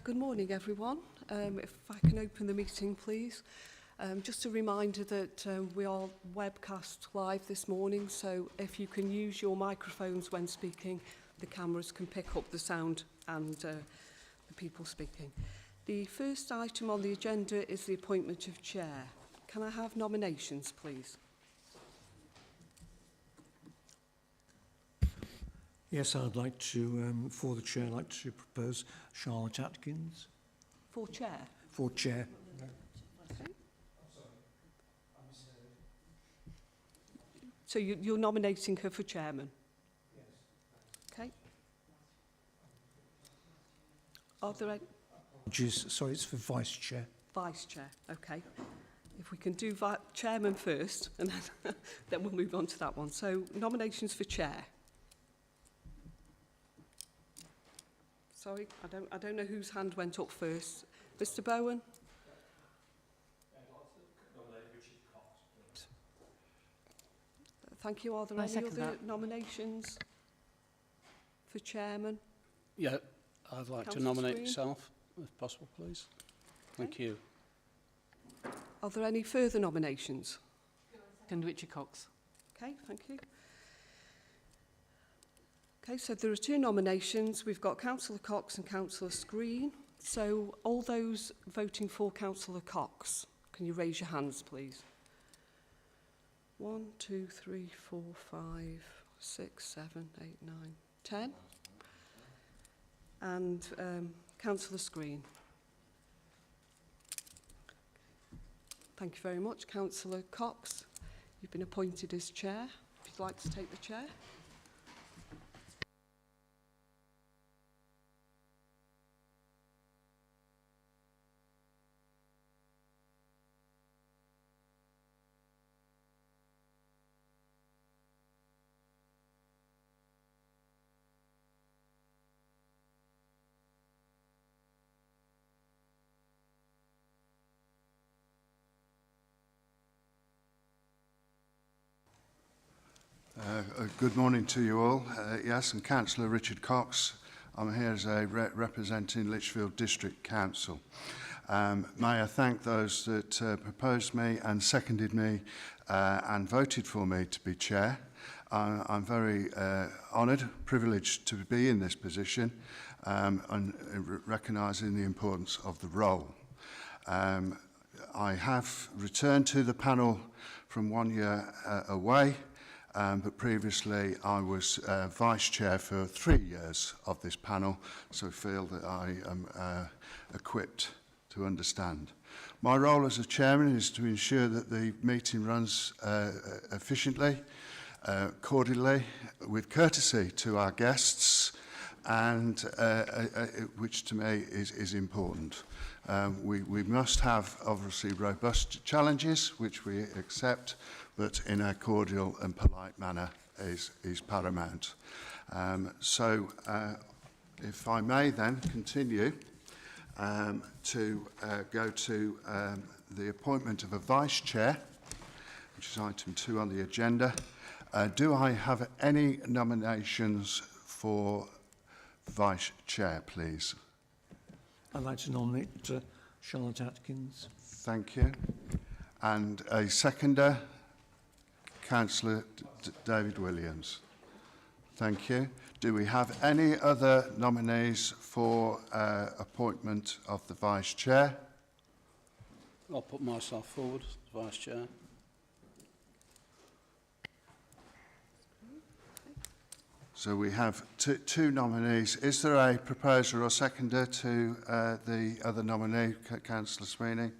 Good morning, everyone. If I can open the meeting, please. Just a reminder that we are webcast live this morning, so if you can use your microphones when speaking, the cameras can pick up the sound and the people speaking. The first item on the agenda is the appointment of chair. Can I have nominations, please? Yes, I'd like to, for the chair, I'd like to propose Charlotte Atkins. For chair? For chair. Okay. So you're nominating her for chairman? Yes. Okay. Are there any? Sorry, it's for vice chair. Vice chair, okay. If we can do chairman first, and then we'll move on to that one. So nominations for chair. Sorry, I don't know whose hand went up first. Mr. Bowen? Thank you. Are there any other nominations for chairman? Yeah, I'd like to nominate myself, if possible, please. Thank you. Are there any further nominations? And Richard Cox. Okay, thank you. Okay, so there are two nominations. We've got Councillor Cox and Councillor Screen. So all those voting for Councillor Cox, can you raise your hands, please? 1, 2, 3, 4, 5, 6, 7, 8, 9, 10. And Councillor Screen. Thank you very much. Councillor Cox, you've been appointed as chair. If you'd like to take the chair. Good morning to you all. Yes, I'm Councillor Richard Cox. I'm here as a representing Lichfield District Council. May I thank those that proposed me and seconded me and voted for me to be chair. I'm very honoured, privileged to be in this position and recognising the importance of the role. I have returned to the panel from 1 year away. But previously I was vice chair for 3 years of this panel, so I feel that I am equipped to understand. My role as a chairman is to ensure that the meeting runs efficiently, cordially, with courtesy to our guests, and which to me is important. We must have obviously robust challenges, which we accept, but in a cordial and polite manner is paramount. So if I may then continue to go to the appointment of a vice chair, which is item 2 on the agenda. Do I have any nominations for vice chair, please? I'd like to nominate Charlotte Atkins. Thank you. And a seconder? Councillor David Williams. Thank you. Do we have any other nominees for appointment of the vice chair? I'll put myself forward as vice chair. So we have two nominees. Is there a proposer or seconder to the other nominee, Councillor Sweeney?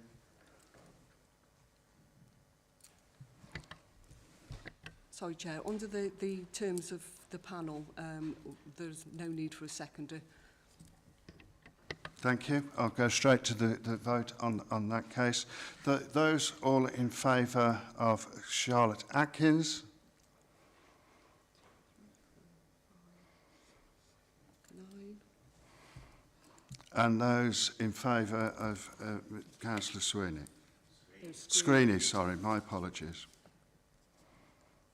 Sorry, Chair. Under the terms of the panel, there's no need for a seconder. Thank you. I'll go straight to the vote on that case. Those all in favour of Charlotte Atkins? And those in favour of Councillor Sweeney? Screeney, sorry, my apologies.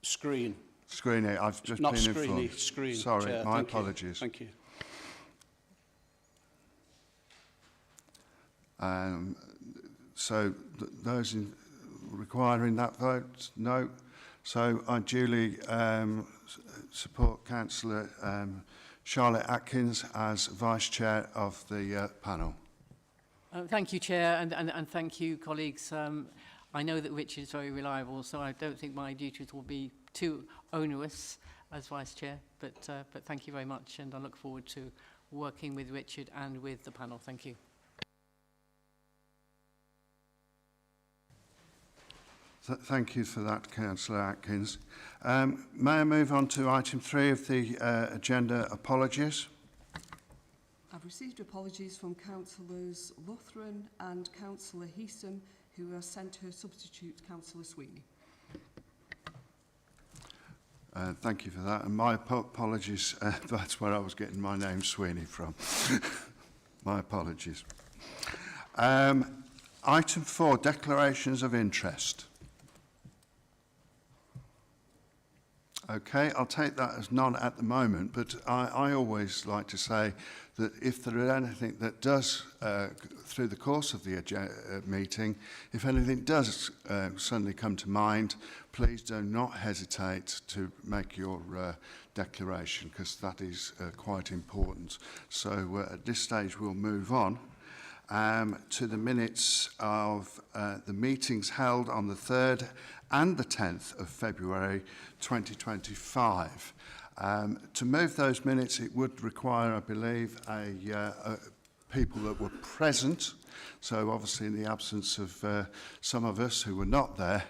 Screen. Screeney, I've just Not been Screeney, informed. Screen. Sorry, Chair. my apologies. Thank you. So those requiring that vote, no. So I duly support Councillor Charlotte Atkins as Vice Chair of the panel. Thank you, Chair, and thank you, colleagues. I know that Richard is very reliable, so I don't think my duties will be too onerous as Vice Chair, but thank you very much, and I look forward to working with Richard and with the panel. Thank you. Thank you for that, Councillor Atkins. May I move on to item 3 of the agenda, apologies? I've received apologies from Councillors Lutheran and Councillor Heatham, who have sent her substitute, Councillor Sweeney. Thank you for that. And my apologies, that's where I was getting my name Sweeney from. My apologies. Item 4, declarations of interest. Okay, I'll take that as none at the moment, but I always like to say that if there is anything that does, through the course of the meeting, if anything does suddenly come to mind, please do not hesitate to make your declaration, because that is quite important. So at this stage we'll move on to the minutes of the meetings held on the 3rd and the 10th of February 2025. To move those minutes, it would require, I believe, people that were present. So obviously in the absence of some of us who were not there,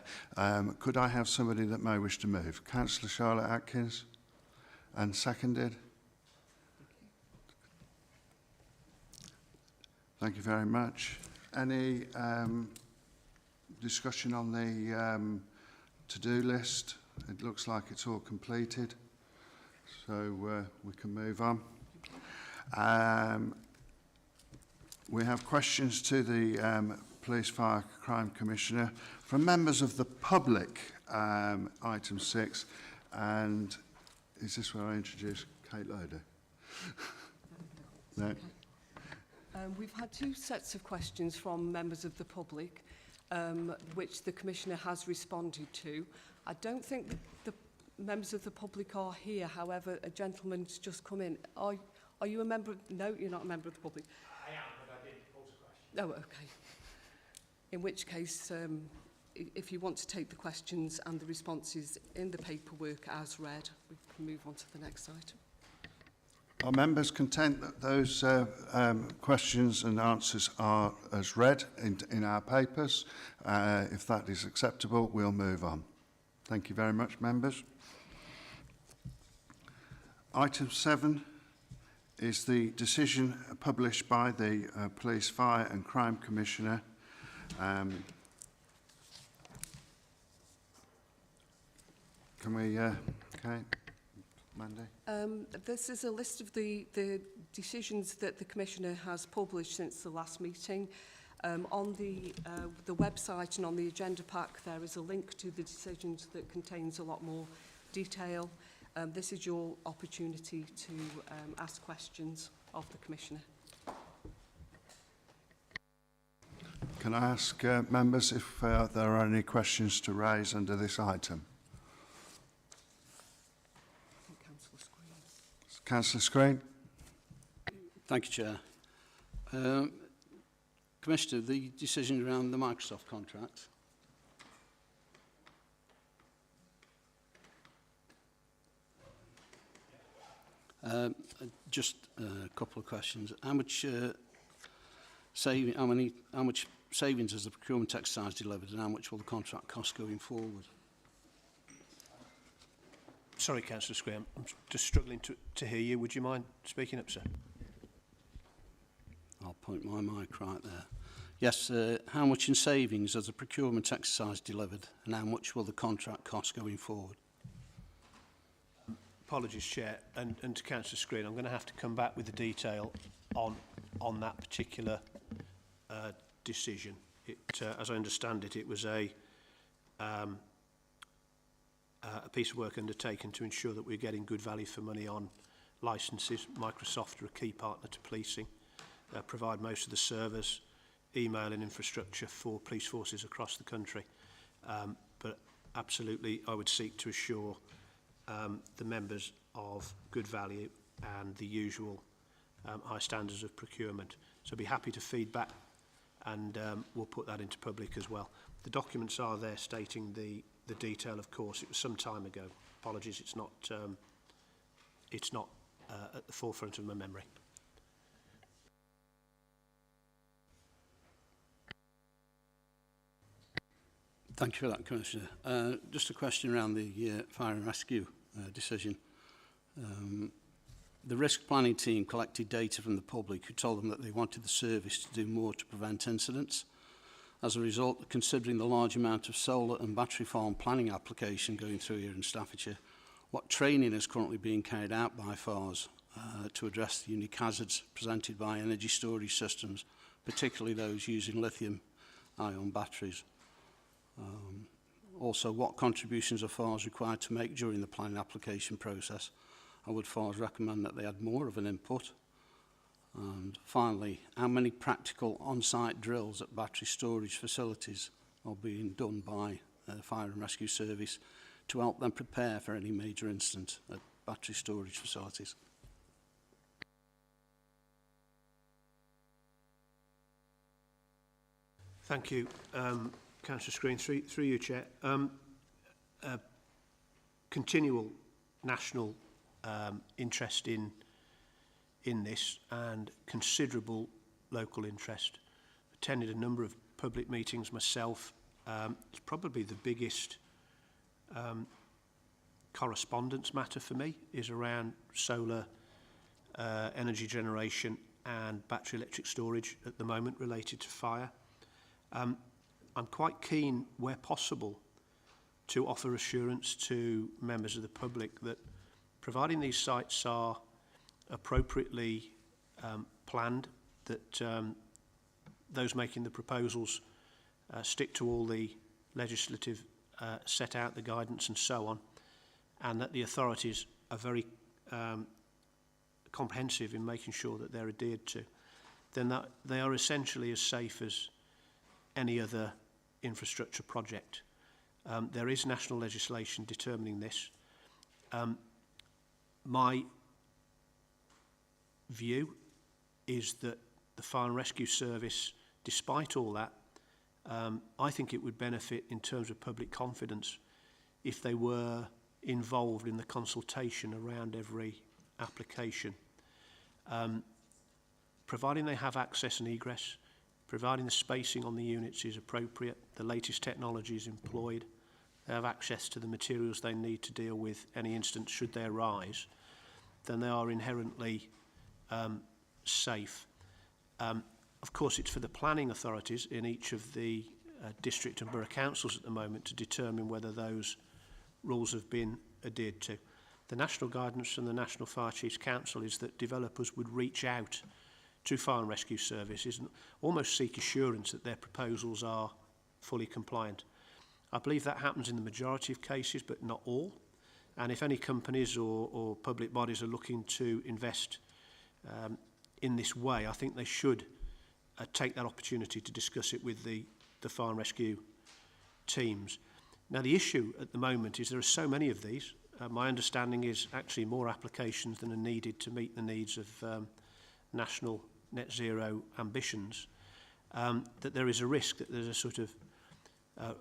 could I have somebody that may wish to move? Councillor Charlotte Atkins, and seconded. Thank you very much. Any discussion on the to-do list? It looks like it's all completed, so we can move on. We have questions to the Police Fire Crime Commissioner from members of the public, item 6, and is this where I introduce Kate Loader? No. We've had 2 sets of questions from members of the public, which the Commissioner has responded to. I don't think the members of the public are here. However, a gentleman's just come in. Are you a member of... No, you're not a member of the public. I am, but I did pose a question. Oh, okay. In which case, if you want to take the questions and the responses in the paperwork as read, we can move on to the next item. Are members content that those questions and answers are as read in our papers? If that is acceptable, we'll move on. Thank you very much, members. Item 7 is the decision published by the Police, Fire and Crime Commissioner. Can we, okay, Mandy? This is a list of the decisions that the Commissioner has published since the last meeting. On the website and on the agenda pack, there is a link to the decisions that contains a lot more detail. This is your opportunity to ask questions of the Commissioner. Can I ask members if there are any questions to raise under this item? Councillor Screen. Thank you, Chair. Commissioner, the decision around the Microsoft contract. Just a couple of questions. How much savings has the procurement exercise delivered, and how much will the contract cost going forward? Sorry, Councillor Screen, I'm just struggling to hear you. Would you mind speaking up, sir? I'll point my mic right there. Yes, how much in savings has the procurement exercise delivered, and how much will the contract cost going forward? Apologies, Chair, and to Councillor Screen, I'm going to have to come back with the detail on that particular decision. As I understand it, it was a piece of work undertaken to ensure that we're getting good value for money on licences. Microsoft are a key partner to policing, provide most of the servers, emailing infrastructure for police forces across the country. But absolutely, I would seek to assure the members of good value and the usual high standards of procurement. So I'd be happy to feed back, and we'll put that into public as well. The documents are there stating the detail, of course. It was some time ago. Apologies, it's not at the forefront of my memory. Thank you for that, Commissioner. Just a question around the fire and rescue decision. The risk planning team collected data from the public who told them that they wanted the service to do more to prevent incidents. As a result, considering the large amount of solar and battery farm planning application going through here in Staffordshire, what training is currently being carried out by FARS to address the unique hazards presented by energy storage systems, particularly those using lithium-ion batteries? Also, what contributions are FARS required to make during the planning application process? And would FARS recommend that they add more of an input? And finally, how many practical on-site drills at battery storage facilities are being done by the Fire and Rescue Service to help them prepare for any major incident at battery storage facilities? Thank you, Councillor Screen. Through you, Chair. Continual national interest in this and considerable local interest. Attended a number of public meetings myself. It's probably the biggest correspondence matter for me is around solar energy generation and battery electric storage at the moment related to fire. I'm quite keen, where possible, to offer assurance to members of the public that providing these sites are appropriately planned, that those making the proposals stick to all the legislative set out, the guidance and so on, and that the authorities are very comprehensive in making sure that they're adhered to, then that they are essentially as safe as any other infrastructure project. There is national legislation determining this. My view is that the Fire and Rescue Service, despite all that, I think it would benefit in terms of public confidence if they were involved in the consultation around every application. Providing they have access and egress, providing the spacing on the units is appropriate, the latest technology is employed, they have access to the materials they need to deal with any instance should they arise, then they are inherently safe. Of course, it's for the planning authorities in each of the district and borough councils at the moment to determine whether those rules have been adhered to. The national guidance from the National Fire Chiefs Council is that developers would reach out to Fire and Rescue Services and almost seek assurance that their proposals are fully compliant. I believe that happens in the majority of cases, but not all. And if any companies or public bodies are looking to invest in this way, I think they should take that opportunity to discuss it with the fire and rescue teams. Now, the issue at the moment is there are so many of these. My understanding is actually more applications than are needed to meet the needs of national net zero ambitions, that there is a risk that there's a sort of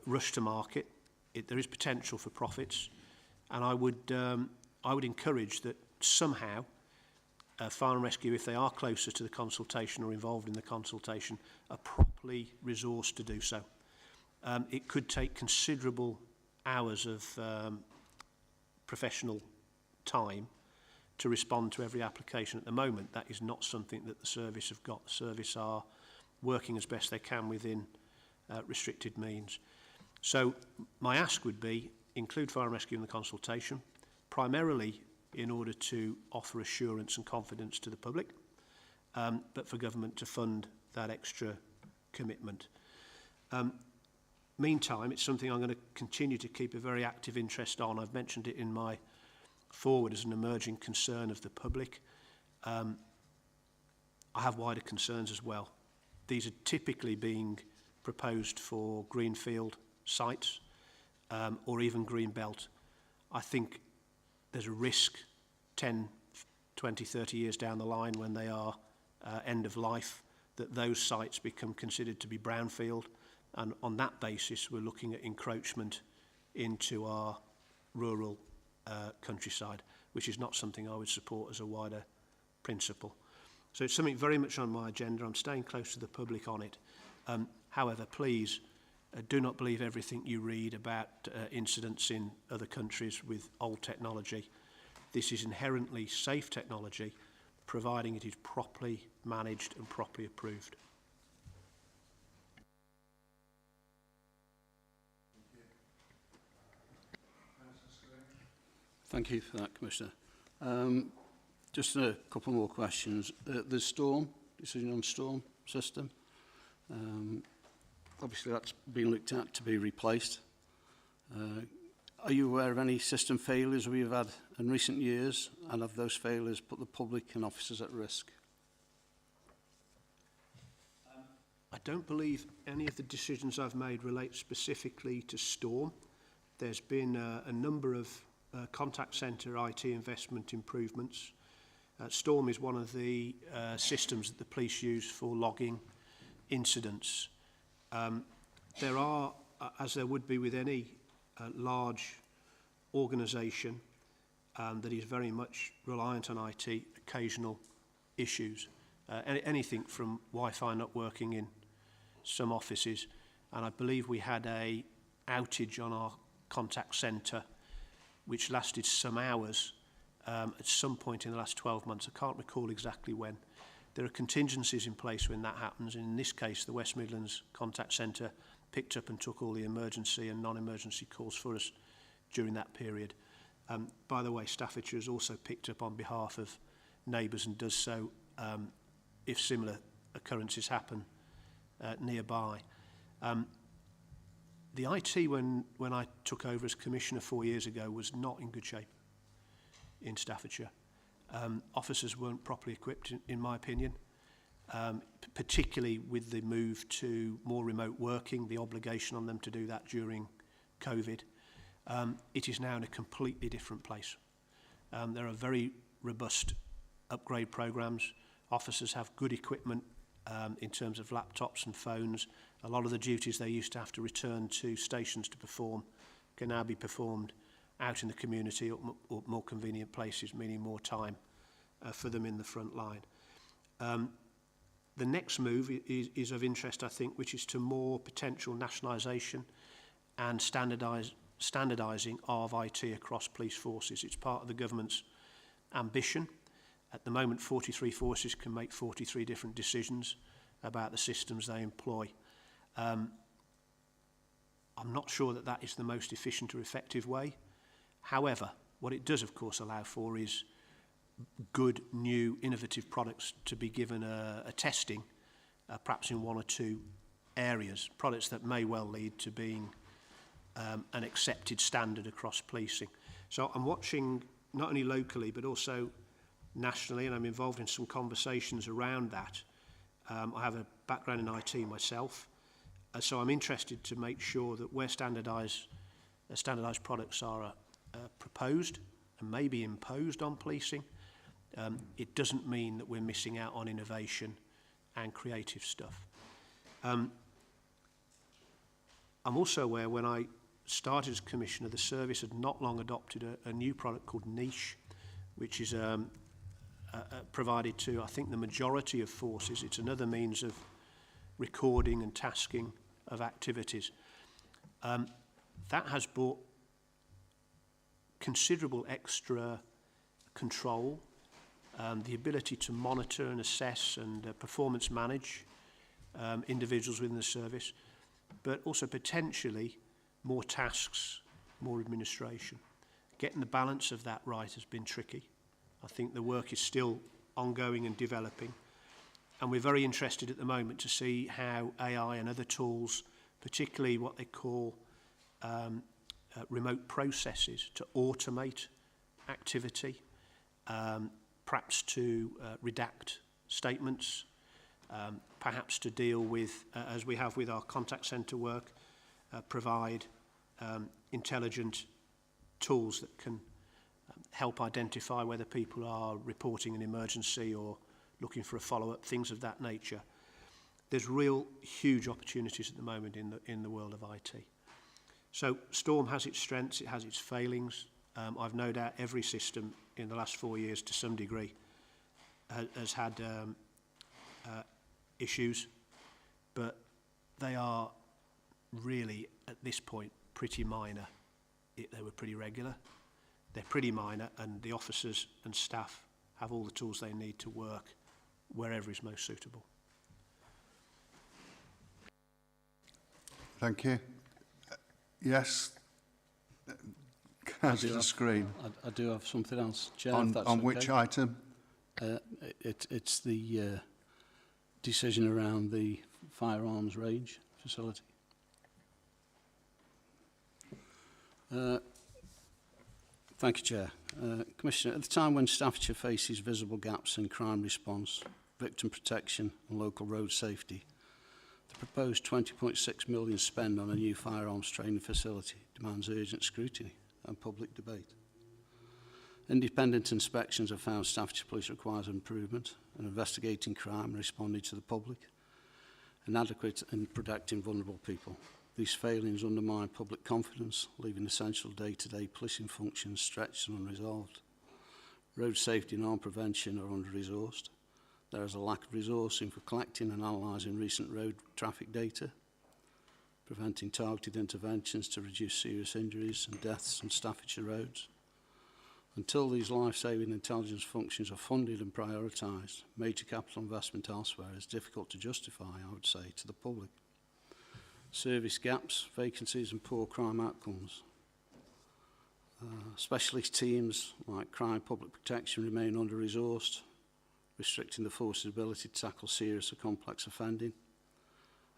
rush to market. There is potential for profits, and I would encourage that somehow fire and rescue, if they are closer to the consultation or involved in the consultation, are properly resourced to do so. It could take considerable hours of professional time to respond to every application. At the moment, that is not something that the service have got. The service are working as best they can within restricted means. So my ask would be include fire and rescue in the consultation, primarily in order to offer assurance and confidence to the public, but for government to fund that extra commitment. Meantime, it's something I'm going to continue to keep a very active interest on. I've mentioned it in my forward as an emerging concern of the public. I have wider concerns as well. these are typically being proposed for greenfield sites or even green belt. I think there's a risk 10, 20, 30 years down the line when they are end of life that those sites become considered to be brownfield, and on that basis we're looking at encroachment into our rural countryside, which is not something I would support as a wider principle. So it's something very much on my agenda. I'm staying close to the public on it. However, please do not believe everything you read about incidents in other countries with old technology. This is inherently safe technology, providing it is properly managed and properly approved. Thank you for that, Commissioner. Just a couple more questions. The storm, decision on storm system. Obviously that's been looked at to be replaced. Are you aware of any system failures we've had in recent years, and have those failures put the public and officers at risk? I don't believe any of the decisions I've made relate specifically to storm. There's been a number of contact centre IT investment improvements. Storm is one of the systems that the police use for logging incidents. There are, as there would be with any large organisation that is very much reliant on IT, occasional issues. Anything from Wi-Fi not working in some offices, and I believe we had a outage on our contact centre which lasted some hours at some point in the last 12 months. I can't recall exactly when. There are contingencies in place when that happens. In this case, the West Midlands Contact Centre picked up and took all the emergency and non-emergency calls for us during that period. By the way, Staffordshire has also picked up on behalf of neighbours and does so if similar occurrences happen nearby. The IT, when I took over as Commissioner 4 years ago, was not in good shape in Staffordshire. Officers weren't properly equipped, in my opinion, particularly with the move to more remote working, the obligation on them to do that during COVID. It is now in a completely different place. There are very robust upgrade programs. Officers have good equipment in terms of laptops and phones. A lot of the duties they used to have to return to stations to perform can now be performed out in the community or more convenient places, meaning more time for them in the front line. The next move is of interest, I think, which is to more potential nationalisation and standardising of IT across police forces. It's part of the government's ambition. At the moment, 43 forces can make 43 different decisions about the systems they employ. I'm not sure that that is the most efficient or effective way. However, what it does, of course, allow for is good, new, innovative products to be given a testing, perhaps in one or two areas, products that may well lead to being an accepted standard across policing. So I'm watching not only locally but also nationally, and I'm involved in some conversations around that. I have a background in IT myself, so I'm interested to make sure that where standardised products are proposed and maybe imposed on policing, it doesn't mean that we're missing out on innovation and creative stuff. I'm also aware when I started as Commissioner, the service had not long adopted a new product called Niche, which is provided to, I think, the majority of forces. It's another means of recording and tasking of activities. That has brought considerable extra control, the ability to monitor and assess and performance manage individuals within the service, but also potentially more tasks, more administration. Getting the balance of that right has been tricky. I think the work is still ongoing and developing, and we're very interested at the moment to see how AI and other tools, particularly what they call remote processes, to automate activity, perhaps to redact statements, perhaps to deal with, as we have with our contact centre work, provide intelligent tools that can help identify whether people are reporting an emergency or looking for a follow-up, things of that nature. There's real huge opportunities at the moment in the world of IT. So Storm has its strengths, it has its failings. I've no doubt every system in the last 4 years to some degree has had issues, but they are really at this point pretty minor. They were pretty regular. They're pretty minor, and the officers and staff have all the tools they need to work wherever is most suitable. Thank you. Yes. Councillor Screen. I do have something else, Chair. On if that's which okay. item? It's the decision around the firearms range facility. Thank you, Chair. Commissioner, at the time when Staffordshire faces visible gaps in crime response, victim protection and local road safety, the proposed £20.6 million spend on a new firearms training facility demands urgent scrutiny and public debate. Independent inspections have found Staffordshire Police requires improvement in investigating crime and responding to the public, inadequate in protecting vulnerable people. These failings undermine public confidence, leaving essential day-to-day policing functions stretched and unresolved. Road safety and harm prevention are under-resourced. There is a lack of resourcing for collecting and analysing recent road traffic data, preventing targeted interventions to reduce serious injuries and deaths on Staffordshire roads. Until these life-saving intelligence functions are funded and prioritised, major capital investment elsewhere is difficult to justify, I would say, to the public. Service gaps, vacancies and poor crime outcomes. Specialist teams like crime public protection remain under-resourced, restricting the force's ability to tackle serious or complex offending.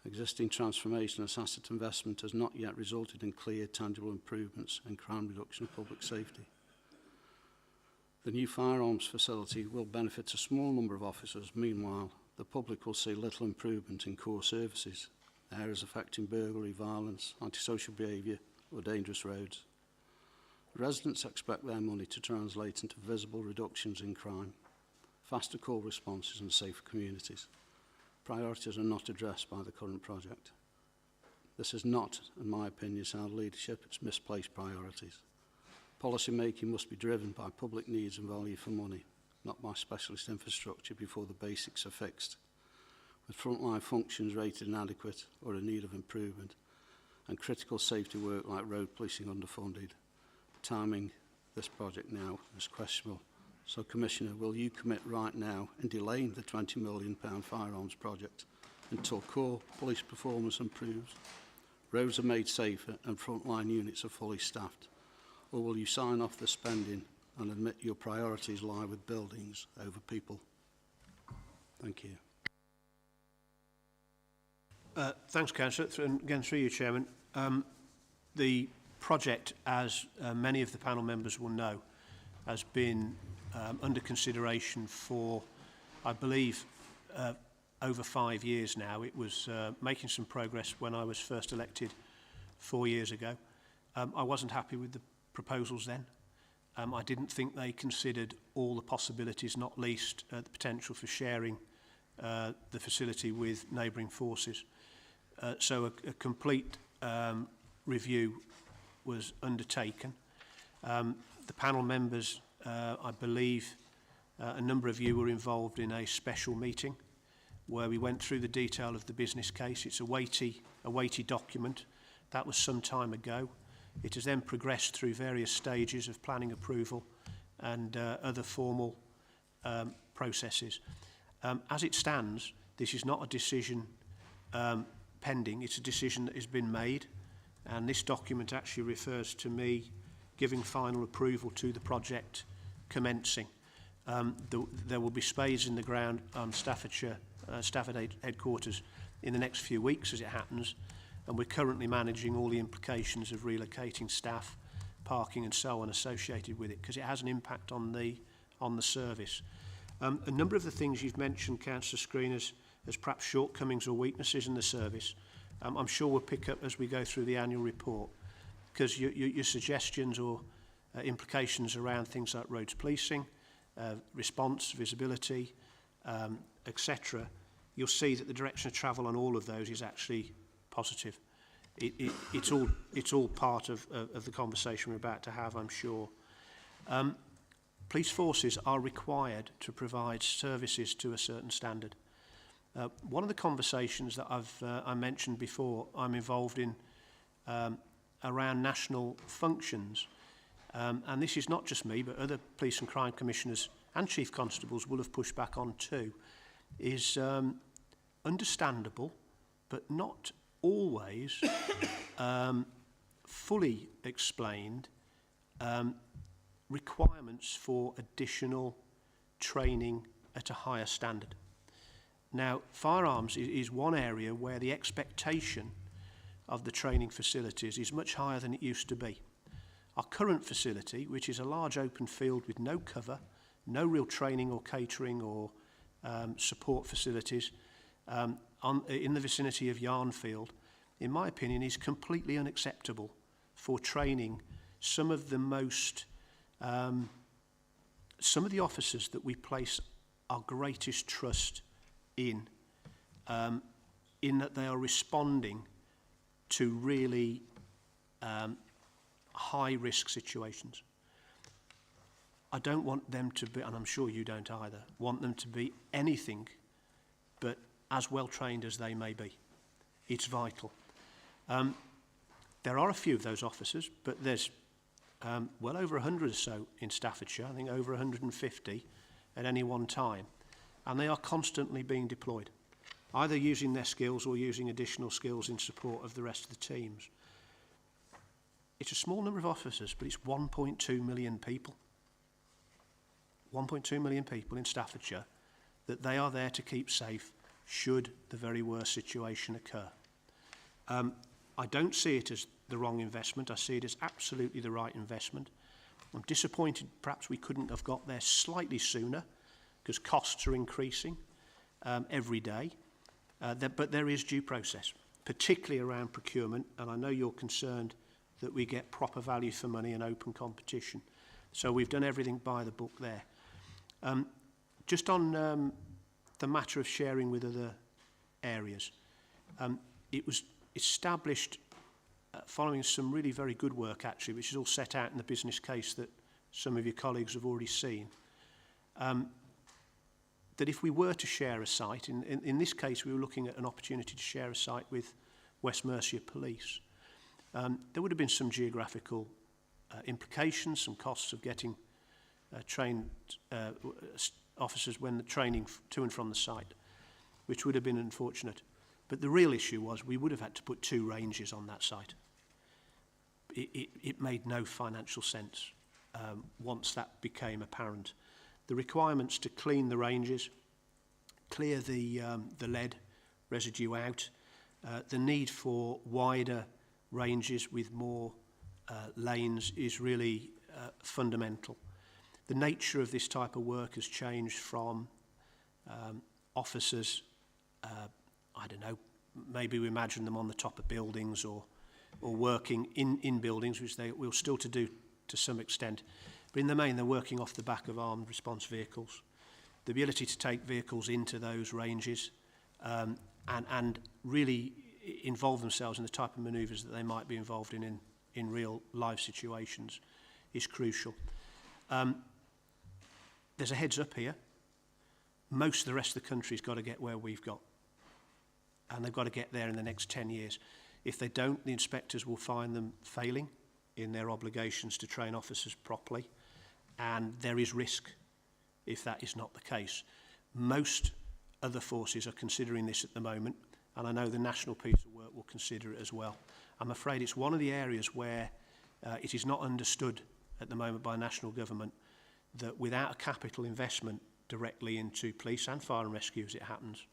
Existing transformation and asset investment has not yet resulted in clear, tangible improvements in crime reduction and public safety. The new firearms facility will benefit a small number of officers. Meanwhile, the public will see little improvement in core services, areas affecting burglary, violence, antisocial behaviour or dangerous roads. Residents expect their money to translate into visible reductions in crime, faster call responses and safer communities. Priorities are not addressed by the current project. This is not, in my opinion, sound leadership, it's misplaced priorities. Policy making must be driven by public needs and value for money, not by specialist infrastructure before the basics are fixed. With frontline functions rated inadequate or in need of improvement, and critical safety work like road policing underfunded, timing this project now is questionable. So, Commissioner, will you commit right now in delaying the £20 million firearms project until core police performance improves, roads are made safer and frontline units are fully staffed? Or will you sign off the spending and admit your priorities lie with buildings over people? Thank you. Thanks, Councillor. And again, through you, Chairman. The project, as many of the panel members will know, has been under consideration for, I believe, over 5 years now. It was making some progress when I was first elected 4 years ago. I wasn't happy with the proposals then. I didn't think they considered all the possibilities, not least the potential for sharing the facility with neighbouring forces. So a complete review was undertaken. The panel members, I believe a number of you were involved in a special meeting where we went through the detail of the business case. It's a weighty document. That was some time ago. It has then progressed through various stages of planning approval and other formal processes. As it stands, this is not a decision pending. It's a decision that has been made, and this document actually refers to me giving final approval to the project commencing. There will be spades in the ground on Stafford headquarters in the next few weeks as it happens, and we're currently managing all the implications of relocating staff, parking and so on associated with it, because it has an impact on the service. A number of the things you've mentioned, Councillor Screen, as perhaps shortcomings or weaknesses in the service, I'm sure we'll pick up as we go through the annual report, because your suggestions or implications around things like roads policing, response, visibility, etc., you'll see that the direction of travel on all of those is actually positive. It's all part of the conversation we're about to have, I'm sure. Police forces are required to provide services to a certain standard. One of the conversations that I mentioned before, I'm involved in around national functions, and this is not just me, but other police and crime commissioners and chief constables will have pushed back on too, is understandable, but not always fully explained requirements for additional training at a higher standard. Now, firearms is one area where the expectation of the training facilities is much higher than it used to be. Our current facility, which is a large open field with no cover, no real training or catering or support facilities in the vicinity of Yarnfield, in my opinion, is completely unacceptable for training some of the most, some of the officers that we place our greatest trust in that they are responding to really high-risk situations. I don't want them to be, and I'm sure you don't either, want them to be anything but as well trained as they may be. It's vital. There are a few of those officers, but there's well over 100 or so in Staffordshire, I think over 150 at any one time, and they are constantly being deployed, either using their skills or using additional skills in support of the rest of the teams. It's a small number of officers, but it's 1.2 million people. 1.2 million people in Staffordshire that they are there to keep safe should the very worst situation occur. I don't see it as the wrong investment. I see it as absolutely the right investment. I'm disappointed perhaps we couldn't have got there slightly sooner because costs are increasing every day. But there is due process, particularly around procurement, and I know you're concerned that we get proper value for money and open competition. So we've done everything by the book there. Just on the matter of sharing with other areas, it was established following some really very good work actually, which is all set out in the business case that some of your colleagues have already seen, that if we were to share a site, in this case we were looking at an opportunity to share a site with West Mercia Police, there would have been some geographical implications, some costs of getting trained officers when the training to and from the site, which would have been unfortunate. But the real issue was we would have had to put 2 ranges on that site. It made no financial sense once that became apparent. The requirements to clean the ranges, clear the lead residue out, the need for wider ranges with more lanes is really fundamental. The nature of this type of work has changed from officers, I don't know, maybe we imagine them on the top of buildings or working in buildings, which they will still to do to some extent. But in the main, they're working off the back of armed response vehicles. The ability to take vehicles into those ranges and really involve themselves in the type of manoeuvres that they might be involved in real life situations is crucial. There's a heads up here. Most of the rest of the country's got to get where we've got. And they've got to get there in the next 10 years. If they don't, the inspectors will find them failing in their obligations to train officers properly. And there is risk if that is not the case. Most other forces are considering this at the moment, and I know the national piece of work will consider it as well. I'm afraid it's one of the areas where it is not understood at the moment by national government that without a capital investment directly into police and fire and rescue as it happens,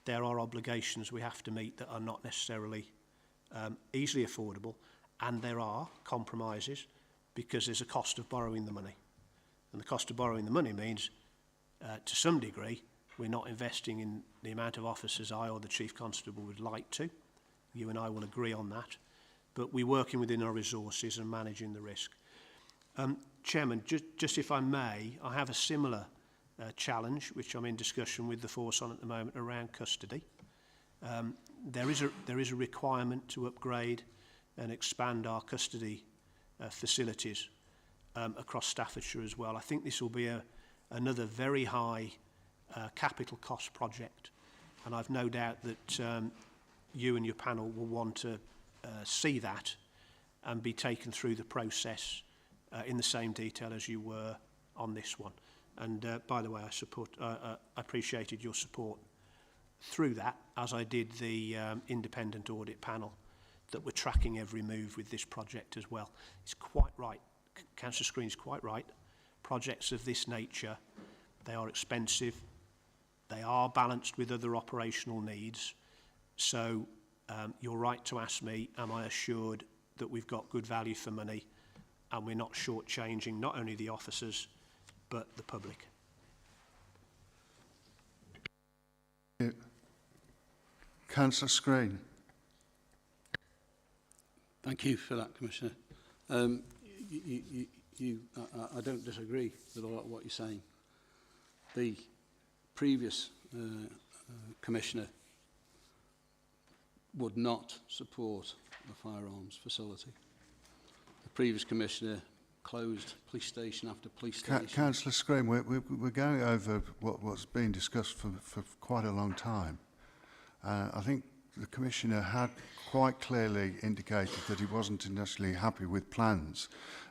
there are obligations we have to meet that are not necessarily easily affordable, and there are compromises because there's a cost of borrowing the money. And the cost of borrowing the money means to some degree, we're not investing in the amount of officers I or the Chief Constable would like to. You and I will agree on that. But we're working within our resources and managing the risk. Chairman, just if I may, I have a similar challenge, which I'm in discussion with the force on at the moment, around custody. There is a requirement to upgrade and expand our custody facilities across Staffordshire as well. I think this will be another very high capital cost project, and I've no doubt that you and your panel will want to see that and be taken through the process in the same detail as you were on this one. And by the way, I appreciated your support through that, as I did the independent audit panel that were tracking every move with this project as well. It's quite right. Councillor Screen's quite right. Projects of this nature, they are expensive. They are balanced with other operational needs. So you're right to ask me, am I assured that we've got good value for money and we're not shortchanging not only the officers but the public? Councillor Screen. Thank you for that, Commissioner. I don't disagree with a lot of what you're saying. The previous Commissioner would not support the firearms facility. The previous Commissioner closed police station after police station. Councillor Screen, we're going over what's been discussed for quite a long time. I think the Commissioner had quite clearly indicated that he wasn't initially happy with plans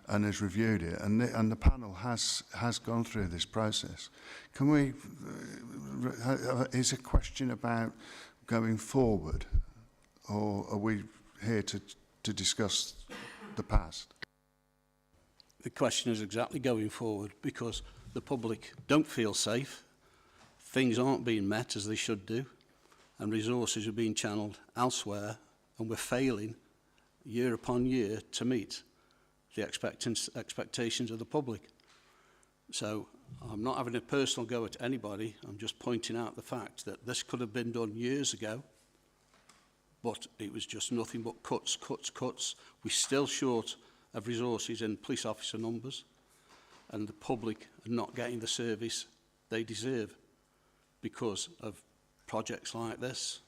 and has reviewed it, and the panel has gone through this process. Can we, is a question about going forward, or are we here to discuss the past? The question is exactly going forward, because the public don't feel safe, things aren't being met as they should do, and resources are being channelled elsewhere, and we're failing year upon year to meet the expectations of the public. So I'm not having a personal go at anybody, I'm just pointing out the fact that this could have been done years ago, but it was just nothing but cuts, cuts, cuts. We're still short of resources in police officer numbers, and the public are not getting the service they deserve because of projects like this.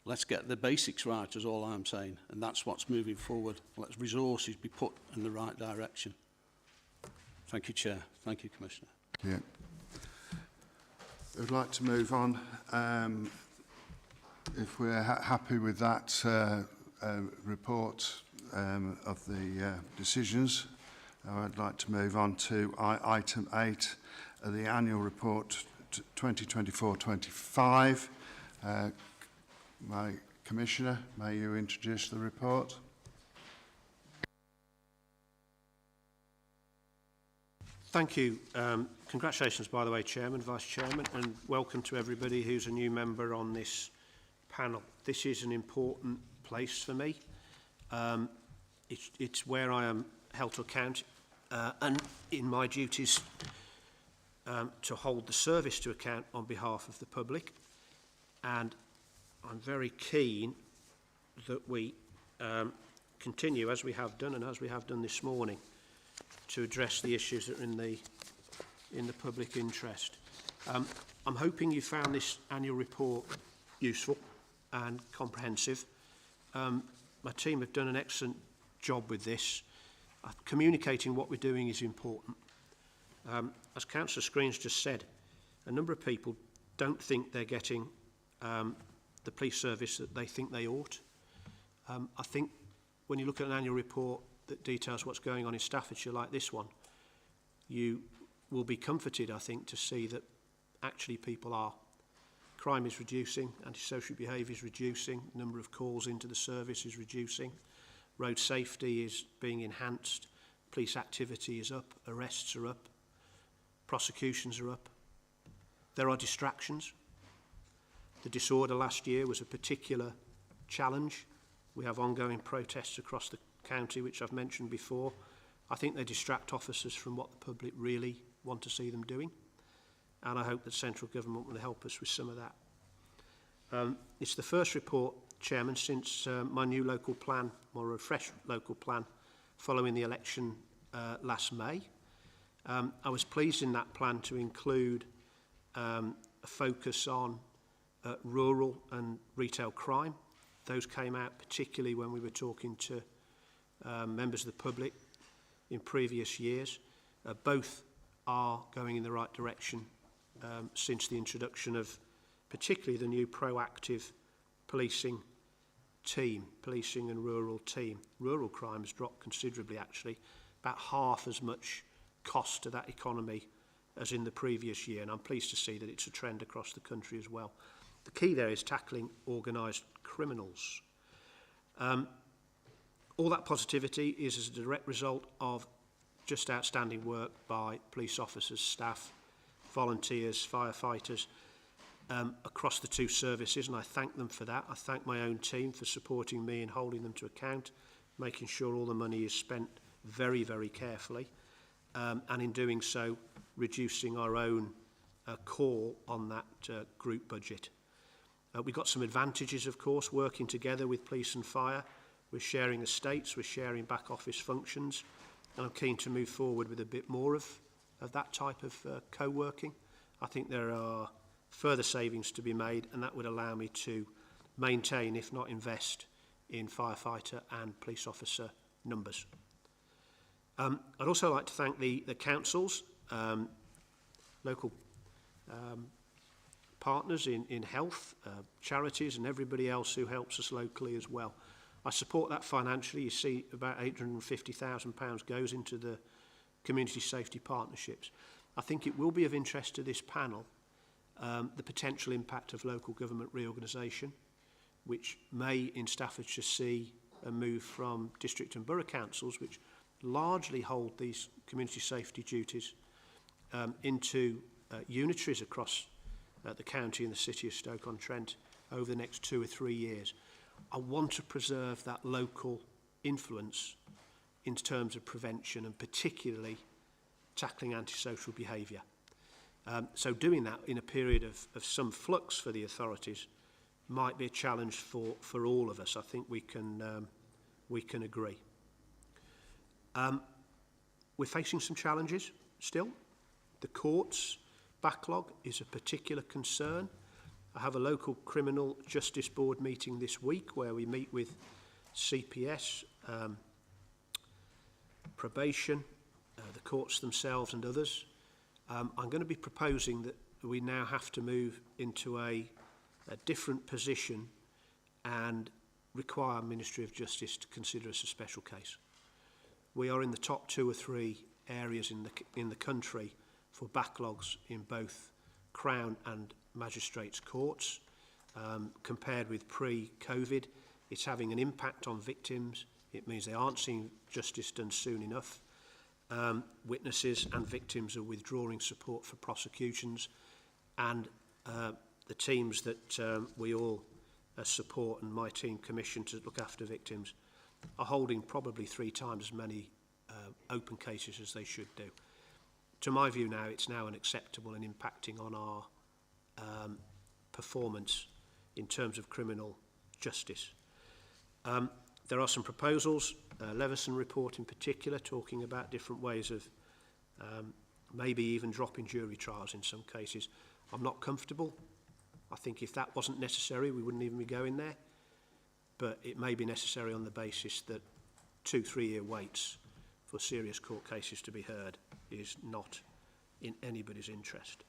Let's get the basics right is all I'm saying, and that's what's moving forward. Let resources be put in the right direction. Thank you, Chair. Thank you, Commissioner. Yeah. I'd like to move on. If we're happy with that report of the decisions, I'd like to move on to item 8 of the annual report 2024-25. My Commissioner, may you introduce the report? Thank you. Congratulations, by the way, Chairman, Vice Chairman, and welcome to everybody who's a new member on this panel. This is an important place for me. It's where I am held to account and in my duties to hold the service to account on behalf of the public. And I'm very keen that we continue, as we have done and as we have done this morning, to address the issues that are in the public interest. I'm hoping you found this annual report useful and comprehensive. My team have done an excellent job with this. Communicating what we're doing is important. As Councillor Screens just said, a number of people don't think they're getting the police service that they think they ought. I think when you look at an annual report that details what's going on in Staffordshire like this one, you will be comforted, I think, to see that actually people are. Crime is reducing, antisocial behaviour is reducing, the number of calls into the service is reducing, road safety is being enhanced, police activity is up, arrests are up, prosecutions are up. There are distractions. The disorder last year was a particular challenge. We have ongoing protests across the county, which I've mentioned before. I think they distract officers from what the public really want to see them doing. and I hope that central government will help us with some of that. It's the first report, Chairman, since my new local plan, or refreshed local plan, following the election last May. I was pleased in that plan to include a focus on rural and retail crime. Those came out particularly when we were talking to members of the public in previous years. Both are going in the right direction since the introduction of particularly the new proactive policing and rural team. Rural crime has dropped considerably, actually, about half as much cost to that economy as in the previous year, and I'm pleased to see that it's a trend across the country as well. The key there is tackling organised criminals. All that positivity is as a direct result of just outstanding work by police officers, staff, volunteers, firefighters across the two services, and I thank them for that. I thank my own team for supporting me and holding them to account, making sure all the money is spent very, very carefully, and in doing so, reducing our own call on that group budget. We've got some advantages, of course, working together with police and fire. We're sharing estates, we're sharing back office functions, and I'm keen to move forward with a bit more of that type of co-working. I think there are further savings to be made, and that would allow me to maintain, if not invest, in firefighter and police officer numbers. I'd also like to thank the councils, local partners in health, charities and everybody else who helps us locally as well. I support that financially. You see about £850,000 goes into the community safety partnerships. I think it will be of interest to this panel the potential impact of local government reorganisation, which may in Staffordshire see a move from district and borough councils, which largely hold these community safety duties, into unitaries across the county and the city of Stoke-on-Trent over the next 2 or 3 years. I want to preserve that local influence in terms of prevention and particularly tackling antisocial behaviour. So doing that in a period of some flux for the authorities might be a challenge for all of us. I think we can agree. We're facing some challenges still. The courts backlog is a particular concern. I have a local criminal justice board meeting this week where we meet with CPS, probation, the courts themselves and others. I'm going to be proposing that we now have to move into a different position and require Ministry of Justice to consider us a special case. We are in the top 2 or 3 areas in the country for backlogs in both Crown and Magistrates courts. Compared with pre-COVID, it's having an impact on victims. It means they aren't seeing justice done soon enough. Witnesses and victims are withdrawing support for prosecutions, and the teams that we all support and my team commissioned to look after victims are holding probably 3 times as many open cases as they should do. To my view now, it's now unacceptable and impacting on our performance in terms of criminal justice. There are some proposals, Leveson report in particular, talking about different ways of maybe even dropping jury trials in some cases. I'm not comfortable. I think if that wasn't necessary, we wouldn't even be going there. But it may be necessary on the basis that 2-3 year waits for serious court cases to be heard is not in anybody's interest.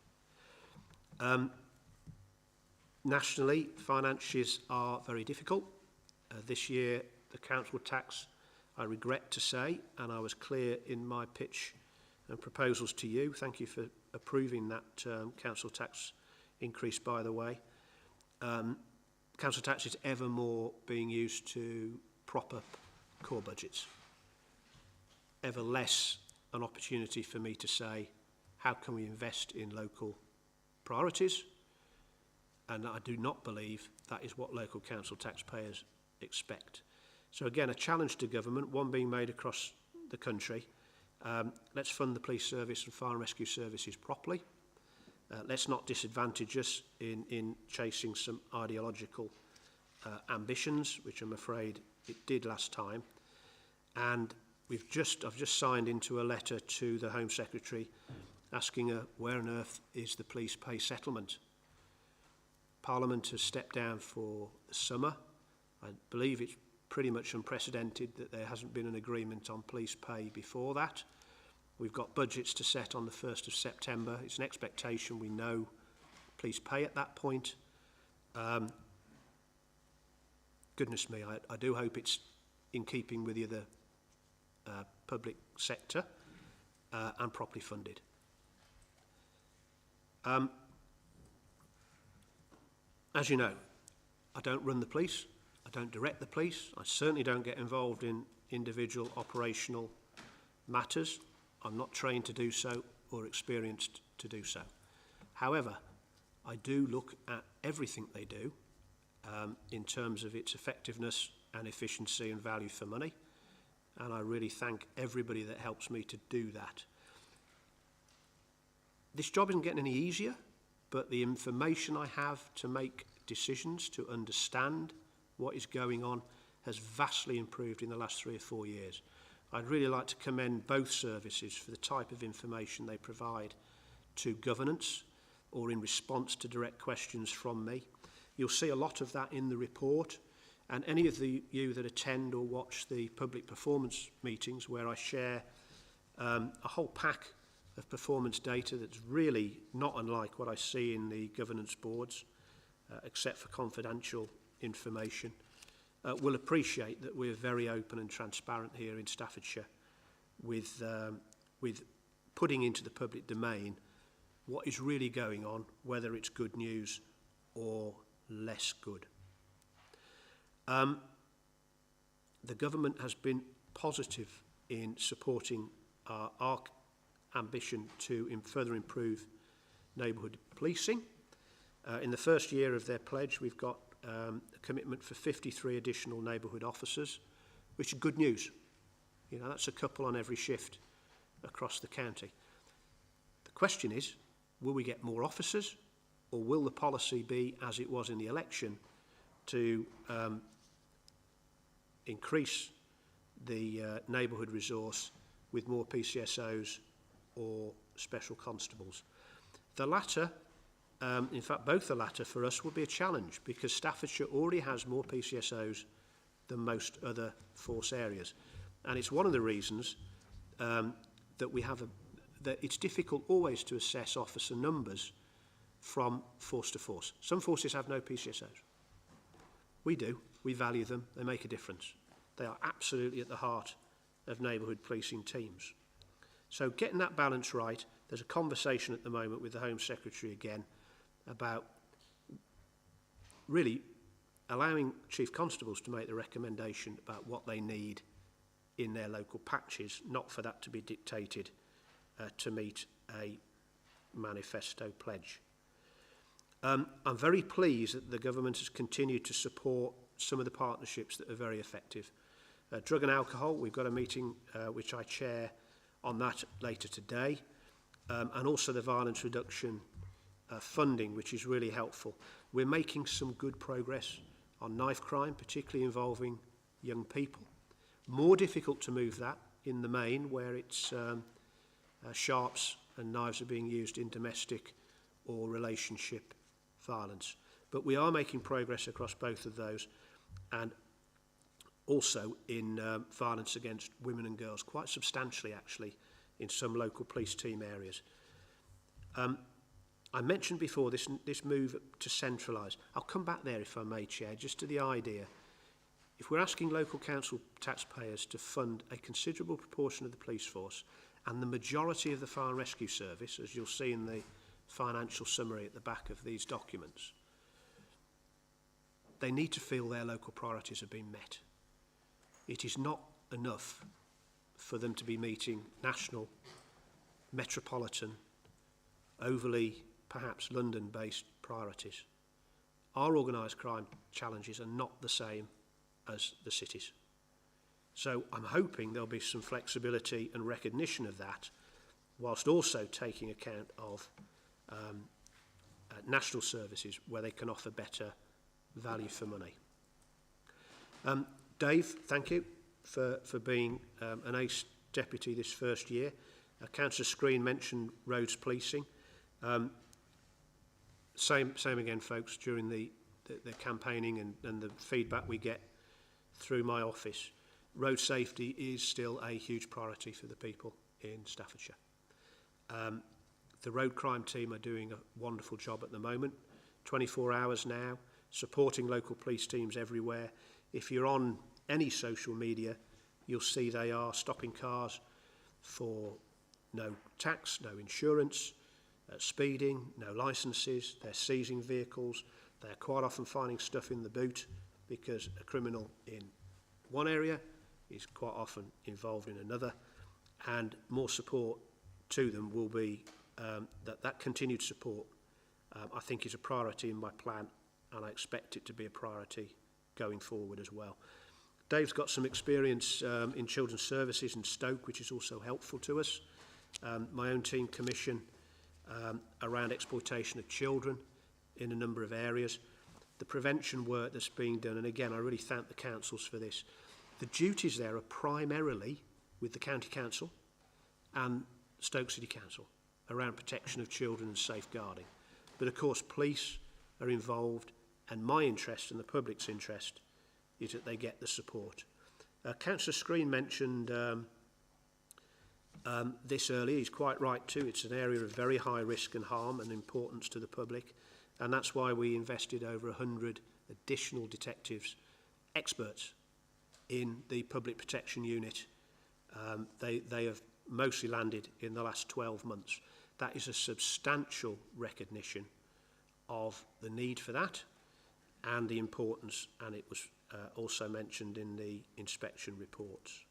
Nationally, finances are very difficult. This year, the council tax, I regret to say, and I was clear in my pitch and proposals to you, thank you for approving that council tax increase, by the way. Council tax is ever more being used to prop up core budgets. Ever less an opportunity for me to say, how can we invest in local priorities? And I do not believe that is what local council taxpayers expect. So again, a challenge to government, one being made across the country. Let's fund the police service and fire and rescue services properly. Let's not disadvantage us in chasing some ideological ambitions, which I'm afraid it did last time. And I've just signed into a letter to the Home Secretary asking her where on earth is the police pay settlement. Parliament has stepped down for the summer. I believe it's pretty much unprecedented that there hasn't been an agreement on police pay before that. We've got budgets to set on the 1st of September. It's an expectation we know police pay at that point. Goodness me, I do hope it's in keeping with the other public sector and properly funded. As you know, I don't run the police, I don't direct the police, I certainly don't get involved in individual operational matters. I'm not trained to do so or experienced to do so. However, I do look at everything they do in terms of its effectiveness and efficiency and value for money, and I really thank everybody that helps me to do that. This job isn't getting any easier, but the information I have to make decisions, to understand what is going on, has vastly improved in the last 3 or 4 years. I'd really like to commend both services for the type of information they provide to governance or in response to direct questions from me. You'll see a lot of that in the report, and any of you that attend or watch the public performance meetings where I share a whole pack of performance data that's really not unlike what I see in the governance boards, except for confidential information, will appreciate that we're very open and transparent here in Staffordshire with putting into the public domain what is really going on, whether it's good news or less good. The government has been positive in supporting our ambition to further improve neighbourhood policing. In the first year of their pledge, we've got a commitment for 53 additional neighbourhood officers, which is good news. You know, that's a couple on every shift across the county. The question is, will we get more officers, or will the policy be, as it was in the election, to increase the neighbourhood resource with more PCSOs or special constables? The latter, in fact both the latter for us, will be a challenge, because Staffordshire already has more PCSOs than most other force areas, and it's one of the reasons that we have that it's difficult always to assess officer numbers from force to force. Some forces have no PCSOs. We do. We value them. They make a difference. They are absolutely at the heart of neighbourhood policing teams. So getting that balance right, there's a conversation at the moment with the Home Secretary again about really allowing Chief Constables to make the recommendation about what they need in their local patches, not for that to be dictated to meet a manifesto pledge. I'm very pleased that the government has continued to support some of the partnerships that are very effective. Drug and alcohol, we've got a meeting which I chair on that later today, and also the violence reduction funding, which is really helpful. We're making some good progress on knife crime, particularly involving young people. More difficult to move that in the main, where it's sharps and knives are being used in domestic or relationship violence. But we are making progress across both of those, and also in violence against women and girls, quite substantially actually in some local police team areas. I mentioned before this move to centralise. I'll come back there if I may, Chair, just to the idea. If we're asking local council taxpayers to fund a considerable proportion of the police force and the majority of the fire and rescue service, as you'll see in the financial summary at the back of these documents, they need to feel their local priorities have been met. It is not enough for them to be meeting national, metropolitan, overly perhaps London-based priorities. Our organised crime challenges are not the same as the cities. So I'm hoping there'll be some flexibility and recognition of that, whilst also taking account of national services where they can offer better value for money. Dave, thank you for being an ACE deputy this first year. Councillor Screen mentioned roads policing. Same again, folks, during the campaigning and the feedback we get through my office. Road safety is still a huge priority for the people in Staffordshire. The road crime team are doing a wonderful job at the moment, 24 hours now, supporting local police teams everywhere. If you're on any social media, you'll see they are stopping cars for no tax, no insurance, speeding, no licences. They're seizing vehicles. They're quite often finding stuff in the boot because a criminal in one area is quite often involved in another, and more support to them will be that continued support I think is a priority in my plan, and I expect it to be a priority going forward as well. Dave's got some experience in children's services in Stoke, which is also helpful to us. My own team commission around exploitation of children in a number of areas. The prevention work that's being done, and again, I really thank the councils for this. The duties there are primarily with the County Council and Stoke City Council around protection of children and safeguarding. But of course, police are involved, and my interest and the public's interest is that they get the support. Councillor Screen mentioned this earlier. He's quite right too. It's an area of very high risk and harm and importance to the public, and that's why we invested over 100 additional detectives, experts in the public protection unit. They have mostly landed in the last 12 months. That is a substantial recognition of the need for that and the importance, and it was also mentioned in the inspection reports.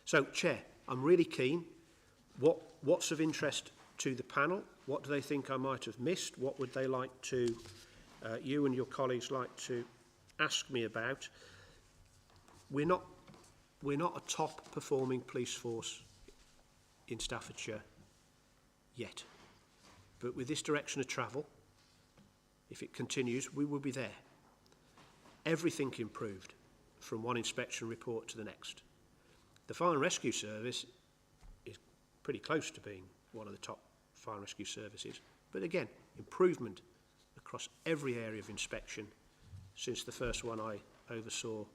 So, Chair, I'm really keen. What's of interest to the panel? What do they think I might have missed? What would they like to, you and your colleagues like to ask me about? We're not a top performing police force in Staffordshire yet. But with this direction of travel, if it continues, we will be there. Everything improved from one inspection report to the next. The Fire and Rescue Service is pretty close to being one of the top fire and rescue services. But again, improvement across every area of inspection since the first one I oversaw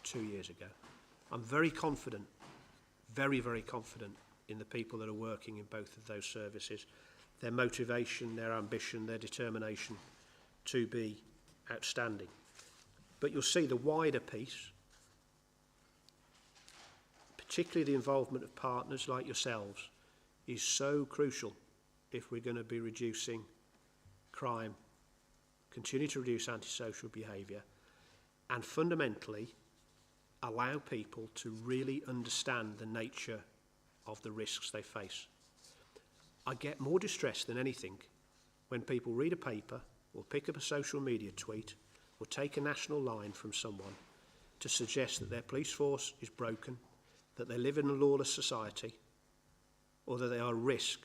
2 years ago. I'm very confident, very, very confident in the people that are working in both of those services, their motivation, their ambition, their determination to be outstanding. But you'll see the wider piece, particularly the involvement of partners like yourselves, is so crucial if we're going to be reducing crime, continue to reduce antisocial behaviour, and fundamentally allow people to really understand the nature of the risks they face. I get more distressed than anything when people read a paper or pick up a social media tweet or take a national line from someone to suggest that their police force is broken, that they live in a lawless society, or that they are at risk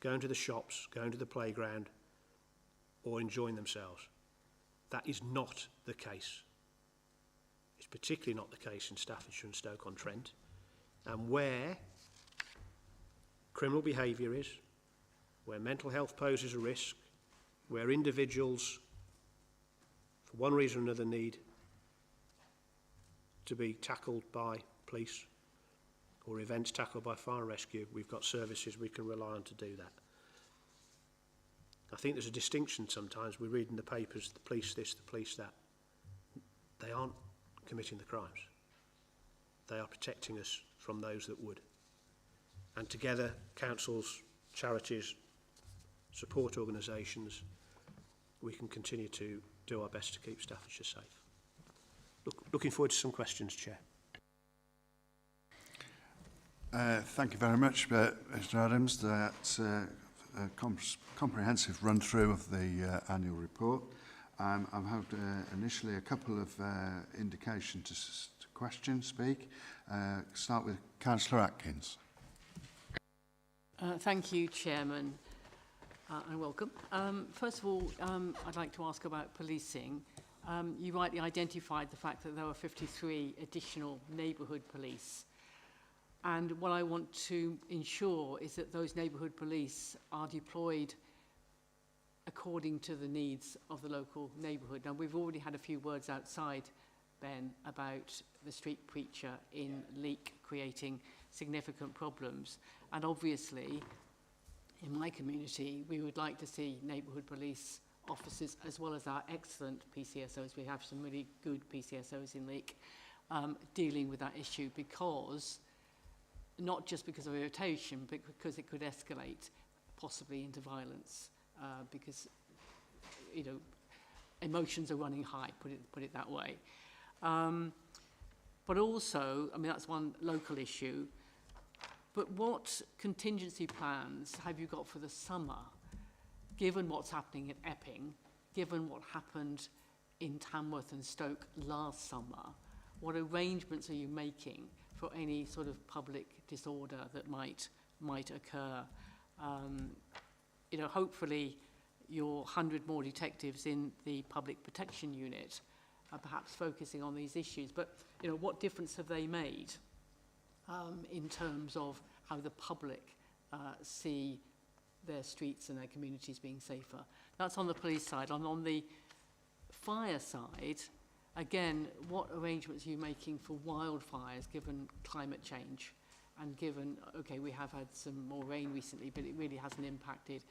going to the shops, going to the playground, or enjoying themselves. That is not the case. It's particularly not the case in Staffordshire and Stoke-on-Trent, and where criminal behaviour is, where mental health poses a risk, where individuals, for one reason or another, need to be tackled by police, or events tackled by fire and rescue, we've got services we can rely on to do that. I think there's a distinction sometimes. We read in the papers, the police this, the police that. They aren't committing the crimes. They are protecting us from those that would. And together, councils, charities, support organisations, we can continue to do our best to keep Staffordshire safe. Looking forward to some questions, Chair. Thank you very much, Mr Adams. That's a comprehensive run-through of the annual report. I've had initially a couple of indications to question, speak. Start with Councillor Atkins. Thank you, Chairman. and welcome. First of all, I'd like to ask about policing. You rightly identified the fact that there were 53 additional neighbourhood police. And what I want to ensure is that those neighbourhood police are deployed according to the needs of the local neighbourhood. Now, we've already had a few words outside, Ben, about the street preacher in Leek creating significant problems. And obviously, in my community, we would like to see neighbourhood police officers, as well as our excellent PCSOs. We have some really good PCSOs in Leek, dealing with that issue, because not just because of irritation, but because it could escalate possibly into violence, because, you know, emotions are running high, put it that way. But also, I mean, that's one local issue, but what contingency plans have you got for the summer, given what's happening at Epping, given what happened in Tamworth and Stoke last summer? What arrangements are you making for any sort of public disorder that might occur? You know, hopefully your 100 more detectives in the public protection unit are perhaps focusing on these issues. But, you know, what difference have they made in terms of how the public see their streets and their communities being safer? That's on the police side. On the fire side, again, what arrangements are you making for wildfires given climate change? And given, okay, we have had some more rain recently, but it really hasn't impacted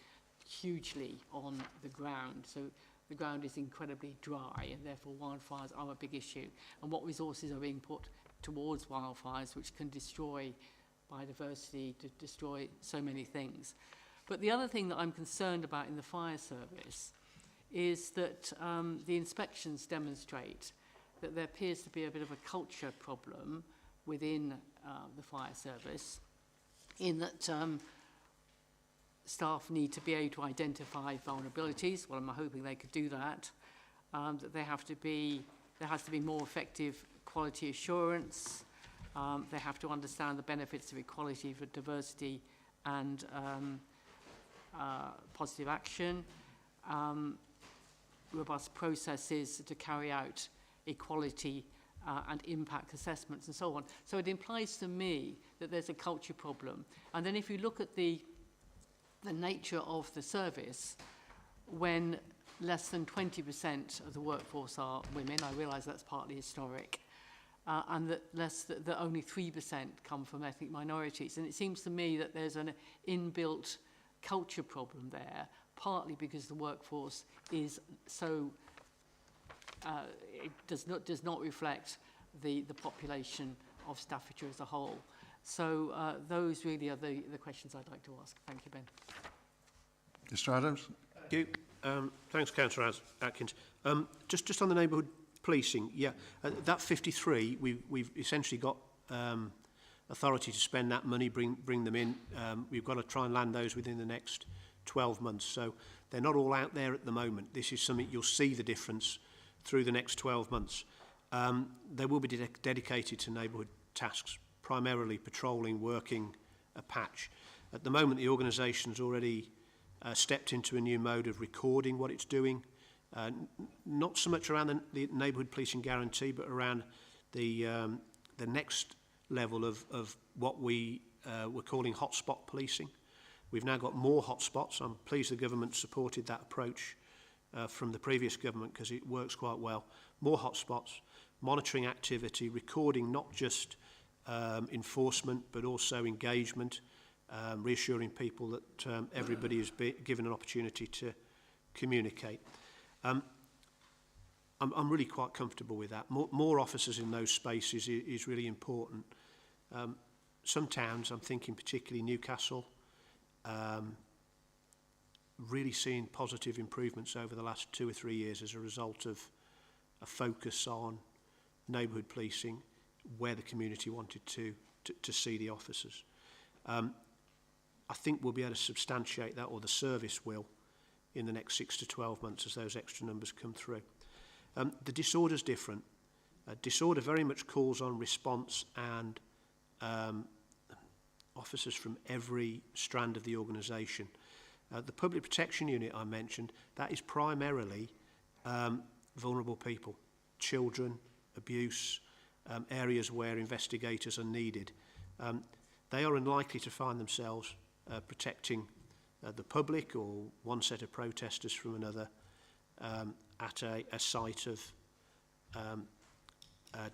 hugely on the ground. So the ground is incredibly dry, and therefore wildfires are a big issue. And what resources are being put towards wildfires, which can destroy biodiversity, to destroy so many things. But the other thing that I'm concerned about in the fire service is that the inspections demonstrate that there appears to be a bit of a culture problem within the fire service, in that staff need to be able to identify vulnerabilities. Well, I'm hoping they could do that. That there has to be more effective quality assurance. They have to understand the benefits of equality for diversity and positive action. Robust processes to carry out equality and impact assessments and so on. So it implies to me that there's a culture problem. And then if you look at the nature of the service, when less than 20% of the workforce are women, I realise that's partly historic, and that only 3% come from ethnic minorities. And it seems to me that there's an inbuilt culture problem there, partly because the workforce is so it does not reflect the population of Staffordshire as a whole. So those really are the questions I'd like to ask. Thank you, Ben. Mr Adams? Thank you. Thanks, Councillor Atkins. Just on the neighbourhood policing, yeah, that 53, we've essentially got authority to spend that money, bring them in. We've got to try and land those within the next 12 months. So they're not all out there at the moment. This is something you'll see the difference through the next 12 months. They will be dedicated to neighbourhood tasks, primarily patrolling, working a patch. At the moment, the organisation's already stepped into a new mode of recording what it's doing, not so much around the neighbourhood policing guarantee, but around the next level of what we're calling hotspot policing. We've now got more hotspots. I'm pleased the government supported that approach from the previous government, because it works quite well. More hotspots, monitoring activity, recording not just enforcement, but also engagement, reassuring people that everybody is given an opportunity to communicate. I'm really quite comfortable with that. More officers in those spaces is really important. Some towns, I'm thinking particularly Newcastle, really seeing positive improvements over the last 2 or 3 years as a result of a focus on neighbourhood policing, where the community wanted to see the officers. I think we'll be able to substantiate that, or the service will, in the next 6 to 12 months as those extra numbers come through. The disorder's different. Disorder very much calls on response and officers from every strand of the organisation. The public protection unit I mentioned, that is primarily vulnerable people, children, abuse, areas where investigators are needed. They are unlikely to find themselves protecting the public or one set of protesters from another at a site of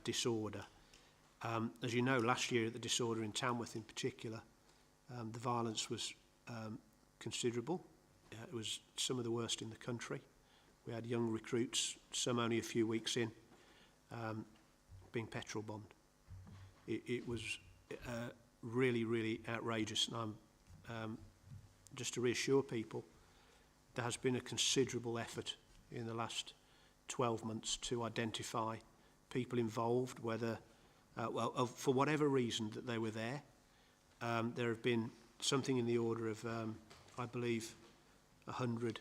disorder. As you know, last year at the disorder in Tamworth in particular, the violence was considerable. It was some of the worst in the country. We had young recruits, some only a few weeks in, being petrol bombed. It was really, really outrageous. And I'm just to reassure people, there has been a considerable effort in the last 12 months to identify people involved, whether, for whatever reason that they were there. There have been something in the order of, I believe, 100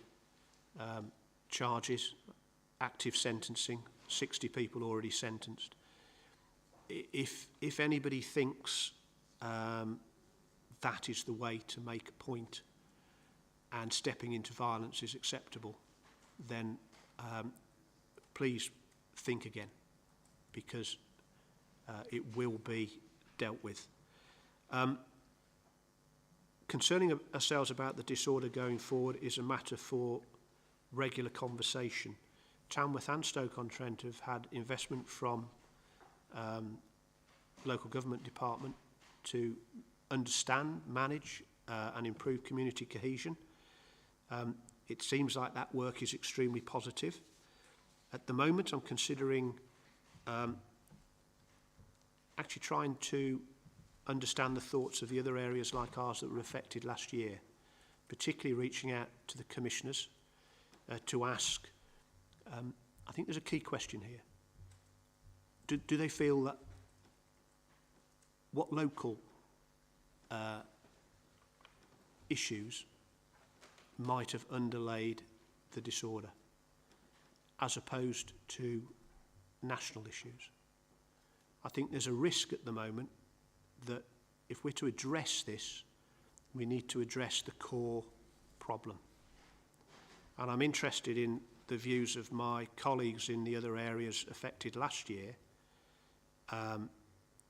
charges, active sentencing, 60 people already sentenced. If anybody thinks that is the way to make a point and stepping into violence is acceptable, then please think again, because it will be dealt with. Concerning ourselves about the disorder going forward is a matter for regular conversation. Tamworth and Stoke-on-Trent have had investment from local government department to understand, manage and improve community cohesion. It seems like that work is extremely positive. At the moment, I'm considering actually trying to understand the thoughts of the other areas like ours that were affected last year, particularly reaching out to the commissioners to ask, I think there's a key question here. Do they feel that what local issues might have underlaid the disorder as opposed to national issues? I think there's a risk at the moment that if we're to address this, we need to address the core problem. And I'm interested in the views of my colleagues in the other areas affected last year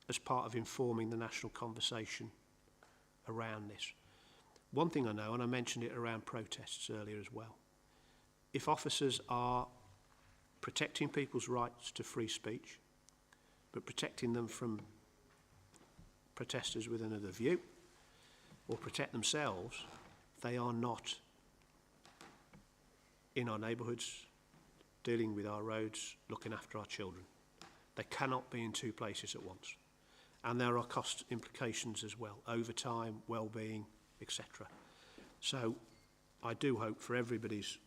as part of informing the national conversation around this. One thing I know, and I mentioned it around protests earlier as well, if officers are protecting people's rights to free speech, but protecting them from protesters with another view, or protect themselves, they are not in our neighbourhoods, dealing with our roads, looking after our children. They cannot be in two places at once. And there are cost implications as well, overtime, well-being, etc. So I do hope for everybody's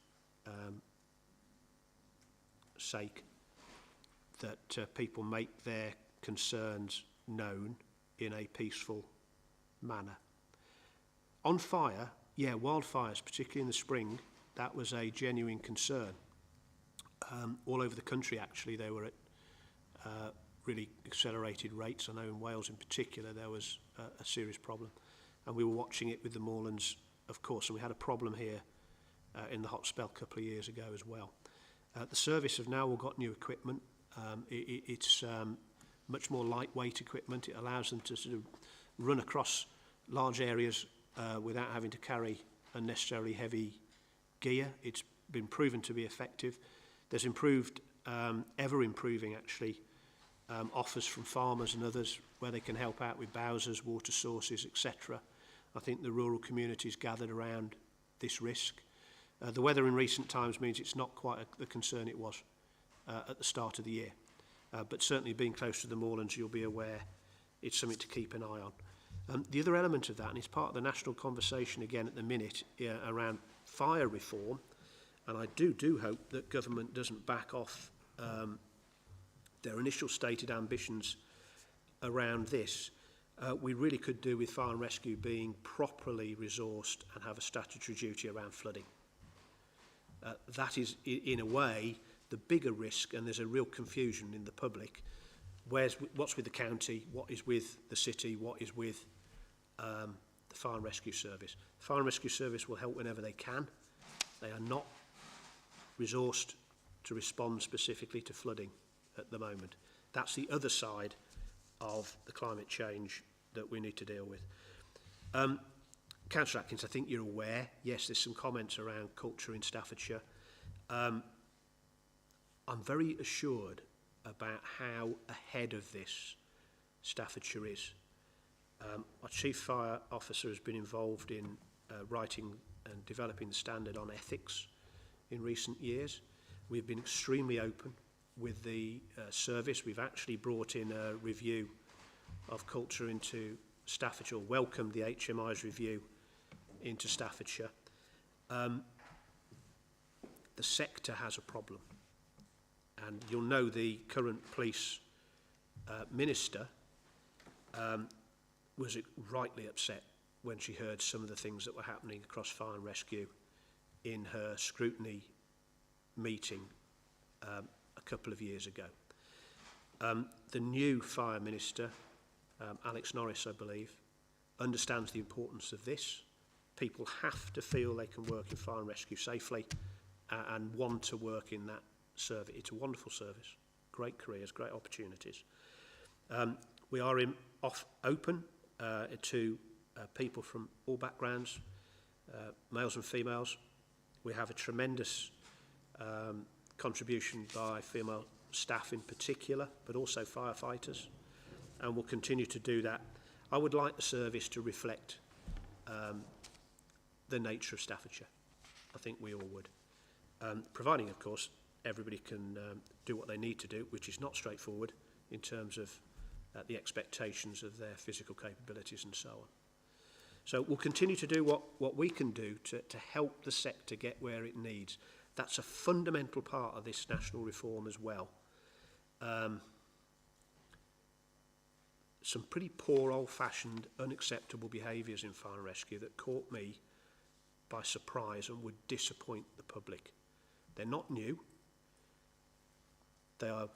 sake that people make their concerns known in a peaceful manner. On fire, yeah, wildfires, particularly in the spring, that was a genuine concern. All over the country, actually, they were at really accelerated rates. I know in Wales in particular, there was a serious problem. And we were watching it with the moorlands, of course, and we had a problem here in the hot spell a couple of years ago as well. The service have now all got new equipment. It's much more lightweight equipment. It allows them to sort of run across large areas without having to carry unnecessarily heavy gear. It's been proven to be effective. There's improved, ever improving actually, offers from farmers and others where they can help out with bowsers, water sources, etc. I think the rural communities gathered around this risk. The weather in recent times means it's not quite the concern it was at the start of the year. But certainly being close to the moorlands, you'll be aware it's something to keep an eye on. The other element of that, and it's part of the national conversation again at the minute, around fire reform, and I do hope that government doesn't back off their initial stated ambitions around this. We really could do with fire and rescue being properly resourced and have a statutory duty around flooding. That is, in a way, the bigger risk, and there's a real confusion in the public. What's with the county, what is with the city, what is with the the Fire and Rescue Service. The Fire and Rescue Service will help whenever they can. They are not resourced to respond specifically to flooding at the moment. That's the other side of the climate change that we need to deal with. Councillor Atkins, I think you're aware, yes, there's some comments around culture in Staffordshire. I'm very assured about how ahead of this Staffordshire is. Our Chief Fire Officer has been involved in writing and developing the standard on ethics in recent years. We've been extremely open with the service. We've actually brought in a review of culture into Staffordshire, welcomed the HMI's review into Staffordshire. The sector has a problem, and you'll know the current police minister was rightly upset when she heard some of the things that were happening across fire and rescue in her scrutiny meeting a couple of years ago. The new fire minister, Alex Norris, I believe, understands the importance of this. People have to feel they can work in fire and rescue safely and want to work in that service. It's a wonderful service, great careers, great opportunities. We are open to people from all backgrounds, males and females. We have a tremendous contribution by female staff in particular, but also firefighters, and we'll continue to do that. I would like the service to reflect the nature of Staffordshire. I think we all would. Providing, of course, everybody can do what they need to do, which is not straightforward in terms of the expectations of their physical capabilities and so on. So we'll continue to do what we can do to help the sector get where it needs. That's a fundamental part of this national reform as well. Some pretty poor, old-fashioned, unacceptable behaviours in fire and rescue that caught me by surprise and would disappoint the public. They're not new. They are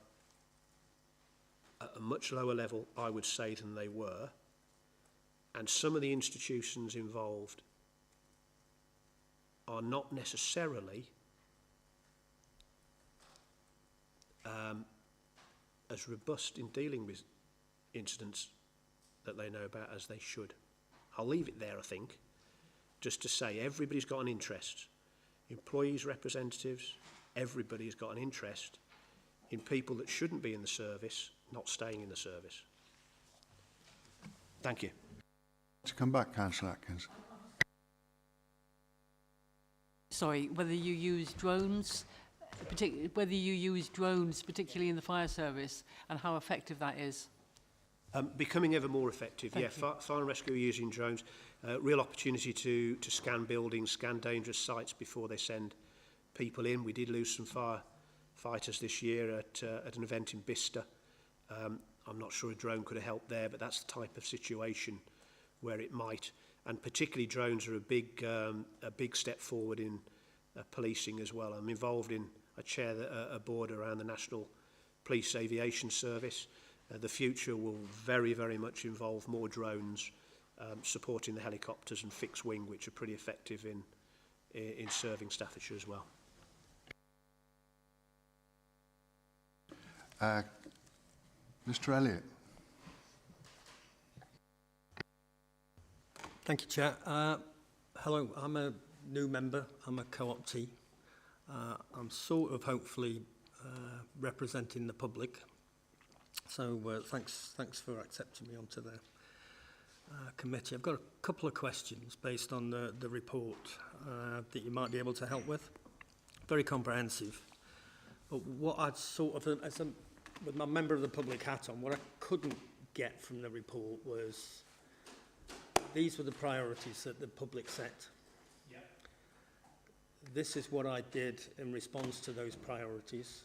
at a much lower level, I would say, than they were. And some of the institutions involved are not necessarily as robust in dealing with incidents that they know about as they should. I'll leave it there, I think, just to say everybody's got an interest. Employees, representatives, everybody's got an interest in people that shouldn't be in the service not staying in the service. Thank you. To come back, Councillor Atkins. Sorry, whether you use drones, particularly in the fire service, and how effective that is. Becoming ever more effective. Thank Yeah, fire and rescue are using drones. Real opportunity to scan buildings, scan dangerous sites before they send people in. We did lose some firefighters this year at an event in Bicester. I'm not sure a drone could have helped there, but that's the type of situation where it might. And particularly drones are a big step forward in policing as well. I'm involved in, I chair a board around the National Police Aviation Service. The future will very, very much involve more drones supporting the helicopters and fixed wing, which are pretty effective in serving Staffordshire as well. Mr. Elliott. Thank you, Chair. Hello, I'm a new member. I'm a co-optee. I'm sort of hopefully representing the public. So thanks for accepting me onto the committee. I've got a couple of questions based on the report that you might be able to help with. Very comprehensive. But what I'd sort of, with my member of the public hat on, what I couldn't get from the report was these were the priorities that the public set. Yep. This is what I did in response to those priorities.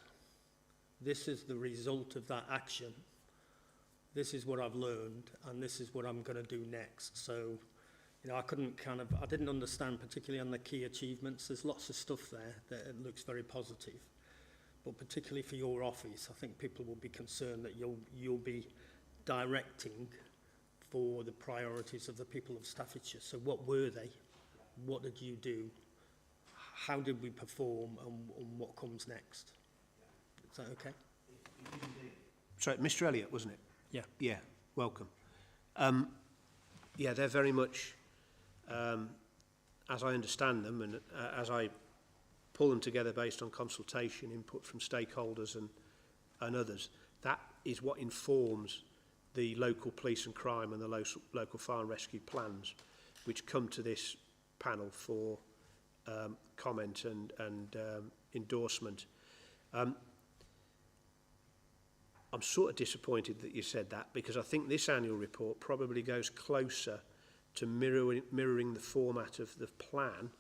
This is the result of that action. This is what I've learned, and this is what I'm going to do next. So, you know, I didn't understand, particularly on the key achievements. There's lots of stuff there that it looks very positive. But particularly for your office, I think people will be concerned that you'll be directing for the priorities of the people of Staffordshire. So what were they? What did you do? How did we perform, and what comes next? Is that okay? Sorry, Mr. Elliott, wasn't it? Yeah. Yeah, welcome. Yeah, they're very much, as I understand them, and as I pull them together based on consultation, input from stakeholders and others, that is what informs the local police and crime and the local fire and rescue plans, which come to this panel for comment and endorsement. I'm sort of disappointed that you said that, because I think this annual report probably goes closer to mirroring the format of the plan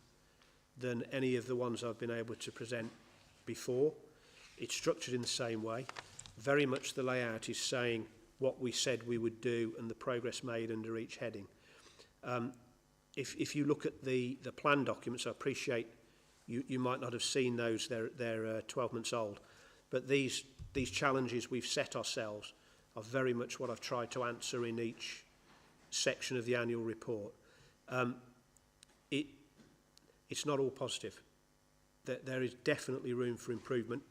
than any of the ones I've been able to present before. It's structured in the same way. Very much the layout is saying what we said we would do and the progress made under each heading. If you look at the plan documents, I appreciate you might not have seen those, they're 12 months old, but these challenges we've set ourselves are very much what I've tried to answer in each section of the annual report. It's not all positive. There is definitely room for improvement.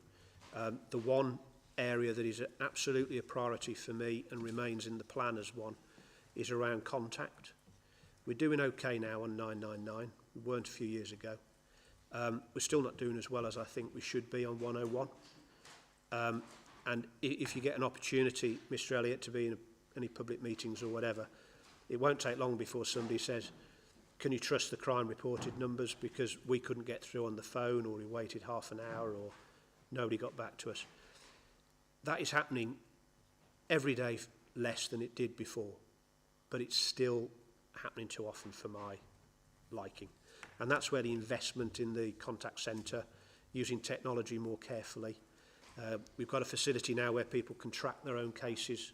The one area that is absolutely a priority for me and remains in the plan as one is around contact. We're doing okay now on 999. We weren't a few years ago. We're still not doing as well as I think we should be on 101. And if you get an opportunity, Mr. Elliott, to be in any public meetings or whatever, it won't take long before somebody says, can you trust the crime reported numbers, because we couldn't get through on the phone, or we waited half an hour, or nobody got back to us. That is happening every day less than it did before, but it's still happening too often for my liking. And that's where the investment in the contact centre, using technology more carefully. We've got a facility now where people can track their own cases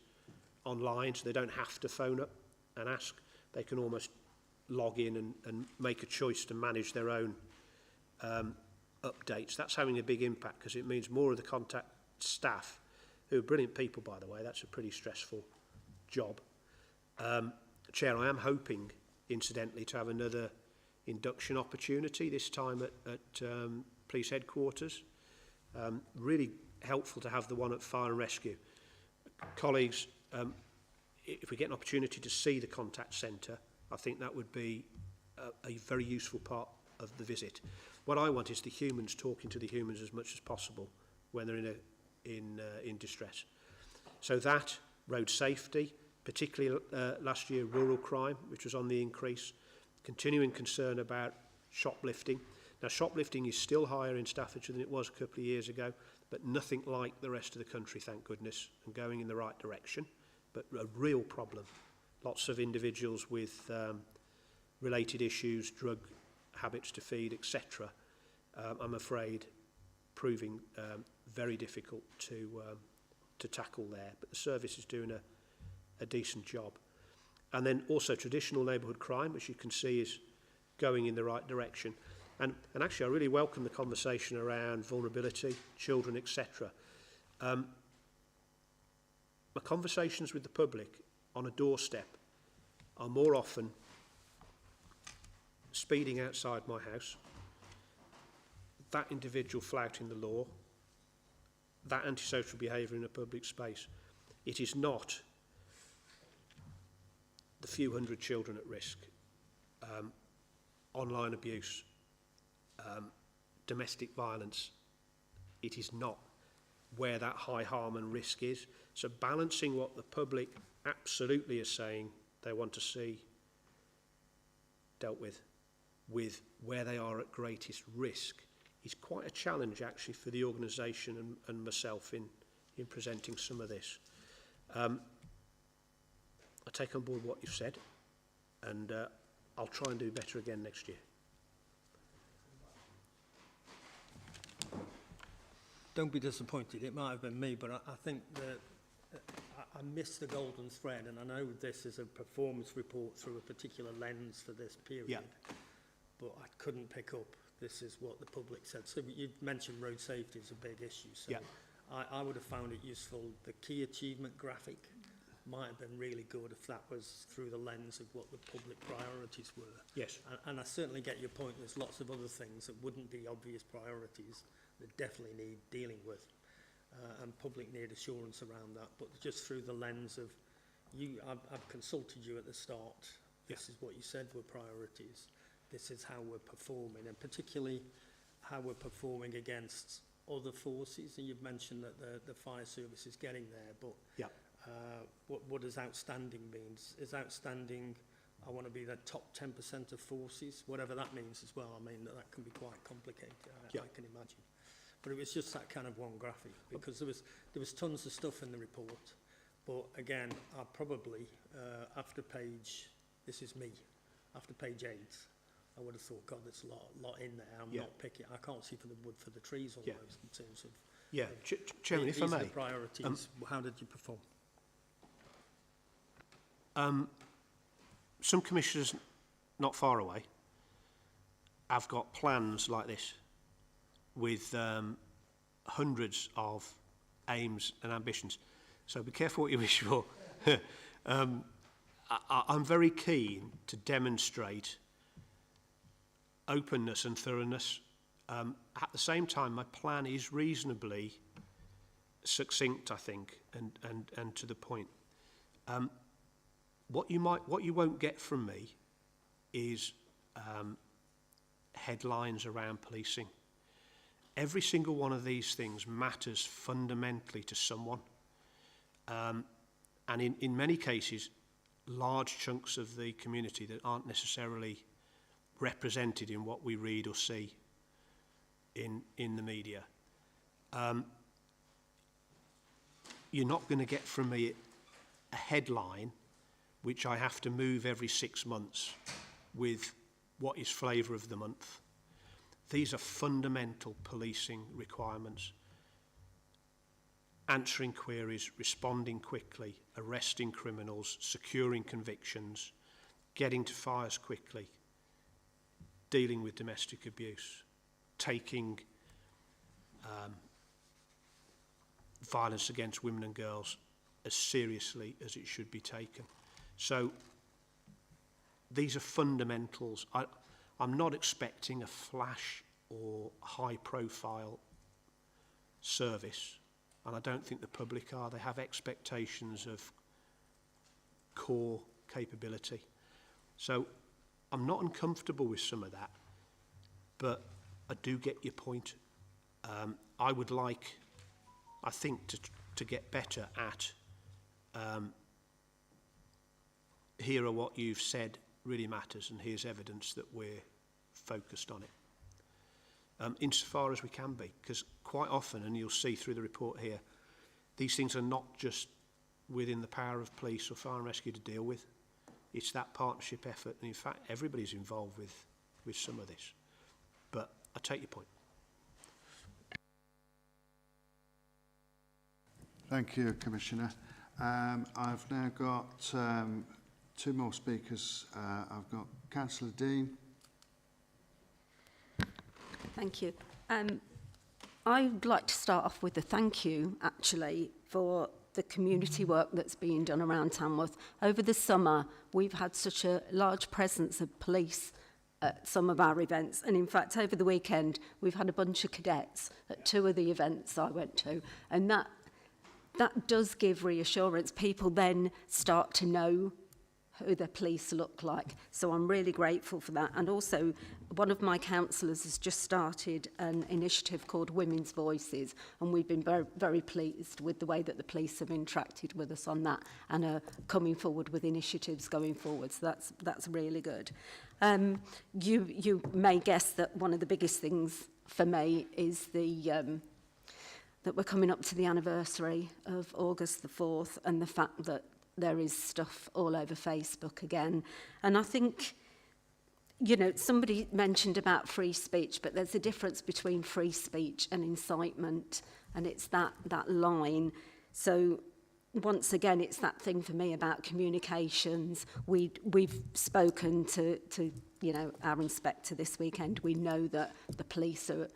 online, so they don't have to phone up and ask. They can almost log in and make a choice to manage their own updates. That's having a big impact, because it means more of the contact staff, who are brilliant people, by the way. That's a pretty stressful job. Chair, I am hoping, incidentally, to have another induction opportunity, this time at police headquarters. Really helpful to have the one at fire and rescue. Colleagues, if we get an opportunity to see the contact centre, I think that would be a very useful part of the visit. What I want is the humans talking to the humans as much as possible when they're in distress. So that, road safety, particularly last year rural crime, which was on the increase, continuing concern about shoplifting. Now, shoplifting is still higher in Staffordshire than it was a couple of years ago, but nothing like the rest of the country, thank goodness, and going in the right direction, but a real problem. Lots of individuals with related issues, drug habits to feed, etc. I'm afraid proving very difficult to tackle there, but the service is doing a decent job. And then also traditional neighbourhood crime, which you can see is going in the right direction. And actually, I really welcome the conversation around vulnerability, children, etc. My conversations with the public on a doorstep are more often speeding outside my house, that individual flouting the law, that antisocial behaviour in a public space. It is not the few hundred children at risk, online abuse, domestic violence. It is not where that high harm and risk is. So balancing what the public absolutely is saying they want to see dealt with where they are at greatest risk is quite a challenge actually for the organisation and myself in presenting some of this. I take on board what you've said, and I'll try and do better again next year. Don't be disappointed. It might have been me, but I think that I missed the golden thread, and I know this is a performance report through a particular lens for this period, but I couldn't pick up this is what the public said. So you mentioned road safety is a big issue, so I would have found it useful, the key achievement graphic, might have been really good if that was through the lens of what the public priorities were. Yes. And I certainly get your point. There's lots of other things that wouldn't be obvious priorities that definitely need dealing with. And public need assurance around that. But just through the lens of, I've consulted you at the start. This is what you said were priorities. This is how we're performing, and particularly how we're performing against other forces. And you've mentioned that the fire service is getting there, but what does outstanding mean? Is outstanding, I want to be the top 10% of forces, whatever that means as well. I mean, that can be quite complicated, I can imagine. But it was just that kind of one graphic, because there was tons of stuff in the report. But again, I probably, after page, this is me, after page 8, I would have thought, God, there's a lot in there. I'm not picking, I can't see for the wood for the trees almost in terms of... Yeah, Chairman, if I These are may. the priorities. How did you perform? Some commissioners not far away have got plans like this with hundreds of aims and ambitions. So be careful what you wish for. I'm very keen to demonstrate openness and thoroughness. At the same time, my plan is reasonably succinct, I think, and to the point. What you won't get from me is headlines around policing. Every single one of these things matters fundamentally to someone. And in many cases, large chunks of the community that aren't necessarily represented in what we read or see in the media. You're not going to get from me a headline which I have to move every 6 months with what is flavour of the month. These are fundamental policing requirements. Answering queries, responding quickly, arresting criminals, securing convictions, getting to fires quickly, dealing with domestic abuse, taking violence against women and girls as seriously as it should be taken. So these are fundamentals. I'm not expecting a flash or high-profile service, and I don't think the public are. They have expectations of core capability. So I'm not uncomfortable with some of that, but I do get your point. I would like, I think, to get better at here are what you've said really matters, and here's evidence that we're focused on it. Insofar as we can be, because quite often, and you'll see through the report here, these things are not just within the power of police or fire and rescue to deal with. It's that partnership effort, and in fact, everybody's involved with some of this. But I take your point. Thank you, Commissioner. I've now got 2 more speakers. I've got Councillor Dean. Thank you. I'd like to start off with a thank you, actually, for the community work that's being done around Tamworth. Over the summer, we've had such a large presence of police at some of our events. And in fact, over the weekend, we've had a bunch of cadets at 2 of the events I went to. And that does give reassurance. People then start to know who the police look like. So I'm really grateful for that. And also, one of my councillors has just started an initiative called Women's Voices, and we've been very, very pleased with the way that the police have interacted with us on that and are coming forward with initiatives going forward. So that's really good. You may guess that one of the biggest things for me is that we're coming up to the anniversary of August the 4th, and the fact that there is stuff all over Facebook again. And I think, you know, somebody mentioned about free speech, but there's a difference between free speech and incitement, and it's that line. So once again, it's that thing for me about communications. We've spoken to you know, our inspector this weekend. We know that the police are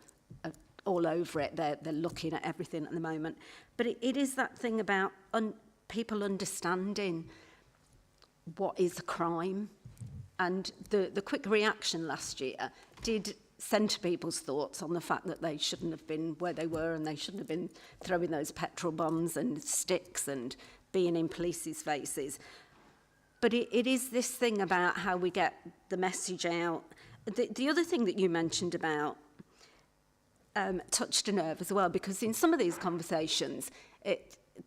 all over it. They're looking at everything at the moment. But it is that thing about people understanding what is a crime. And the quick reaction last year did centre people's thoughts on the fact that they shouldn't have been where they were and they shouldn't have been throwing those petrol bombs and sticks and being in police's faces. But it is this thing about how we get the message out. The other thing that you mentioned about touched a nerve as well, because in some of these conversations,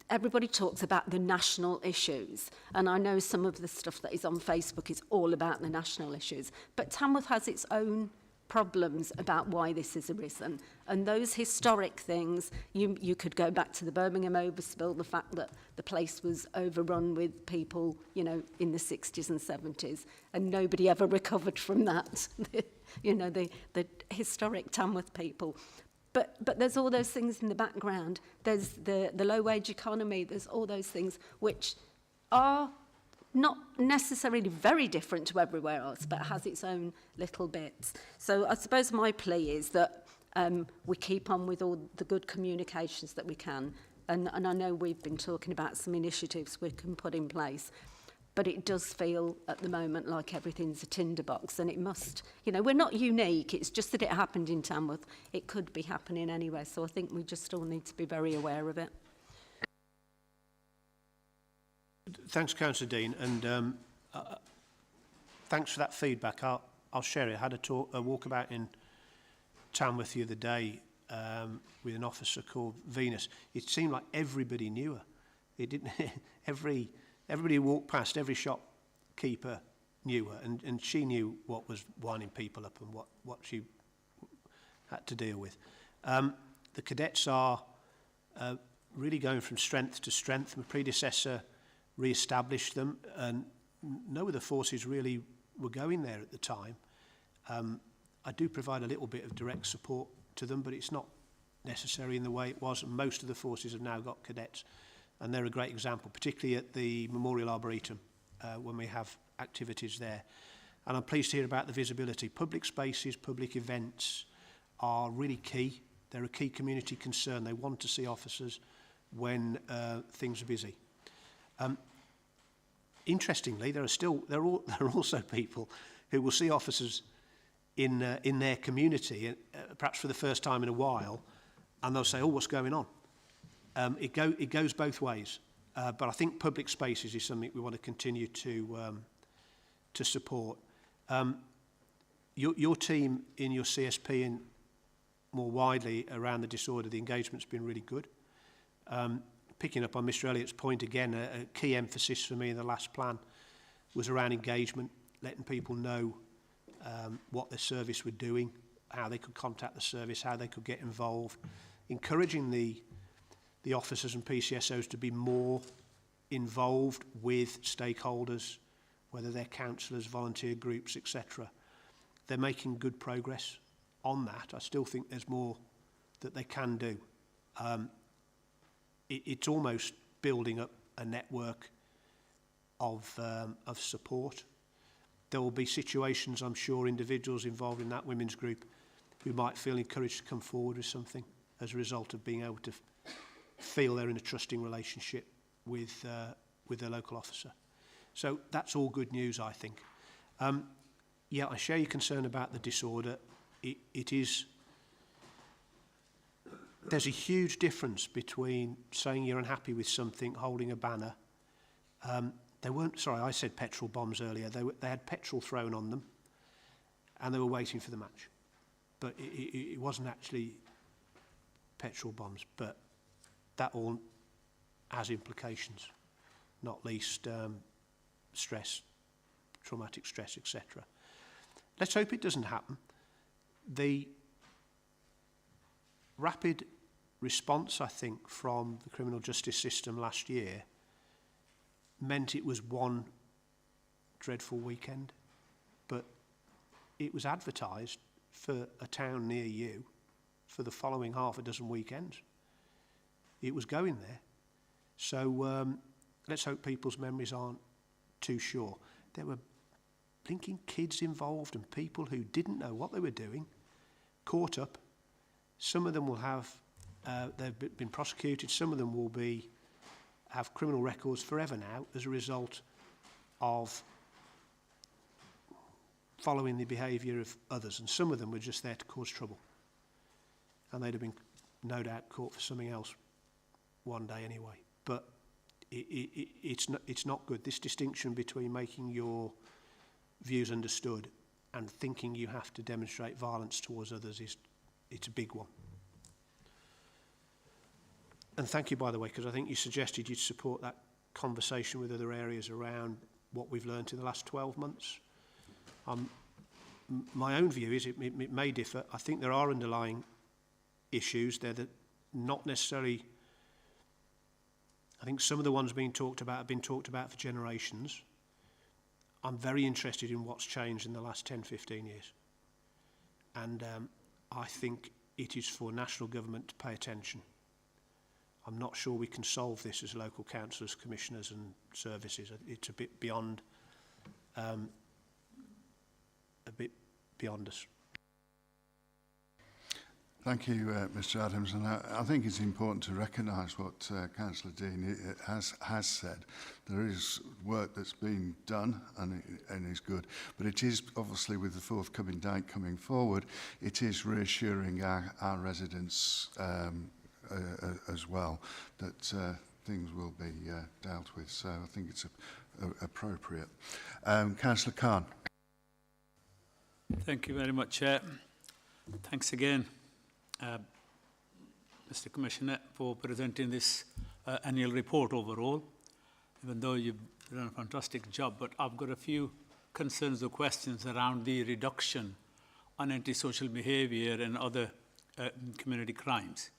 everybody talks about the national issues. And I know some of the stuff that is on Facebook is all about the national issues. But Tamworth has its own problems about why this has arisen. And those historic things, you could go back to the Birmingham overspill, the fact that the place was overrun with people, you know, in the 60s and 70s, and nobody ever recovered from that. You know, the historic Tamworth people. But there's all those things in the background. There's the low-wage economy. There's all those things which are not necessarily very different to everywhere else, but has its own little bits. So I suppose my plea is that we keep on with all the good communications that we can. And I know we've been talking about some initiatives we can put in place, but it does feel at the moment like everything's a tinderbox, and it must, you know, we're not unique. It's just that it happened in Tamworth. It could be happening anywhere. So I think we just all need to be very aware of it. Thanks, Councillor Dean, and thanks for that feedback. I'll share it. I had a walkabout in Tamworth the other day with an officer called Venus. It seemed like everybody knew her. It didn't. Everybody who walked past, every shopkeeper knew her, and she knew what was winding people up and what she had to deal with. The cadets are really going from strength to strength. My predecessor re-established them, and no other forces really were going there at the time. I do provide a little bit of direct support to them, but it's not necessary in the way it was, and most of the forces have now got cadets, and they're a great example, particularly at the Memorial Arboretum when we have activities there. And I'm pleased to hear about the visibility. Public spaces, public events are really key. They're a key community concern. They want to see officers when things are busy. Interestingly, there are also people who will see officers in their community, perhaps for the first time in a while, and they'll say, "Oh, what's going on?" It goes both ways, but I think public spaces is something we want to continue to support. Your team in your CSP and more widely around the disorder, the engagement's been really good. Picking up on Mr. Elliott's point again, a key emphasis for me in the last plan was around engagement, letting people know what the service were doing, how they could contact the service, how they could get involved, encouraging the officers and PCSOs to be more involved with stakeholders, whether they're counsellors, volunteer groups, etc. They're making good progress on that. I still think there's more that they can do. It's almost building up a network of support. There will be situations, I'm sure, individuals involved in that women's group who might feel encouraged to come forward with something as a result of being able to feel they're in a trusting relationship with their local officer. So that's all good news, I think. Yeah, I share your concern about the disorder. It is... There's a huge difference between saying you're unhappy with something, holding a banner. They weren't, sorry, I said petrol bombs earlier. They had petrol thrown on them and they were waiting for the match. But it wasn't actually petrol bombs, but that all has implications, not least stress, traumatic stress, etc. Let's hope it doesn't happen. The rapid response, I think, from the criminal justice system last year meant it was one dreadful weekend, but it was advertised for a town near you for the following half a dozen weekends. It was going there. So let's hope people's memories aren't too short. There were blinking kids involved and people who didn't know what they were doing, caught up. Some of them will have, they've been prosecuted, some of them will be have criminal records forever now as a result of following the behaviour of others, and some of them were just there to cause trouble. And they'd have been, no doubt, caught for something else one day anyway. But it's not good. This distinction between making your views understood and thinking you have to demonstrate violence towards others it's a big one. And thank you, by the way, because I think you suggested you'd support that conversation with other areas around what we've learned in the last 12 months. My own view is it may differ. I think there are underlying issues there that not necessarily... I think some of the ones being talked about have been talked about for generations. I'm very interested in what's changed in the last 10, 15 years. And I think it is for national government to pay attention. I'm not sure we can solve this as local councillors, commissioners and services. It's a bit beyond us. Thank you, Mr Adams, and I think it's important to recognise what Councillor Dean has said. There is work that's been done and is good, but it is obviously, with the forthcoming date coming forward, it is reassuring our residents as well that things will be dealt with, so I think it's appropriate. Councillor Khan. Thank you very much, Chair. Thanks again, Mr Commissioner, for presenting this annual report overall, even though you've done a fantastic job. But I've got a few concerns or questions around the reduction on antisocial behaviour and other community crimes.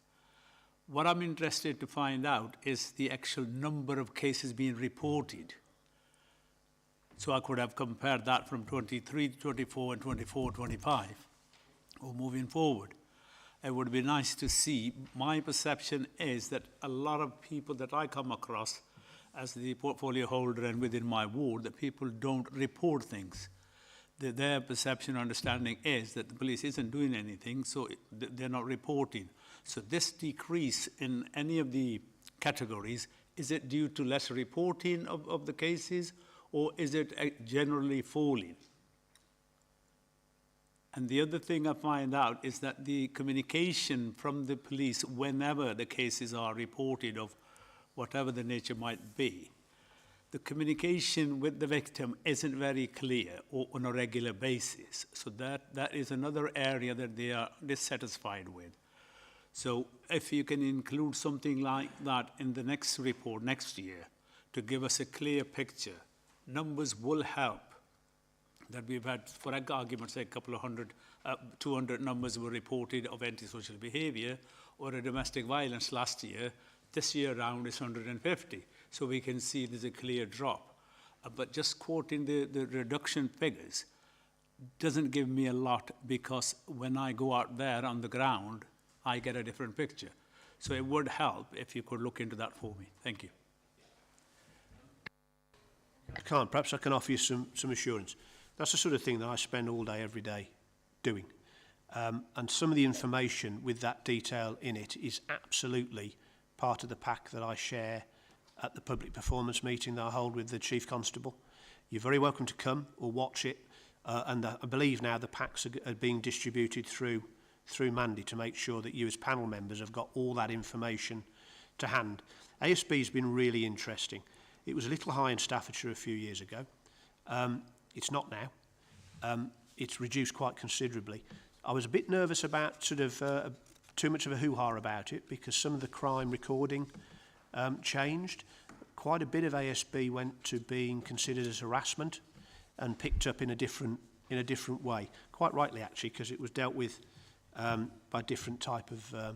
What I'm interested to find out is the actual number of cases being reported. So I could have compared that from 23 to 24 and 24 25, or moving forward. It would be nice to see. My perception is that a lot of people that I come across as the portfolio holder and within my ward, that people don't report things. Their perception or understanding is that the police isn't doing anything, so they're not reporting. So this decrease in any of the categories, is it due to less reporting of the cases, or is it generally falling? And the other thing I find out is that the communication from the police whenever the cases are reported of whatever the nature might be, the communication with the victim isn't very clear or on a regular basis. So that is another area that they are dissatisfied with. So if you can include something like that in the next report next year to give us a clear picture, numbers will help. That we've had, for argument's sake, a couple of 200 numbers were reported of antisocial behaviour or a domestic violence last year. This year round is 150. So we can see there's a clear drop. But just quoting the reduction figures doesn't give me a lot, because when I go out there on the ground, I get a different picture. So it would help if you could look into that for me. Thank you. Perhaps I can offer you some assurance. That's the sort of thing that I spend all day, every day doing. And some of the information with that detail in it is absolutely part of the pack that I share at the public performance meeting that I hold with the Chief Constable. You're very welcome to come or watch it. And I believe now the packs are being distributed through Mandy to make sure that you as panel members have got all that information to hand. ASB has been really interesting. It was a little high in Staffordshire a few years ago. It's not now. It's reduced quite considerably. I was a bit nervous about sort of too much of a hoo-ha about it, because some of the crime recording changed. Quite a bit of ASB went to being considered as harassment and picked up in a different way. Quite rightly, actually, because it was dealt with by a different type of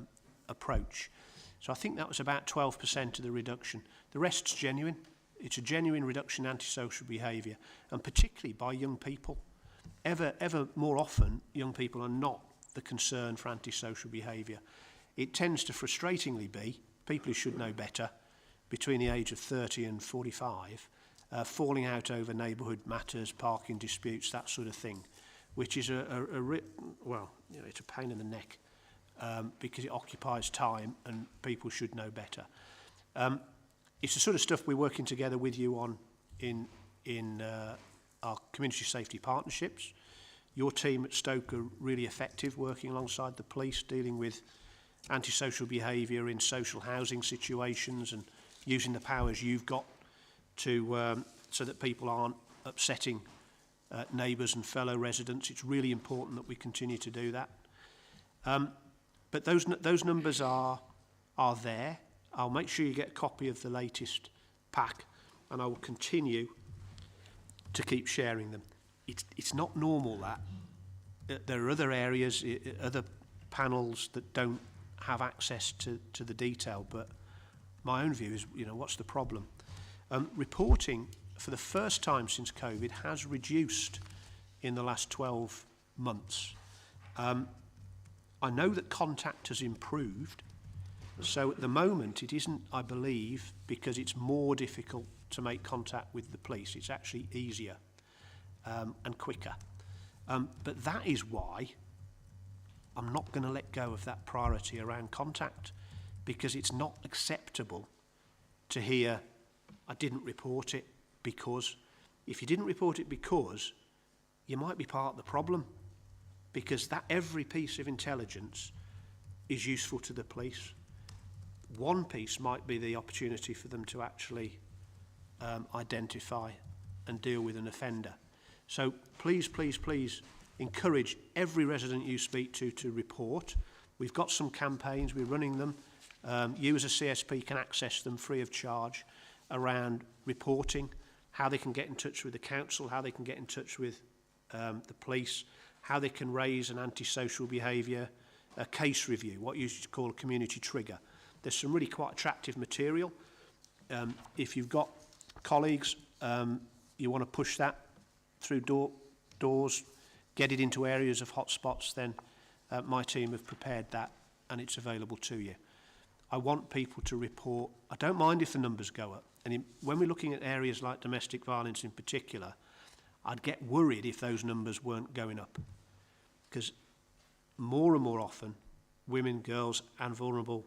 approach. So I think that was about 12% of the reduction. The rest's genuine. It's a genuine reduction in antisocial behaviour, and particularly by young people. Ever more often, young people are not the concern for antisocial behaviour. It tends to frustratingly be people who should know better, between the age of 30 and 45, falling out over neighbourhood matters, parking disputes, that sort of thing, which is it's a pain in the neck because it occupies time and people should know better. it's the sort of stuff we're working together with you on in our community safety partnerships. Your team at Stoke are really effective working alongside the police, dealing with antisocial behaviour in social housing situations and using the powers you've got to so that people aren't upsetting neighbours and fellow residents. It's really important that we continue to do that. But those numbers are there. I'll make sure you get a copy of the latest pack, and I will continue to keep sharing them. It's not normal that there are other areas, other panels that don't have access to the detail, but my own view is, you know, what's the problem? Reporting for the first time since COVID has reduced in the last 12 months. I know that contact has improved, so at the moment it isn't, I believe, because it's more difficult to make contact with the police. It's actually easier and quicker. But that is why I'm not going to let go of that priority around contact, because it's not acceptable to hear, I didn't report it because. If you didn't report it because, you might be part of the problem, because that every piece of intelligence is useful to the police. One piece might be the opportunity for them to actually identify and deal with an offender. So please, please, please encourage every resident you speak to report. We've got some campaigns, we're running them. You as a CSP can access them free of charge around reporting, how they can get in touch with the council, how they can get in touch with the police, how they can raise an antisocial behaviour, a case review, what you used to call a community trigger. There's some really quite attractive material. If you've got colleagues, you want to push that through doors, get it into areas of hotspots, then my team have prepared that and it's available to you. I want people to report. I don't mind if the numbers go up. And when we're looking at areas like domestic violence in particular, I'd get worried if those numbers weren't going up. Because more and more often, women, girls and vulnerable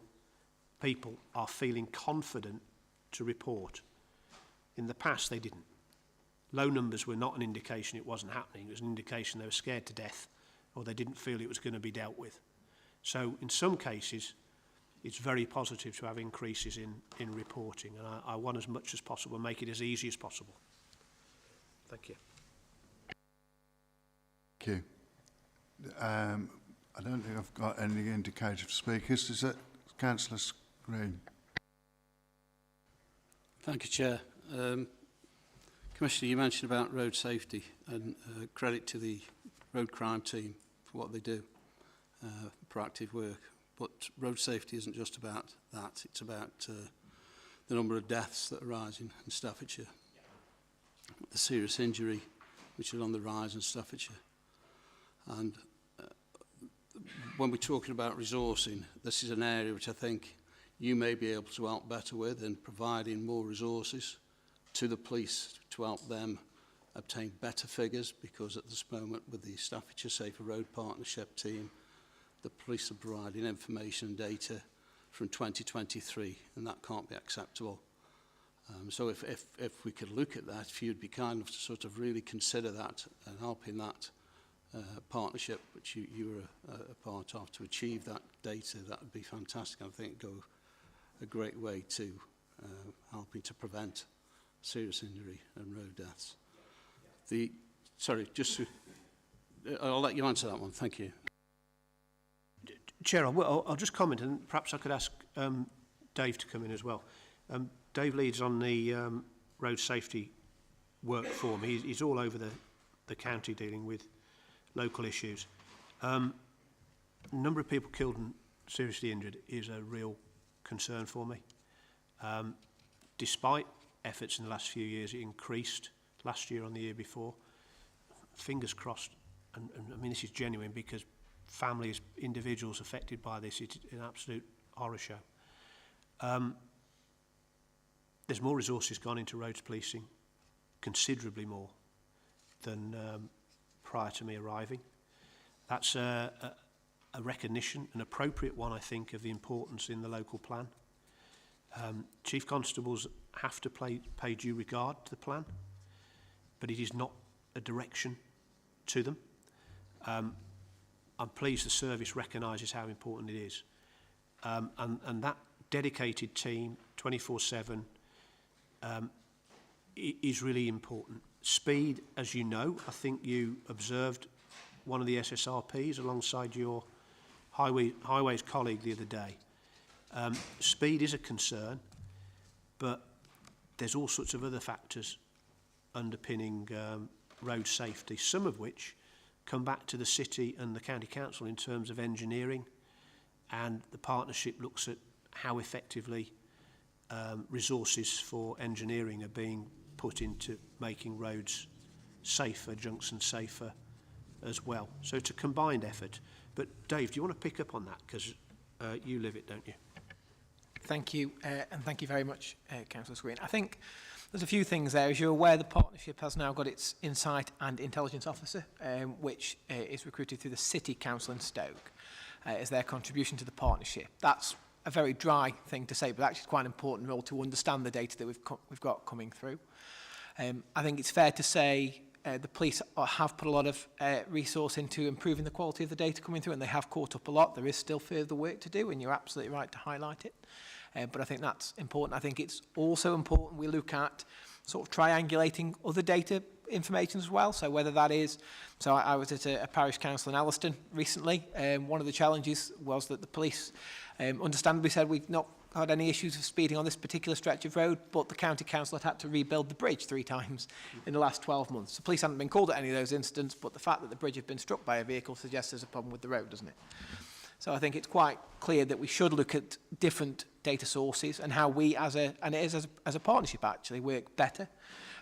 people are feeling confident to report. In the past, they didn't. Low numbers were not an indication it wasn't happening. It was an indication they were scared to death or they didn't feel it was going to be dealt with. So in some cases, it's very positive to have increases in reporting. And I want as much as possible, make it as easy as possible. Thank you. Thank you. I don't think I've got any indicated speakers. Is it Councillor Green? Thank you, Chair. Commissioner, you mentioned about road safety, and credit to the road crime team for what they do, proactive work. But road safety isn't just about that. It's about the number of deaths that are rising in Staffordshire, the serious injury which are on the rise in Staffordshire. And when we're talking about resourcing, this is an area which I think you may be able to help better with, in providing more resources to the police to help them obtain better figures, because at this moment with the Staffordshire Safer Road Partnership team, the police are providing information and data from 2023, and that can't be acceptable. So if we could look at that, if you'd be kind enough to sort of really consider that and helping that partnership, which you were a part of, to achieve that data, that would be fantastic. I think go a great way to helping to prevent serious injury and road deaths. Sorry, just to, I'll let you answer that one. Thank you. Chair, I'll just comment, and perhaps I could ask Dave to come in as well. Dave leads on the road safety work for me. He's all over the county dealing with local issues. The number of people killed and seriously injured is a real concern for me. Despite efforts in the last few years, it increased last year on the year before. Fingers crossed, and I mean this is genuine, because families, individuals affected by this, it's an absolute horror show. There's more resources gone into roads policing, considerably more than prior to me arriving. That's a recognition, an appropriate one, I think, of the importance in the local plan. Chief Constables have to pay due regard to the plan, but it is not a direction to them. I'm pleased the service recognises how important it is. And that dedicated team, 24/7, is really important. Speed, as you know, I think you observed one of the SSRPs alongside your highways colleague the other day. Speed is a concern, but there's all sorts of other factors underpinning road safety, some of which come back to the city and the county council in terms of engineering, and the partnership looks at how effectively resources for engineering are being put into making roads safer, junctions safer as well. So it's a combined effort. But Dave, do you want to pick up on that? Because you live it, don't you? Thank you, and thank you very much, Councillor Screen. I think there's a few things there. As you're aware, the partnership has now got its Insight and Intelligence Officer, which is recruited through the City Council in Stoke as their contribution to the partnership. That's a very dry thing to say, but actually it's quite an important role to understand the data that we've got coming through. I think it's fair to say the police have put a lot of resource into improving the quality of the data coming through, and they have caught up a lot. There is still further work to do, and you're absolutely right to highlight it. But I think that's important. I think it's also important we look at sort of triangulating other data information as well. So whether that is, so I was at a parish council in Alliston recently. One of the challenges was that the police understandably said we've not had any issues of speeding on this particular stretch of road, but the county council had to rebuild the bridge 3 times in the last 12 months. The police hadn't been called at any of those incidents, but the fact that the bridge had been struck by a vehicle suggests there's a problem with the road, doesn't it? So I think it's quite clear that we should look at different data sources and how we, as a partnership, actually work better,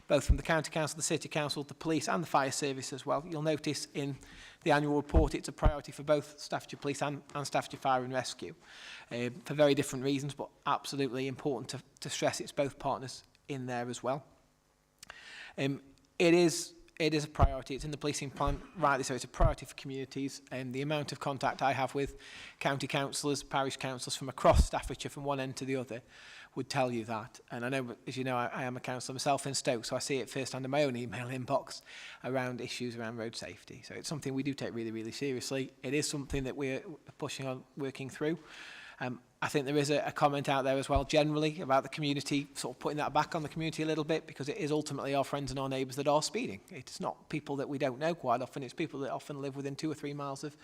both from the county council, the city council, the police and the fire service as well. You'll notice in the annual report it's a priority for both Staffordshire Police and Staffordshire Fire and Rescue for very different reasons, but absolutely important to stress it's both partners in there as well. It is a priority. It's in the policing plan, rightly so. It's a priority for communities, and the amount of contact I have with county councillors, parish councillors from across Staffordshire, from one end to the other, would tell you that. And I know, as you know, I am a councillor myself in Stoke, so I see it firsthand in my own email inbox around issues around road safety. So it's something we do take really, really seriously. It is something that we're pushing on, working through. I think there is a comment out there as well generally about the community, sort of putting that back on the community a little bit, because it is ultimately our friends and our neighbours that are speeding. It's not people that we don't know quite often, it's people that often live within 2 or 3 miles of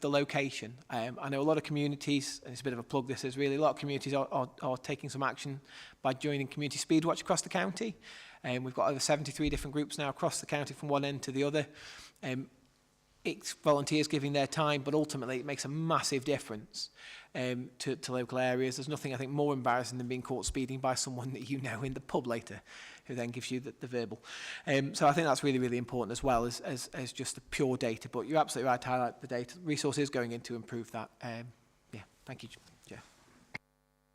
the location. I know a lot of communities, and it's a bit of a plug this is really, a lot of communities are taking some action by joining Community Speed Watch across the county. We've got over 73 different groups now across the county from one end to the other. It's volunteers giving their time, but ultimately it makes a massive difference to local areas. There's nothing, I think, more embarrassing than being caught speeding by someone that you know in the pub later, who then gives you the verbal. So I think that's really, really important as well as just the pure data. But you're absolutely right to highlight the data. Resources going in to improve that. Yeah, thank you, Chair.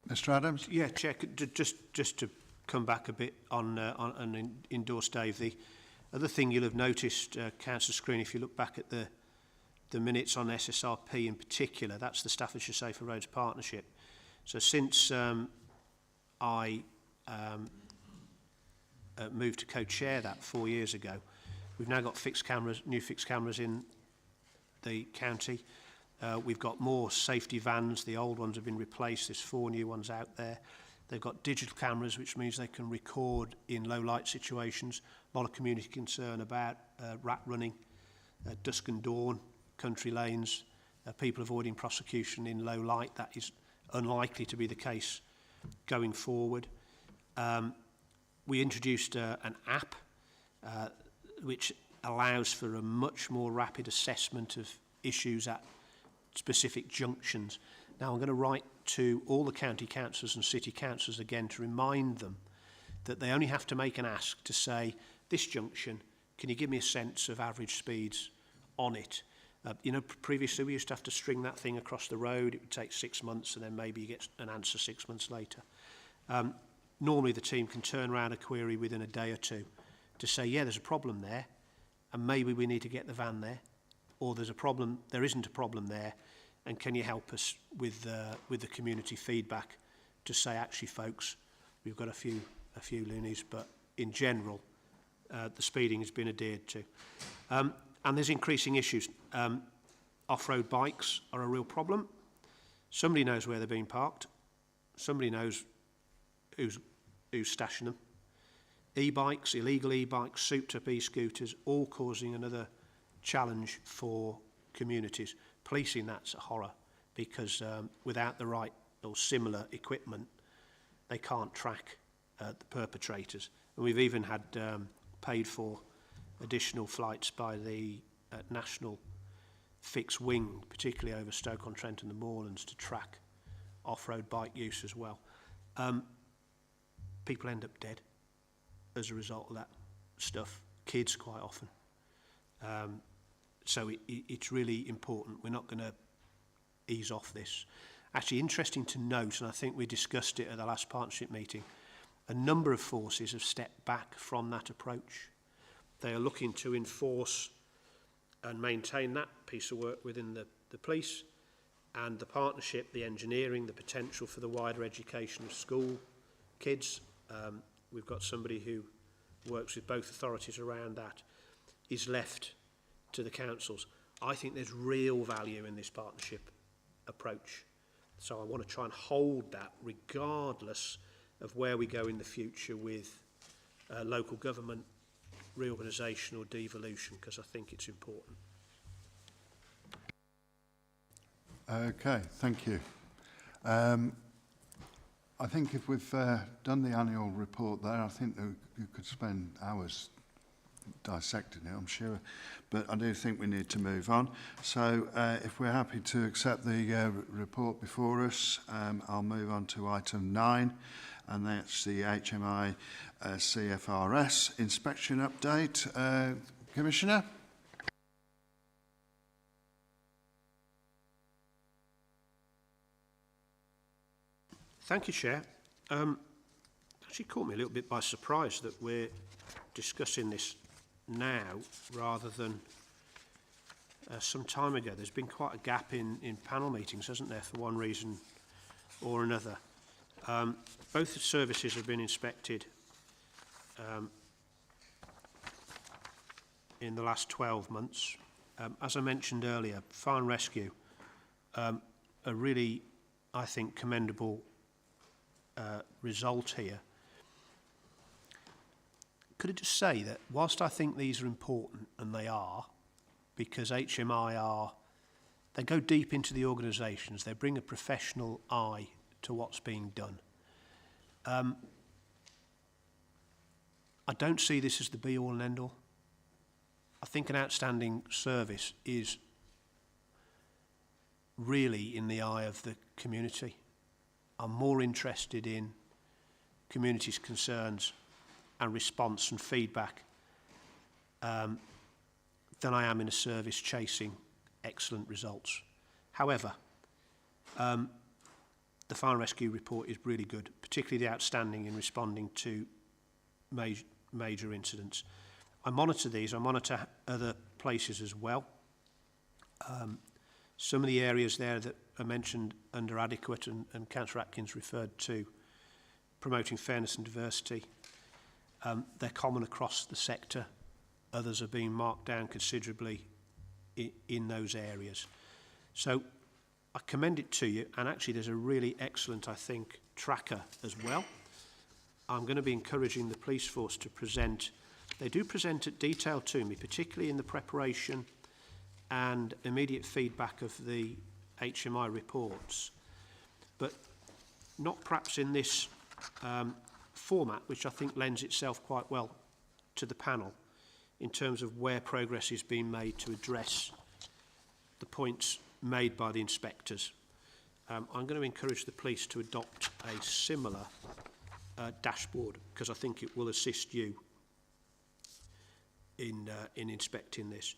Mr. Adams? Yeah, Chair, just to come back a bit on and endorse Dave, the other thing you'll have noticed, Councillor Screen, if you look back at the minutes on SSRP in particular, that's the Staffordshire Safer Roads Partnership. So since I moved to co-chair that 4 years ago, we've now got new fixed cameras in the county. We've got more safety vans. The old ones have been replaced. There's 4 new ones out there. They've got digital cameras, which means they can record in low light situations. A lot of community concern about rat running, dusk and dawn, country lanes, people avoiding prosecution in low light. That is unlikely to be the case going forward. We introduced an app which allows for a much more rapid assessment of issues at specific junctions. Now, I'm going to write to all the county councillors and city councillors again to remind them that they only have to make an ask to say, this junction, can you give me a sense of average speeds on it? You know, previously we used to have to string that thing across the road. It would take 6 months, and then maybe you get an answer 6 months later. Normally the team can turn around a query within a day or two to say, yeah, there's a problem there, and maybe we need to get the van there, or there's a problem, there isn't a problem there, and can you help us with the community feedback to say, actually, folks, we've got a few loonies, but in general, the speeding has been adhered to. And there's increasing issues. Off-road bikes are a real problem. Somebody knows where they're being parked. Somebody knows who's stashing them. E-bikes, illegal e-bikes, souped-up e-scooters, all causing another challenge for communities. Policing, that's a horror, because without the right or similar equipment, they can't track the perpetrators. And we've even had paid for additional flights by the National Fixed Wing, particularly over Stoke-on-Trent and the Moorlands, to track off-road bike use as well. People end up dead as a result of that stuff, kids quite often. So it's really important. We're not going to ease off this. Actually, interesting to note, and I think we discussed it at the last partnership meeting, a number of forces have stepped back from that approach. They are looking to enforce and maintain that piece of work within the police, and the partnership, the engineering, the potential for the wider education of school kids. We've got somebody who works with both authorities around that, is left to the councils. I think there's real value in this partnership approach. So I want to try and hold that regardless of where we go in the future with local government reorganisation or devolution, because I think it's important. Okay, thank you. I think if we've done the annual report there, I think that you could spend hours dissecting it, I'm sure. But I do think we need to move on. So if we're happy to accept the report before us, I'll move on to item 9, and that's the HMICFRS inspection update. Commissioner? Thank you, Chair. Actually caught me a little bit by surprise that we're discussing this now rather than some time ago. There's been quite a gap in panel meetings, hasn't there, for one reason or another. Both the services have been inspected in the last 12 months. As I mentioned earlier, fire and rescue, a really, I think, commendable result here. Could I just say that whilst I think these are important, and they are, because HMI they go deep into the organisations, they bring a professional eye to what's being done. I don't see this as the be-all and end-all. I think an outstanding service is really in the eye of the community. I'm more interested in community's concerns and response and feedback than I am in a service chasing excellent results. However, the fire and rescue report is really good, particularly the outstanding in responding to major incidents. I monitor these, I monitor other places as well. Some of the areas there that are mentioned under adequate, and Councillor Atkins referred to promoting fairness and diversity, they're common across the sector. Others are being marked down considerably in those areas. So I commend it to you, and actually there's a really excellent, I think, tracker as well. I'm going to be encouraging the police force to present. They do present at detail to me, particularly in the preparation and immediate feedback of the HMI reports, but not perhaps in this format, which I think lends itself quite well to the panel in terms of where progress is being made to address the points made by the inspectors. I'm going to encourage the police to adopt a similar dashboard, because I think it will assist you in inspecting this.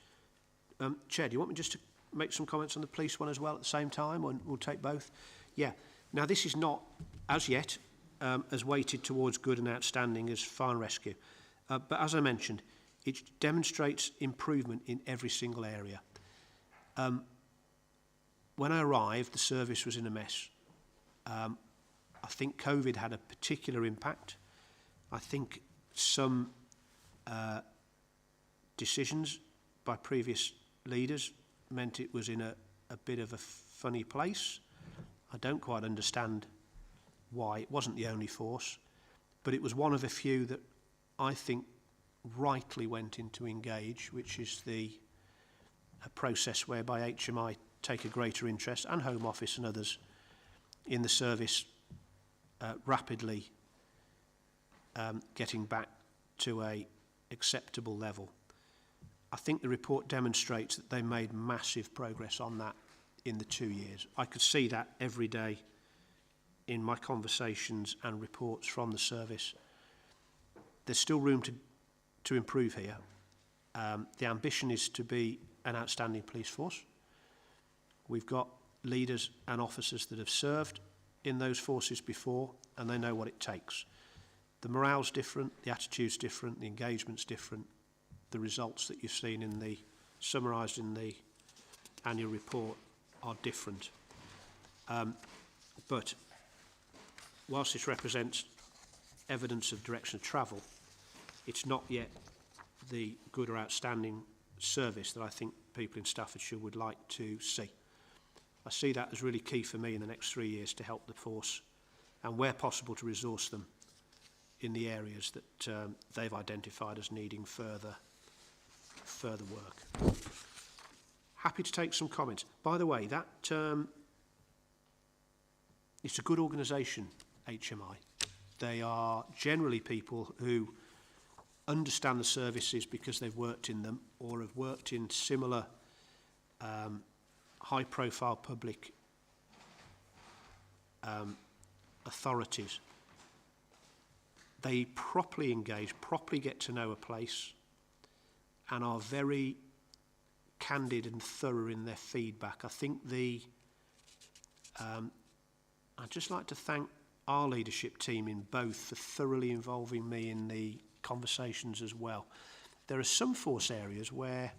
Chair, do you want me just to make some comments on the police one as well at the same time, or we'll take both? Yeah. Now, this is not, as yet, as weighted towards good and outstanding as fire and rescue. But as I mentioned, it demonstrates improvement in every single area. When I arrived, the service was in a mess. I think COVID had a particular impact. I think some decisions by previous leaders meant it was in a bit of a funny place. I don't quite understand why. It wasn't the only force, but it was one of a few that I think rightly went into engage, which is a process whereby HMI take a greater interest, and Home Office and others, in the service rapidly getting back to a acceptable level. I think the report demonstrates that they made massive progress on that in the 2 years. I could see that every day in my conversations and reports from the service. There's still room to improve here. The ambition is to be an outstanding police force. We've got leaders and officers that have served in those forces before, and they know what it takes. The morale's different, the attitude's different, the engagement's different. The results that you've seen summarised in the annual report are different. But whilst this represents evidence of direction of travel, it's not yet the good or outstanding service that I think people in Staffordshire would like to see. I see that as really key for me in the next 3 years to help the force, and where possible to resource them in the areas that they've identified as needing further work. Happy to take some comments. By the way, that it's a good organisation, HMI. They are generally people who understand the services because they've worked in them or have worked in similar high-profile public authorities. They properly engage, properly get to know a place, and are very candid and thorough in their feedback. I think I'd just like to thank our leadership team in both for thoroughly involving me in the conversations as well. There are some force areas where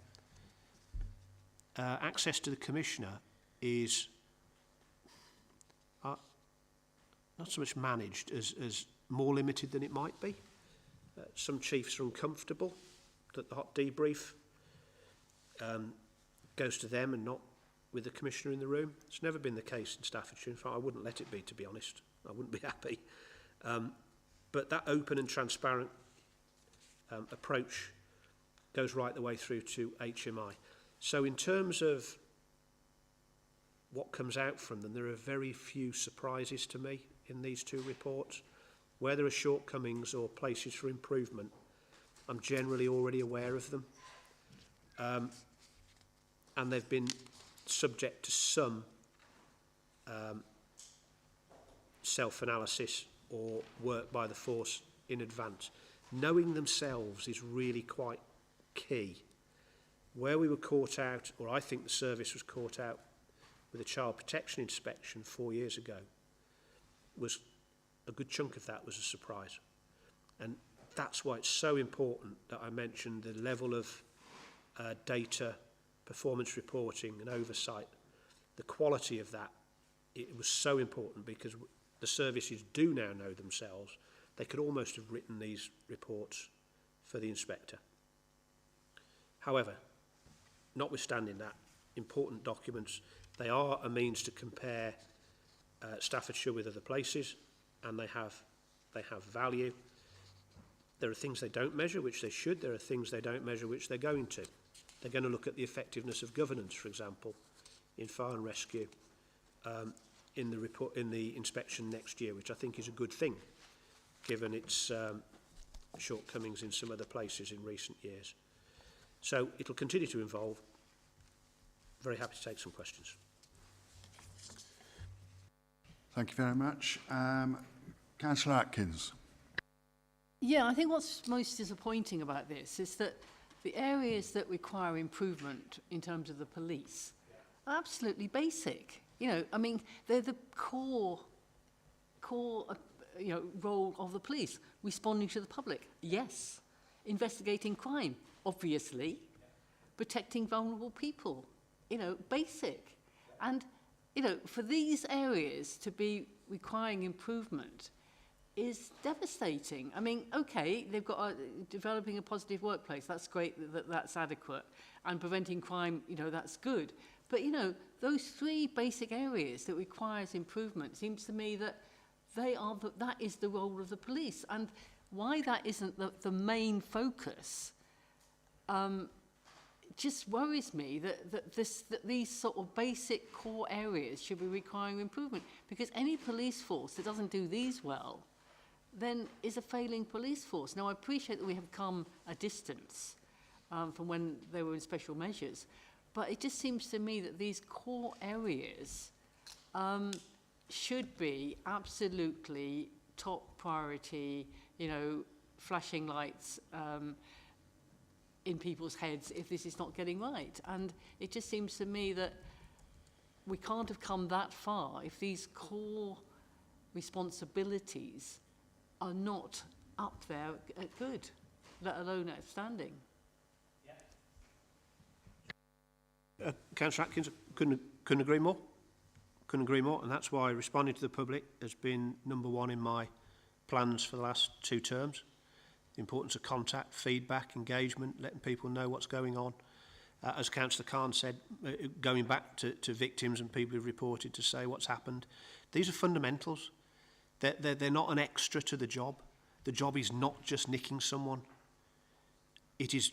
access to the Commissioner is not so much managed as more limited than it might be. Some chiefs are uncomfortable that the hot debrief goes to them and not with the Commissioner in the room. It's never been the case in Staffordshire. In fact, I wouldn't let it be, to be honest. I wouldn't be happy. But that open and transparent approach goes right the way through to HMI. So in terms of what comes out from them, there are very few surprises to me in these two reports. Where there are shortcomings or places for improvement, I'm generally already aware of them. And they've been subject to some self-analysis or work by the force in advance. Knowing themselves is really quite key. Where we were caught out, or I think the service was caught out with a child protection inspection 4 years ago, was a good chunk of that was a surprise. And that's why it's so important that I mentioned the level of data, performance reporting and oversight, the quality of that. It was so important because the services do now know themselves. They could almost have written these reports for the inspector. However, notwithstanding that, important documents, they are a means to compare Staffordshire with other places, and they have value. There are things they don't measure, which they should. There are things they don't measure, which they're going to. They're going to look at the effectiveness of governance, for example, in fire and rescue, in the inspection next year, which I think is a good thing, given its shortcomings in some other places in recent years. So it'll continue to evolve. Very happy to take some questions. Thank you very much. Councillor Atkins. Yeah, I think what's most disappointing about this is that the areas that require improvement in terms of the police are absolutely basic. You know, I mean, they're the core role of the police. Responding to the public, yes. Investigating crime, obviously. Protecting vulnerable people, basic. And, for these areas to be requiring improvement is devastating. I mean, okay, they've got developing a positive workplace. That's great that that's adequate. And preventing crime, you know, that's good. But, you know, those three basic areas that requires improvement seems to me that that is the role of the police. And why that isn't the main focus just worries me that these sort of basic core areas should be requiring improvement. Because any police force that doesn't do these well then is a failing police force. Now, I appreciate that we have come a distance from when they were in special measures, but it just seems to me that these core areas should be absolutely top priority, you know, flashing lights in people's heads if this is not getting right. And it just seems to me that we can't have come that far if these core responsibilities are not up there at good, let alone outstanding. Councillor Atkins, couldn't agree more. Couldn't agree more, and that's why responding to the public has been number one in my plans for the last 2 terms. The importance of contact, feedback, engagement, letting people know what's going on. As Councillor Khan said, going back to victims and people who've reported to say what's happened. These are fundamentals. They're not an extra to the job. The job is not just nicking someone. It is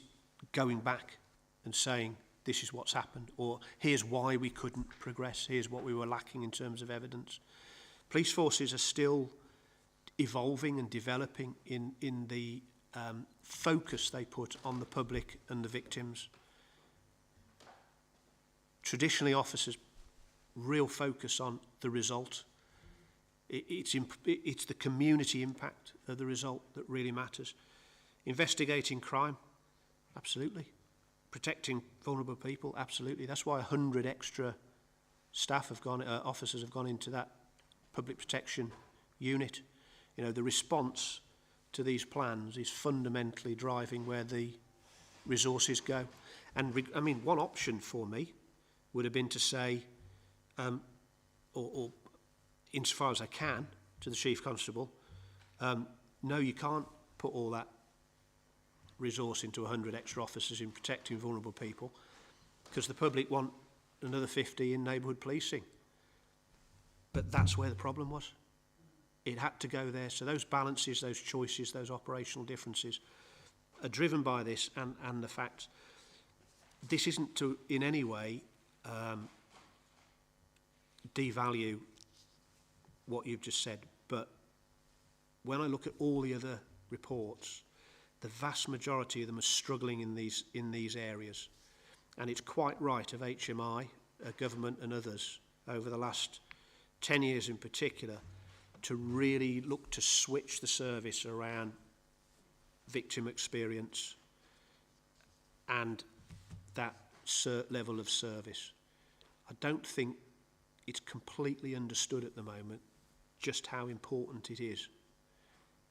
going back and saying, this is what's happened, or here's why we couldn't progress, here's what we were lacking in terms of evidence. Police forces are still evolving and developing in the focus they put on the public and the victims. Traditionally, officers real focus on the result. It's the community impact of the result that really matters. Investigating crime, absolutely. Protecting vulnerable people, absolutely. That's why 100 extra staff have gone, officers have gone into that public protection unit. You know, the response to these plans is fundamentally driving where the resources go. And I mean, one option for me would have been to say, or insofar as I can, to the Chief Constable, no, you can't put all that resource into 100 extra officers in protecting vulnerable people because the public want another 50 in neighbourhood policing. But that's where the problem was. It had to go there. So those balances, those choices, those operational differences are driven by this and the fact this isn't to in any way devalue what you've just said, but when I look at all the other reports, the vast majority of them are struggling in these areas. And it's quite right of HMI, government and others over the last 10 years in particular to really look to switch the service around victim experience and that level of service. I don't think it's completely understood at the moment just how important it is.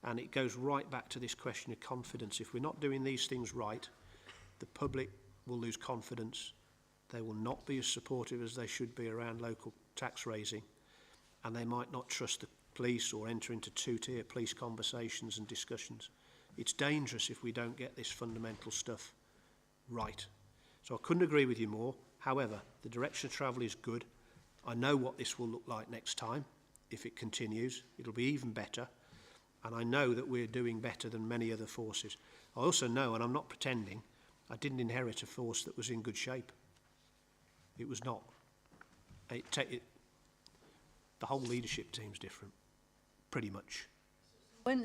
And it goes right back to this question of confidence. If we're not doing these things right, the public will lose confidence. They will not be as supportive as they should be around local tax raising. And they might not trust the police or enter into 2-tier police conversations and discussions. It's dangerous if we don't get this fundamental stuff right. So I couldn't agree with you more. However, the direction of travel is good. I know what this will look like next time. If it continues, it'll be even better. And I know that we're doing better than many other forces. I also know, and I'm not pretending, I didn't inherit a force that was in good shape. It was not. The whole leadership team's different, pretty much.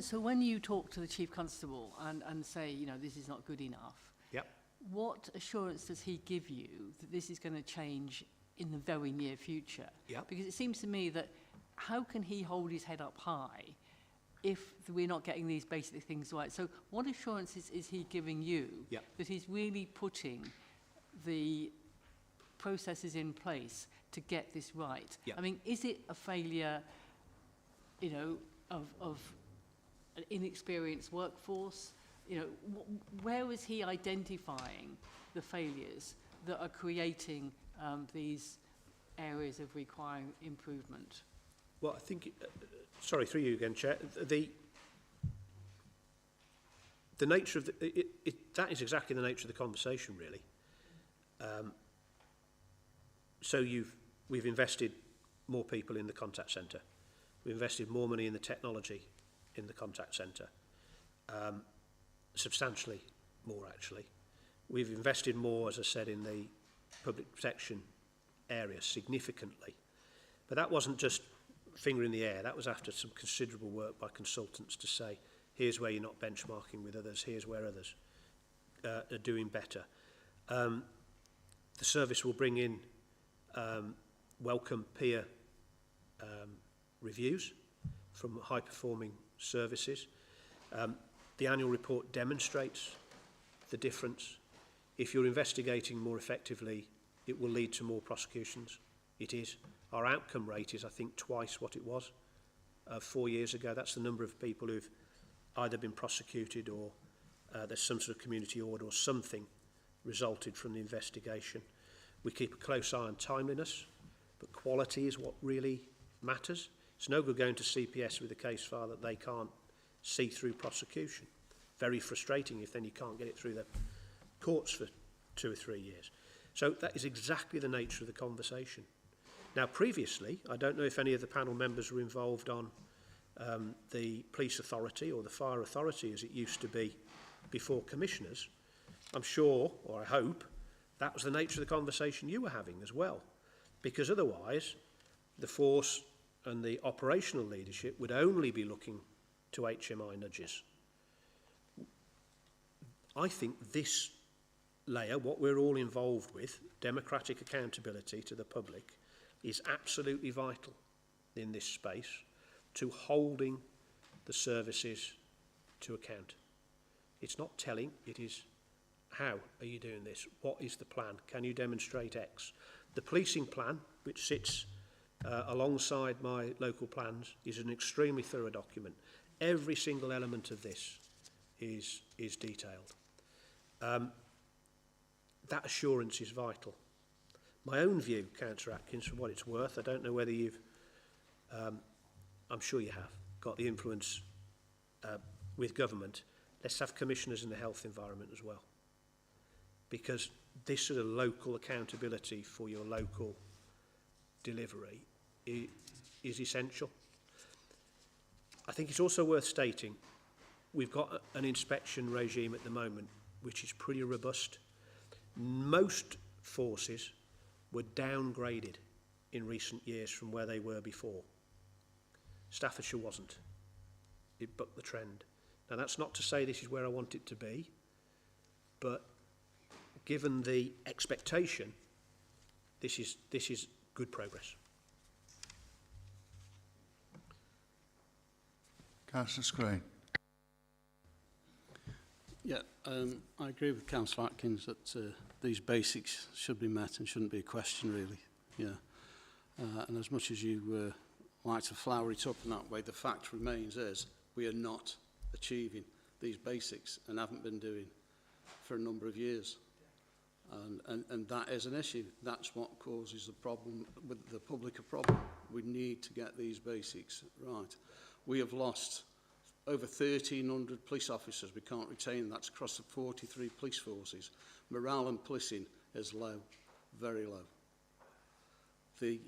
So when you talk to the Chief Constable and say, you know, this is not good enough, Yep. what assurance does he give you that this is going to change in the very near future? Yep. Because it seems to me that how can he hold his head up high if we're not getting these basic things right? So what assurances is he giving you Yep. that he's really putting the processes in place to get this right? Yep. I mean, is it a failure, you know, of an inexperienced workforce? You know, where is he identifying the failures that are creating these areas of requiring improvement? Well, I think, sorry, through you again, Chair, the nature of that is exactly the nature of the conversation, really. So we've invested more people in the contact centre. We've invested more money in the technology in the contact centre, substantially more actually. We've invested more, as I said, in the public protection area significantly. But that wasn't just finger in the air. That was after some considerable work by consultants to say, here's where you're not benchmarking with others, here's where others are doing better. The service will bring in welcome peer reviews from high-performing services. The annual report demonstrates the difference. If you're investigating more effectively, it will lead to more prosecutions. It is. Our outcome rate is, I think, twice what it was 4 years ago. That's the number of people who've either been prosecuted or there's some sort of community order or something resulted from the investigation. We keep a close eye on timeliness, but quality is what really matters. It's no good going to CPS with a case file that they can't see through prosecution. Very frustrating if then you can't get it through the courts for 2 or 3 years. So that is exactly the nature of the conversation. Now, previously, I don't know if any of the panel members were involved on the police authority or the fire authority as it used to be before commissioners. I'm sure, or I hope, that was the nature of the conversation you were having as well. Because otherwise, the force and the operational leadership would only be looking to HMI nudges. I think this layer, what we're all involved with, democratic accountability to the public, is absolutely vital in this space to holding the services to account. It's not telling, it is how are you doing this? What is the plan? Can you demonstrate X? The policing plan, which sits alongside my local plans, is an extremely thorough document. Every single element of this is detailed. That assurance is vital. My own view, Councillor Atkins, for what it's worth, I don't know whether you've, I'm sure you have, got the influence with government. Let's have commissioners in the health environment as well. Because this sort of local accountability for your local delivery is essential. I think it's also worth stating, we've got an inspection regime at the moment which is pretty robust. Most forces were downgraded in recent years from where they were before. Staffordshire wasn't. It bucked the trend. Now that's not to say this is where I want it to be, but given the expectation, this is good progress. Councillor Screen. Yeah, I agree with Councillor Atkins that these basics should be met and shouldn't be a question, really. Yeah, and as much as you like to flower it up in that way, the fact remains is we are not achieving these basics and haven't been doing for a number of years. And that is an issue. That's what causes the problem with the public a problem. We need to get these basics right. We have lost over 1,300 police officers. We can't retain. That's across the 43 police forces. Morale and policing is low, very low. The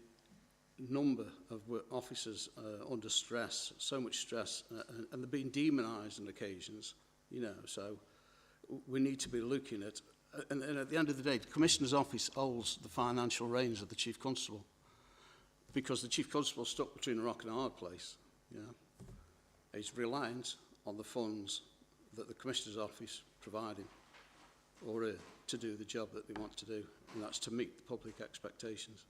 number of officers under stress, so much stress, and they're being demonised on occasions, you know, so we need to be looking at, and at the end of the day, the Commissioner's office holds the financial reins of the Chief Constable, because the Chief Constable is stuck between a rock and a hard place, you know. He's reliant on the funds that the Commissioner's office providing or to do the job that they want to do, and that's to meet the public expectations.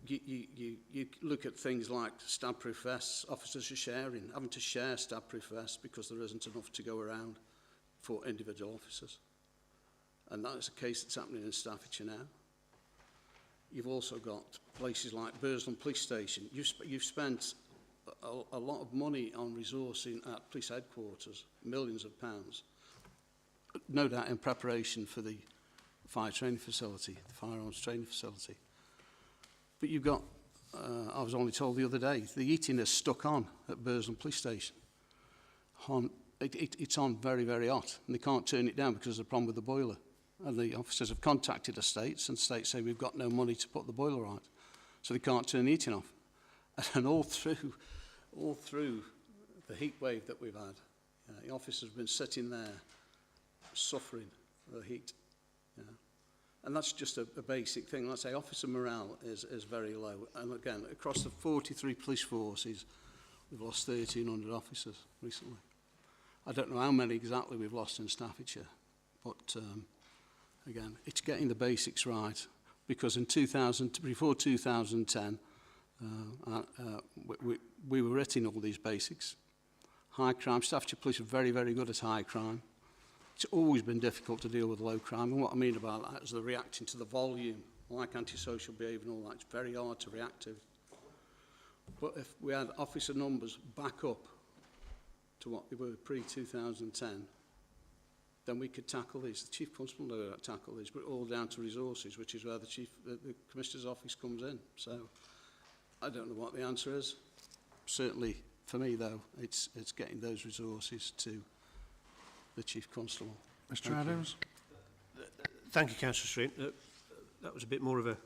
You look at things like stab-proof vests. Officers are having to share stab-proof vests because there isn't enough to go around for individual officers. And that is a case that's happening in Staffordshire now. You've also got places like Burslem Police Station. You've spent a lot of money on resourcing at police headquarters, millions of pounds, no doubt in preparation for the fire training facility, the firearms training facility. But you've got I was only told the other day, the heating is stuck on at Burslem Police Station. It's on very, very hot, and they can't turn it down because of the problem with the boiler. And the officers have contacted estates, and estates say we've got no money to put the boiler right, so they can't turn the heating off. And all through the heat wave that we've had, the officers have been sitting there suffering the heat. Yeah. And that's just a basic thing. Let's say officer morale is very low. And again, across the 43 police forces, we've lost 1,300 officers recently. I don't know how many exactly we've lost in Staffordshire, but again, it's getting the basics right. Because in before 2010, we were hitting all these basics. High crime, Staffordshire Police are very, very good at high crime. It's always been difficult to deal with low crime, and what I mean about that is they're reacting to the volume, like antisocial behaviour and all that. It's very hard to react to. But if we had officer numbers back up to what they were pre-2010, then we could tackle these. The Chief Constable knows how to tackle these, but all down to resources, which is where the Commissioner's office comes in. So I don't know what the answer is. Certainly for me, though, it's getting those resources to the Chief Constable. Mr. Adams? Thank you, Councillor Street. That was a bit more of a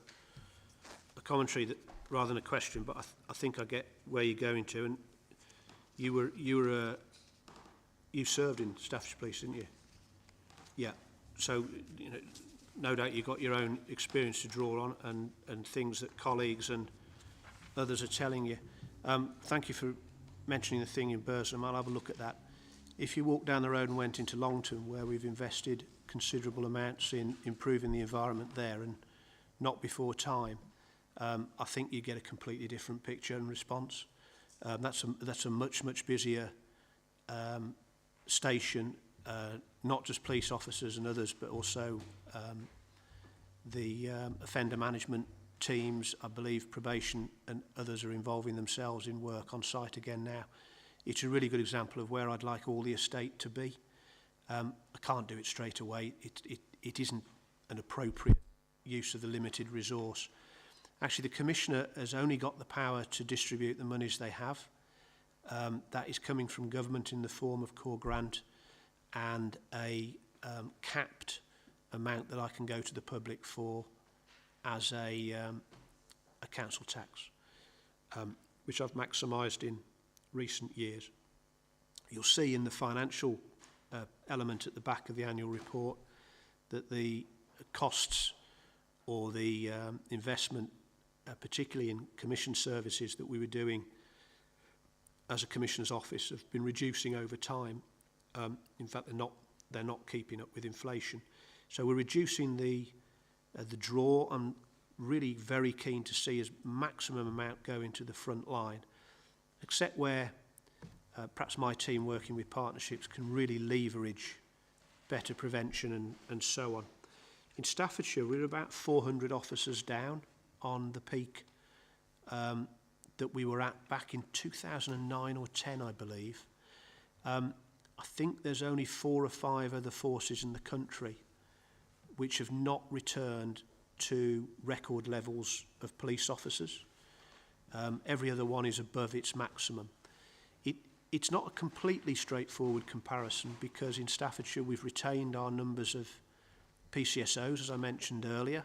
commentary rather than a question, but I think I get where you're going to. And you served in Staffordshire Police, didn't you? Yeah. So no doubt you got your own experience to draw on and things that colleagues and others are telling you. Thank you for mentioning the thing in Burslem. I'll have a look at that. If you walk down the road and went into Longton, where we've invested considerable amounts in improving the environment there and not before time, I think you get a completely different picture and response. That's a much busier station, not just police officers and others, but also the offender management teams. I believe probation and others are involving themselves in work on site again now. It's a really good example of where I'd like all the estate to be. I can't do it straight away. It isn't an appropriate use of the limited resource. Actually, the Commissioner has only got the power to distribute the monies they have. That is coming from government in the form of core grant and a capped amount that I can go to the public for as a council tax, which I've maximised in recent years. You'll see in the financial element at the back of the annual report that the costs or the investment, particularly in commission services that we were doing as a Commissioner's office, have been reducing over time. In fact, they're not keeping up with inflation. So we're reducing the draw. I'm really very keen to see as maximum amount go into the front line, except where perhaps my team working with partnerships can really leverage better prevention and so on. In Staffordshire, we're about 400 officers down on the peak that we were at back in 2009 or 10, I believe. I think there's only 4 or 5 other forces in the country which have not returned to record levels of police officers. Every other one is above its maximum. It's not a completely straightforward comparison because in Staffordshire we've retained our numbers of PCSOs, as I mentioned earlier.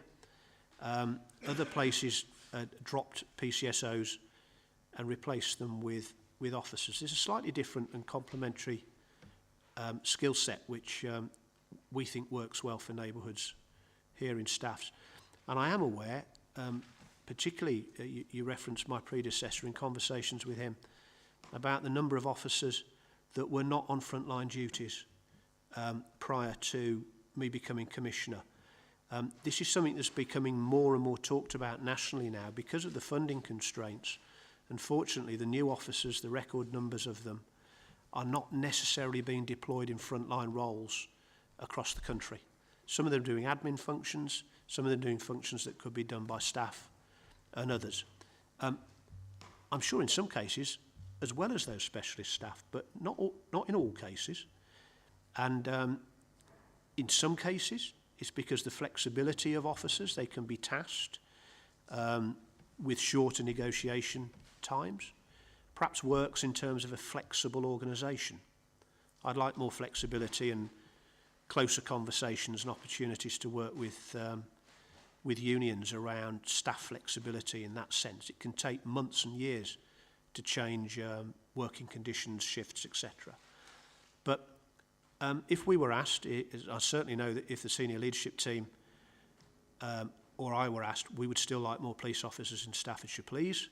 Other places dropped PCSOs and replaced them with officers. There's a slightly different and complementary skill set which we think works well for neighbourhoods here in Staffs. And I am aware, particularly you referenced my predecessor in conversations with him, about the number of officers that were not on frontline duties prior to me becoming Commissioner. This is something that's becoming more and more talked about nationally now because of the funding constraints. Unfortunately, the new officers, the record numbers of them, are not necessarily being deployed in frontline roles across the country. Some of them are doing admin functions, some of them doing functions that could be done by staff and others. I'm sure in some cases, as well as those specialist staff, but not in all cases. And in some cases, it's because the flexibility of officers, they can be tasked with shorter negotiation times, perhaps works in terms of a flexible organisation. I'd like more flexibility and closer conversations and opportunities to work with unions around staff flexibility in that sense. It can take months and years to change working conditions, shifts, etc. But if we were asked, I certainly know that if the senior leadership team or I were asked, we would still like more police officers in Staffordshire, please.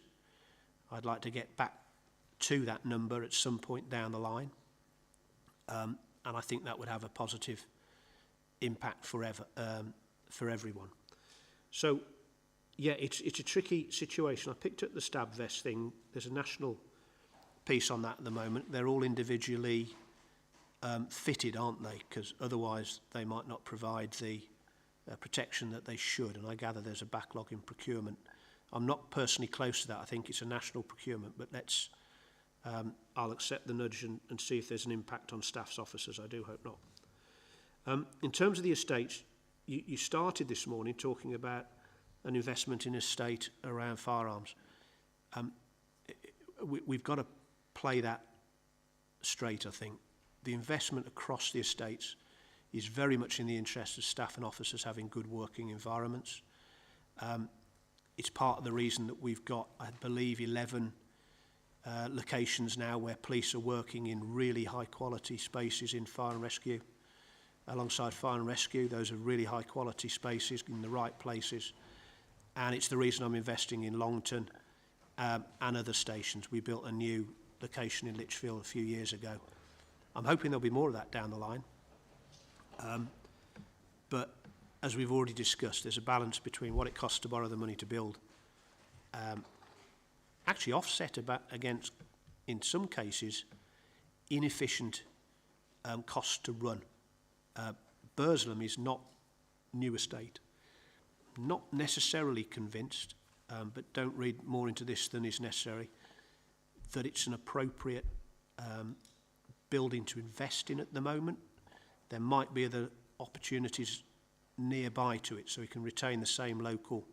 I'd like to get back to that number at some point down the line. And I think that would have a positive impact for everyone. So, yeah, it's a tricky situation. I picked up the stab vest thing. There's a national piece on that at the moment. They're all individually fitted, aren't they? Because otherwise they might not provide the protection that they should. And I gather there's a backlog in procurement. I'm not personally close to that. I think it's a national procurement, but let's I'll accept the nudge and see if there's an impact on staff's officers. I do hope not. In terms of the estates, you started this morning talking about an investment in estate around firearms. We've got to play that straight, I think. The investment across the estates is very much in the interest of staff and officers having good working environments. It's part of the reason that we've got, I believe, 11 locations now where police are working in really high quality spaces in fire and rescue. Alongside fire and rescue, those are really high quality spaces in the right places. And it's the reason I'm investing in Longton and other stations. We built a new location in Lichfield a few years ago. I'm hoping there'll be more of that down the line. But as we've already discussed, there's a balance between what it costs to borrow the money to build, actually offset against, in some cases, inefficient costs to run. Burslem is not new estate. Not necessarily convinced, but don't read more into this than is necessary, that it's an appropriate building to invest in at the moment. There might be other opportunities nearby to it so we can retain the same local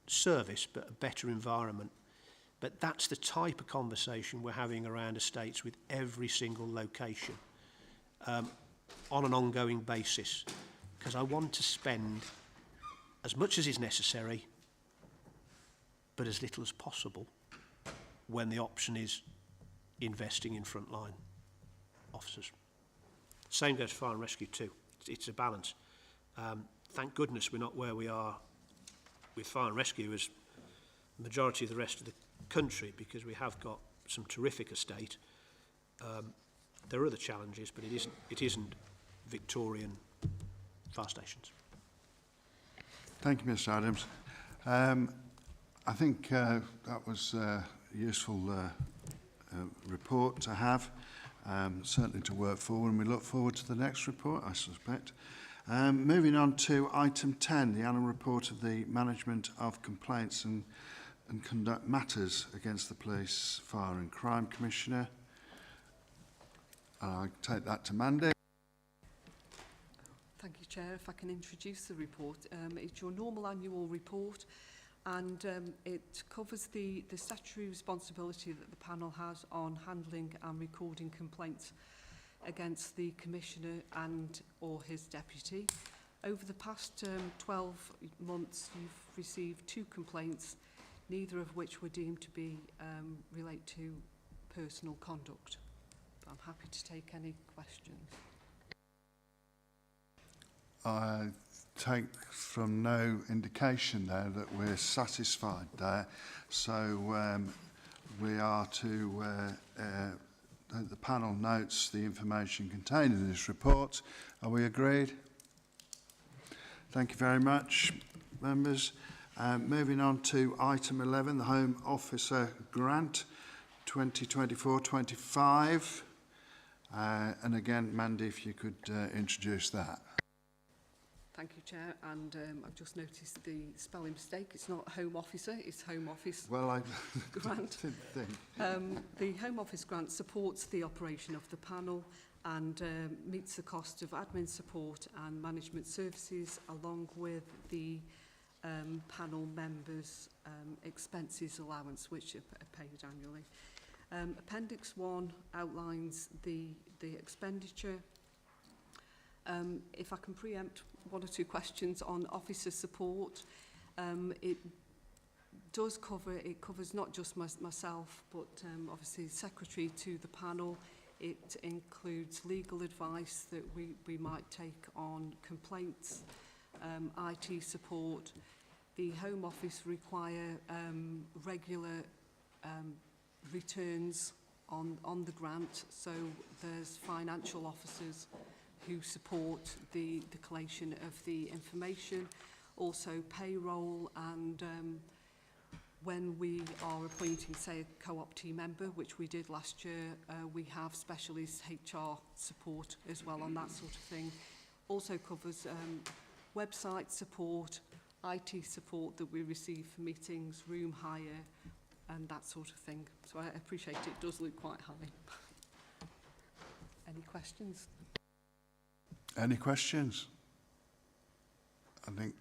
service but a better environment. But that's the type of conversation we're having around estates with every single location on an ongoing basis, because I want to spend as much as is necessary but as little as possible when the option is investing in frontline officers. Same goes for fire and rescue too. It's a balance. Thank goodness we're not where we are with fire and rescue as the majority of the rest of the country, because we have got some terrific estate. There are other challenges, but it isn't Victorian fire stations. Thank you, Mr. Adams. I think that was a useful report to have, certainly to work forward, and we look forward to the next report, I suspect. Moving on to item 10, the annual report of the management of complaints and conduct matters against the Police, Fire and Crime Commissioner. I take that to Mandy. Thank you, Chair. If I can introduce the report. It's your normal annual report, and it covers the statutory responsibility that the panel has on handling and recording complaints against the Commissioner and or his deputy. Over the past 12 months, you've received 2 complaints, neither of which were deemed to be relate to personal conduct. But I'm happy to take any questions. I take from no indication there that we're satisfied there. So we are to, the panel notes the information contained in this report. Are we agreed? Thank you very much, members. Moving on to item 11, the Home Officer Grant 2024-25. And again, Mandy, if you could introduce that. Thank you, Chair. And I've just noticed the spelling mistake. It's not Home Officer, it's Home Office Well, I Grant. didn't think. The Home Office Grant supports the operation of the panel and meets the cost of admin support and management services, along with the panel members' expenses allowance, which are paid annually. Appendix 1 outlines the expenditure. If I can preempt one or two questions on officer support, it covers not just myself, but obviously secretary to the panel. It includes legal advice that we might take on complaints, IT support. The Home Office require regular returns on the grant, so there's financial officers who support the collation of the information, also payroll, and when we are appointing, say, a co-op team member, which we did last year, we have specialist HR support as well on that sort of thing. Also covers website support, IT support that we receive for meetings, room hire, and that sort of thing. So I appreciate it does look quite high. Any questions? Any questions? I think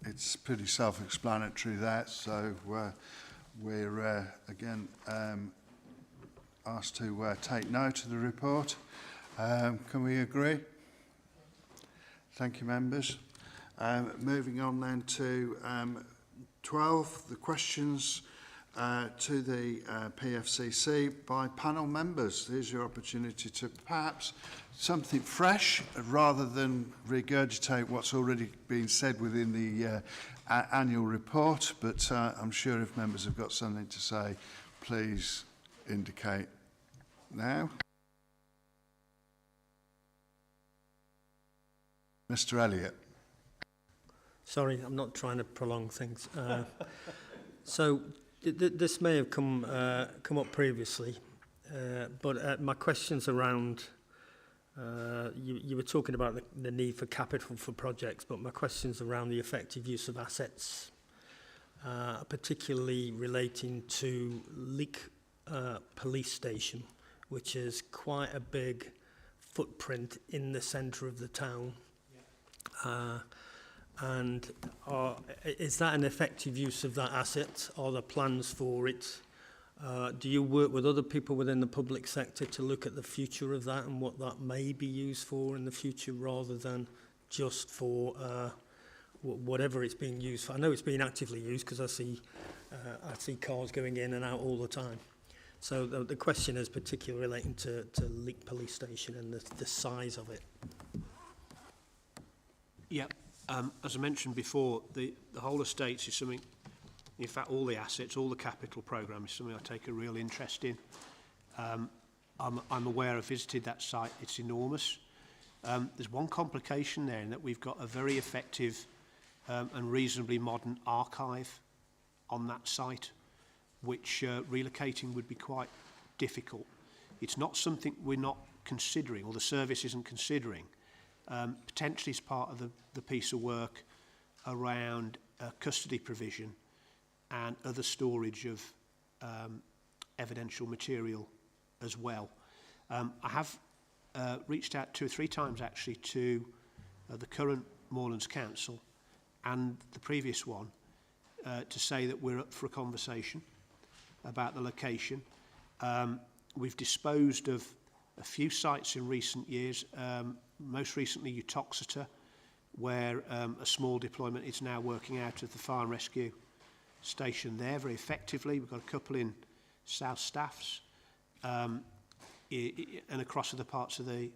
it's pretty self-explanatory there, so we're again asked to take note of the report. Can we agree? Thank you, members. Moving on then to 12, the questions to the PFCC by panel members. Here's your opportunity to perhaps something fresh rather than regurgitate what's already been said within the annual report, but I'm sure if members have got something to say, please indicate now. Mr. Elliott. Sorry, I'm not trying to prolong things. So this may have come up previously, but my question's around, you were talking about the need for capital for projects, but my question's around the effective use of assets, particularly relating to Leek police station, which is quite a big footprint in the centre of the town. And is that an effective use of that asset? Are there plans for it? Do you work with other people within the public sector to look at the future of that and what that may be used for in the future, rather than just for whatever it's being used for? I know it's being actively used because I see cars going in and out all the time. So the question is particularly relating to Leek Police Station and the size of it. Yeah. As I mentioned before, the whole estates is something, in fact all the assets, all the capital programme is something I take a real interest in. I'm aware, I've visited that site, it's enormous. There's one complication there in that we've got a very effective and reasonably modern archive on that site, which relocating would be quite difficult. It's not something we're not considering, or the service isn't considering. Potentially as part of the piece of work around custody provision and other storage of evidential material as well. I have reached out 2 or 3 times actually to the current Moorlands Council and the previous one to say that we're up for a conversation about the location. We've disposed of a few sites in recent years, most recently Utoxeter, where a small deployment is now working out of the fire and rescue station there very effectively. We've got a couple in South Staffs and across other parts of the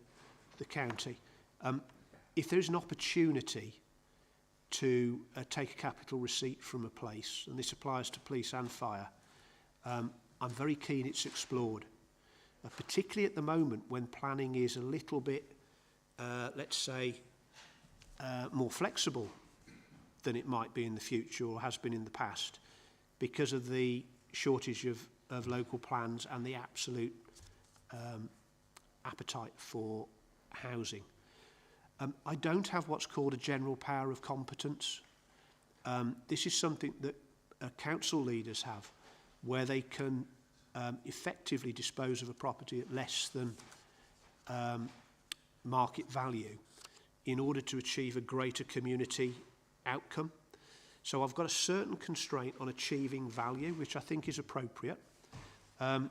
county. If there's an opportunity to take a capital receipt from a place, and this applies to police and fire, I'm very keen it's explored. Particularly at the moment when planning is a little bit, let's say, more flexible than it might be in the future or has been in the past, because of the shortage of local plans and the absolute appetite for housing. I don't have what's called a general power of competence. This is something that council leaders have, where they can effectively dispose of a property at less than market value in order to achieve a greater community outcome. So I've got a certain constraint on achieving value, which I think is appropriate.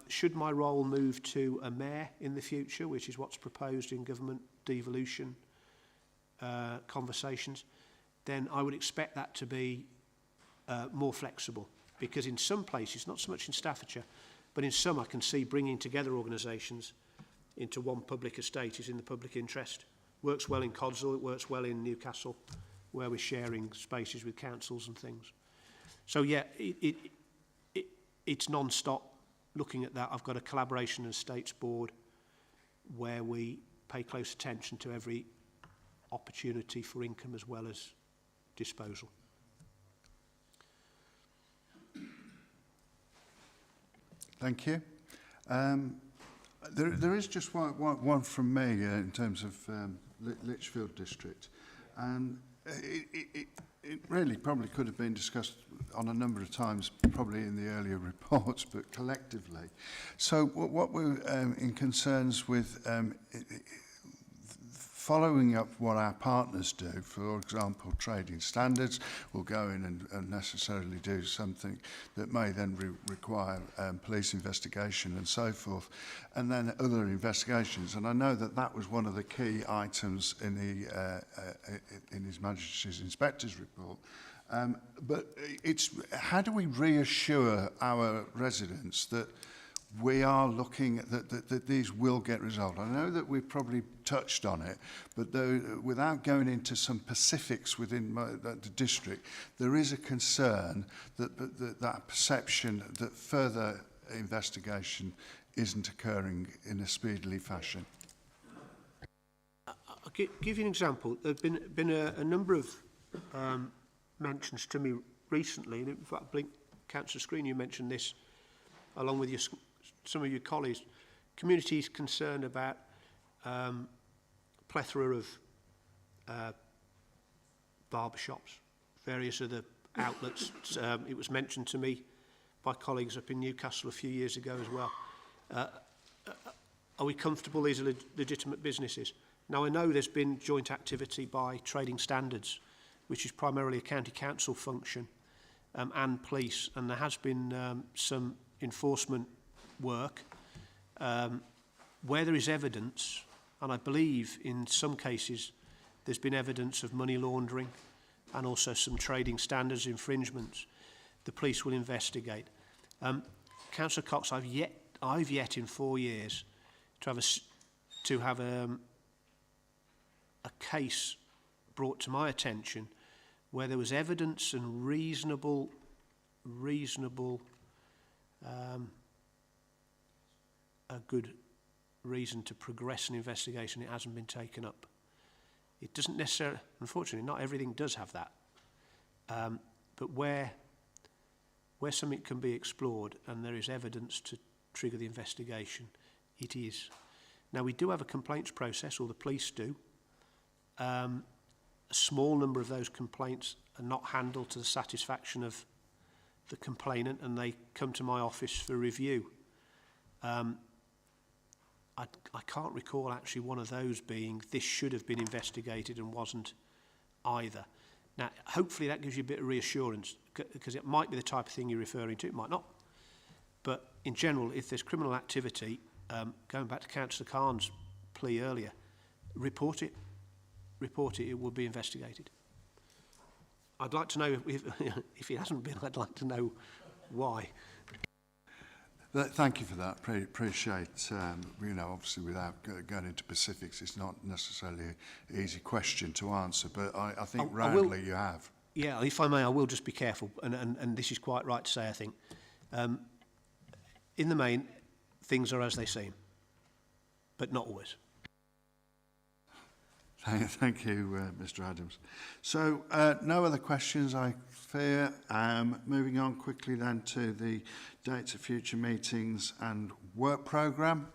Should my role move to a mayor in the future, which is what's proposed in government devolution conversations, then I would expect that to be more flexible. Because in some places, not so much in Staffordshire, but in some I can see bringing together organisations into one public estate is in the public interest. Works well in Codsall, it works well in Newcastle, where we're sharing spaces with councils and things. So yeah, it's non-stop looking at that. I've got a collaboration and estates board where we pay close attention to every opportunity for income as well as disposal. Thank you. There is just one from me in terms of Lichfield district, and it really probably could have been discussed on a number of times, probably in the earlier reports, but collectively. So what we're in concerns with following up what our partners do, for example, trading standards, will go in and necessarily do something that may then require police investigation and so forth, and then other investigations. And I know that that was one of the key items in His Majesty's Inspector's report. But it's how do we reassure our residents that we are looking at that these will get resolved? I know that we've probably touched on it, but without going into some specifics within the district, there is a concern that perception that further investigation isn't occurring in a speedily fashion. I'll give you an example. There have been a number of mentions to me recently, and in fact, Councillor Screen, you mentioned this along with some of your colleagues. Communities concerned about plethora of barbershops, various other outlets. It was mentioned to me by colleagues up in Newcastle a few years ago as well. Are we comfortable these are legitimate businesses? Now, I know there's been joint activity by Trading Standards, which is primarily a county council function, and police, and there has been some enforcement work where there is evidence, and I believe in some cases there's been evidence of money laundering and also some trading standards infringements. The police will investigate. Councillor Cox, I've yet in 4 years to have a case brought to my attention where there was evidence and reasonable a good reason to progress an investigation. It hasn't been taken up. It doesn't necessarily, unfortunately, not everything does have that. But where something can be explored and there is evidence to trigger the investigation, it is. Now, we do have a complaints process, or the police do. A small number of those complaints are not handled to the satisfaction of the complainant, and they come to my office for review. I can't recall actually one of those being this should have been investigated and wasn't either. Now, hopefully that gives you a bit of reassurance, because it might be the type of thing you're referring to, it might not. But in general, if there's criminal activity, going back to Councillor Khan's plea earlier, report it, it will be investigated. I'd like to know if it hasn't been, I'd like to know why. Thank you for that. Appreciate, obviously without going into specifics, it's not necessarily an easy question to answer, but I think roundly you have. Yeah, if I may, I will just be careful, and this is quite right to say, I think. In the main, things are as they seem, but not always. Thank you, Mr. Adams. So, no other questions, I fear. Moving on quickly then to the dates of future meetings and work programme.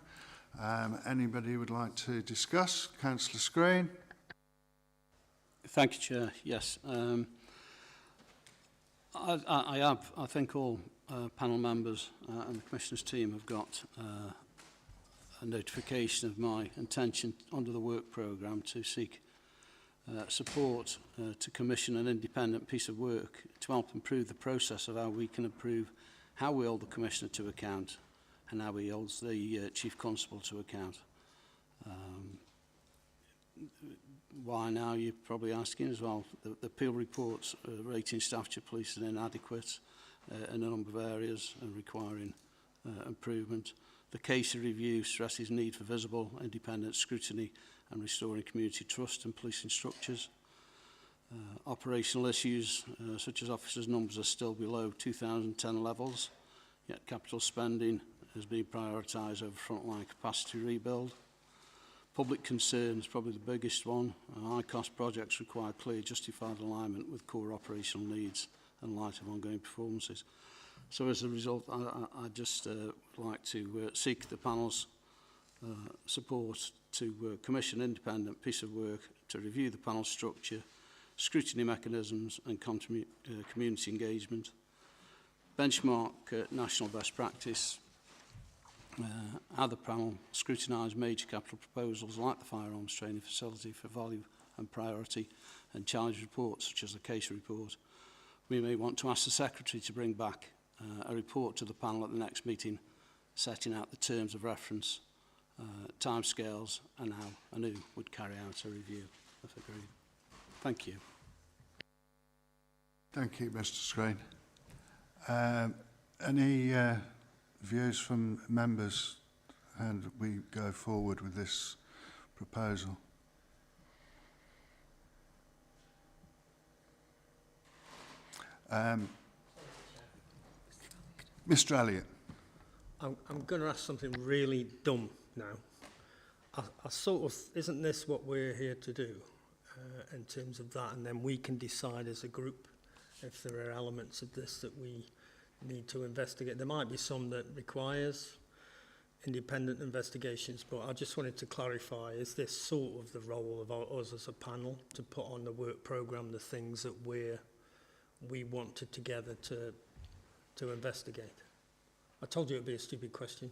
Anybody would like to discuss? Councillor Screen. Thank you, Chair. Yes. I think all panel members and the Commissioner's team have got a notification of my intention under the work programme to seek support to commission an independent piece of work to help improve the process of how we can improve how we hold the Commissioner to account and how he holds the Chief Constable to account. Why now, you're probably asking as well. The appeal reports rating Staffordshire Police as inadequate in a number of areas and requiring improvement. The case review stresses need for visible, independent scrutiny and restoring community trust in policing structures. Operational issues such as officers' numbers are still below 2010 levels, yet capital spending has been prioritised over frontline capacity rebuild. Public concerns, probably the biggest one. High-cost projects require clear, justified alignment with core operational needs and light of ongoing performances. So as a result, I'd just like to seek the panel's support to commission an independent piece of work to review the panel structure, scrutiny mechanisms and community engagement, benchmark national best practice, how the panel scrutinise major capital proposals like the firearms training facility for value and priority and challenge reports such as the case report. We may want to ask the Secretary to bring back a report to the panel at the next meeting setting out the terms of reference, timescales and how and who would carry out a review, if agreed. Thank you. Thank you, Mr. Screen. Any views from members and we go forward with this proposal? Mr. Elliott. I'm going to ask something really dumb now. I sort of, isn't this what we're here to do in terms of that? And then we can decide as a group if there are elements of this that we need to investigate. There might be some that requires independent investigations, but I just wanted to clarify, is this sort of the role of us as a panel to put on the work programme the things that we wanted together to investigate? I told you it would be a stupid question.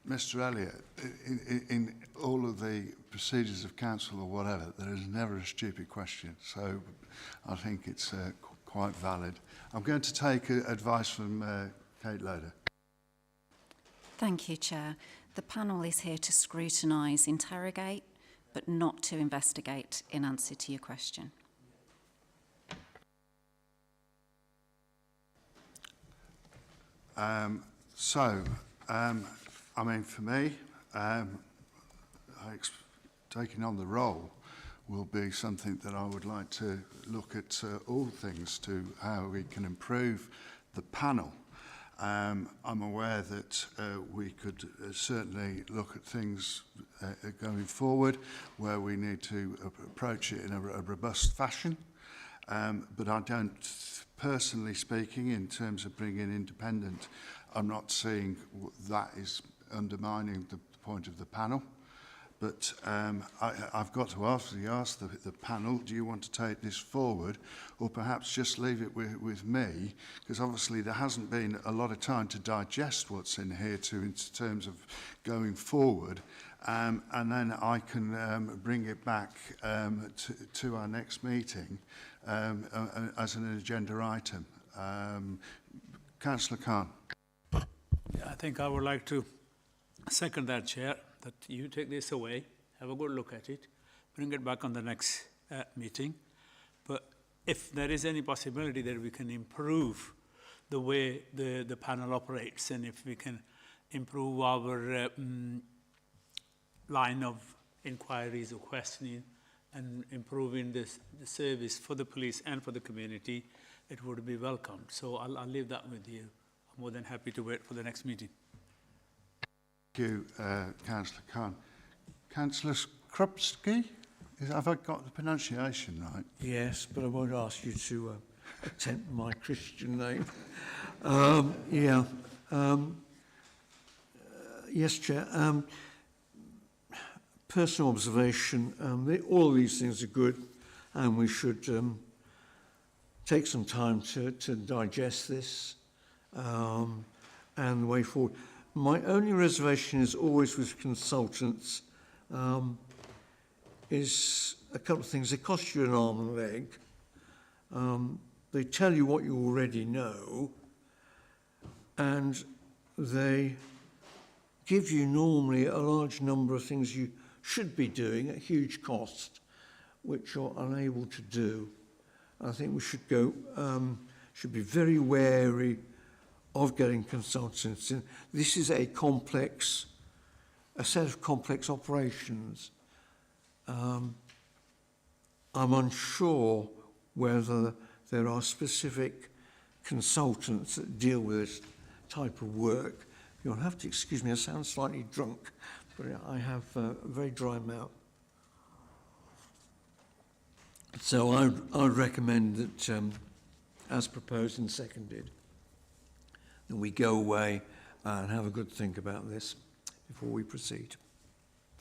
Mr. Elliott, in all of the procedures of council or whatever, there is never a stupid question, so I think it's quite valid. I'm going to take advice from Kate Loader. Thank you, Chair. The panel is here to scrutinise, interrogate, but not to investigate in answer to your question. I mean, for me, taking on the role will be something that I would like to look at all things to how we can improve the panel. I'm aware that we could certainly look at things going forward where we need to approach it in a robust fashion, but I don't, personally speaking, in terms of bringing independent, I'm not seeing that is undermining the point of the panel. But I've got to ask the panel, do you want to take this forward or perhaps just leave it with me? Because obviously there hasn't been a lot of time to digest what's in here in terms of going forward. And then I can bring it back to our next meeting as an agenda item. Councillor Khan. I think I would like to second that, Chair, that you take this away, have a good look at it, bring it back on the next meeting. But if there is any possibility that we can improve the way the panel operates, and if we can improve our line of inquiries or questioning and improving the service for the police and for the community, it would be welcomed. So I'll leave that with you. I'm more than happy to wait for the next meeting. Thank you, Councillor Khan. Councillor Skrupski, have I got the pronunciation right? Yes, but I won't ask you to attempt my Christian name. Yes, Chair. Personal observation, all of these things are good and we should take some time to digest this and the way forward. My only reservation is always with consultants is a couple of things. They cost you an arm and a leg. They tell you what you already know, and they give you normally a large number of things you should be doing at huge cost, which you're unable to do. I think we should should be very wary of getting consultants in. This is a set of complex operations. I'm unsure whether there are specific consultants that deal with this type of work. You'll have to excuse me, I sound slightly drunk, but I have a very dry mouth. So I would recommend that, as proposed and seconded, that we go away and have a good think about this before we proceed.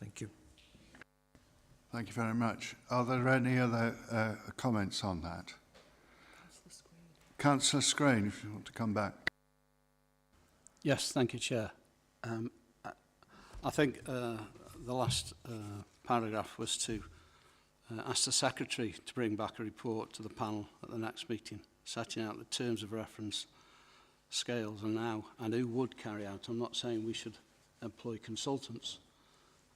Thank you. Thank you very much. Are there any other comments on that? Councillor Screen, if you want to come back. Yes, thank you, Chair. I think the last paragraph was to ask the Secretary to bring back a report to the panel at the next meeting, setting out the terms of reference, scales and who would carry out. I'm not saying we should employ consultants.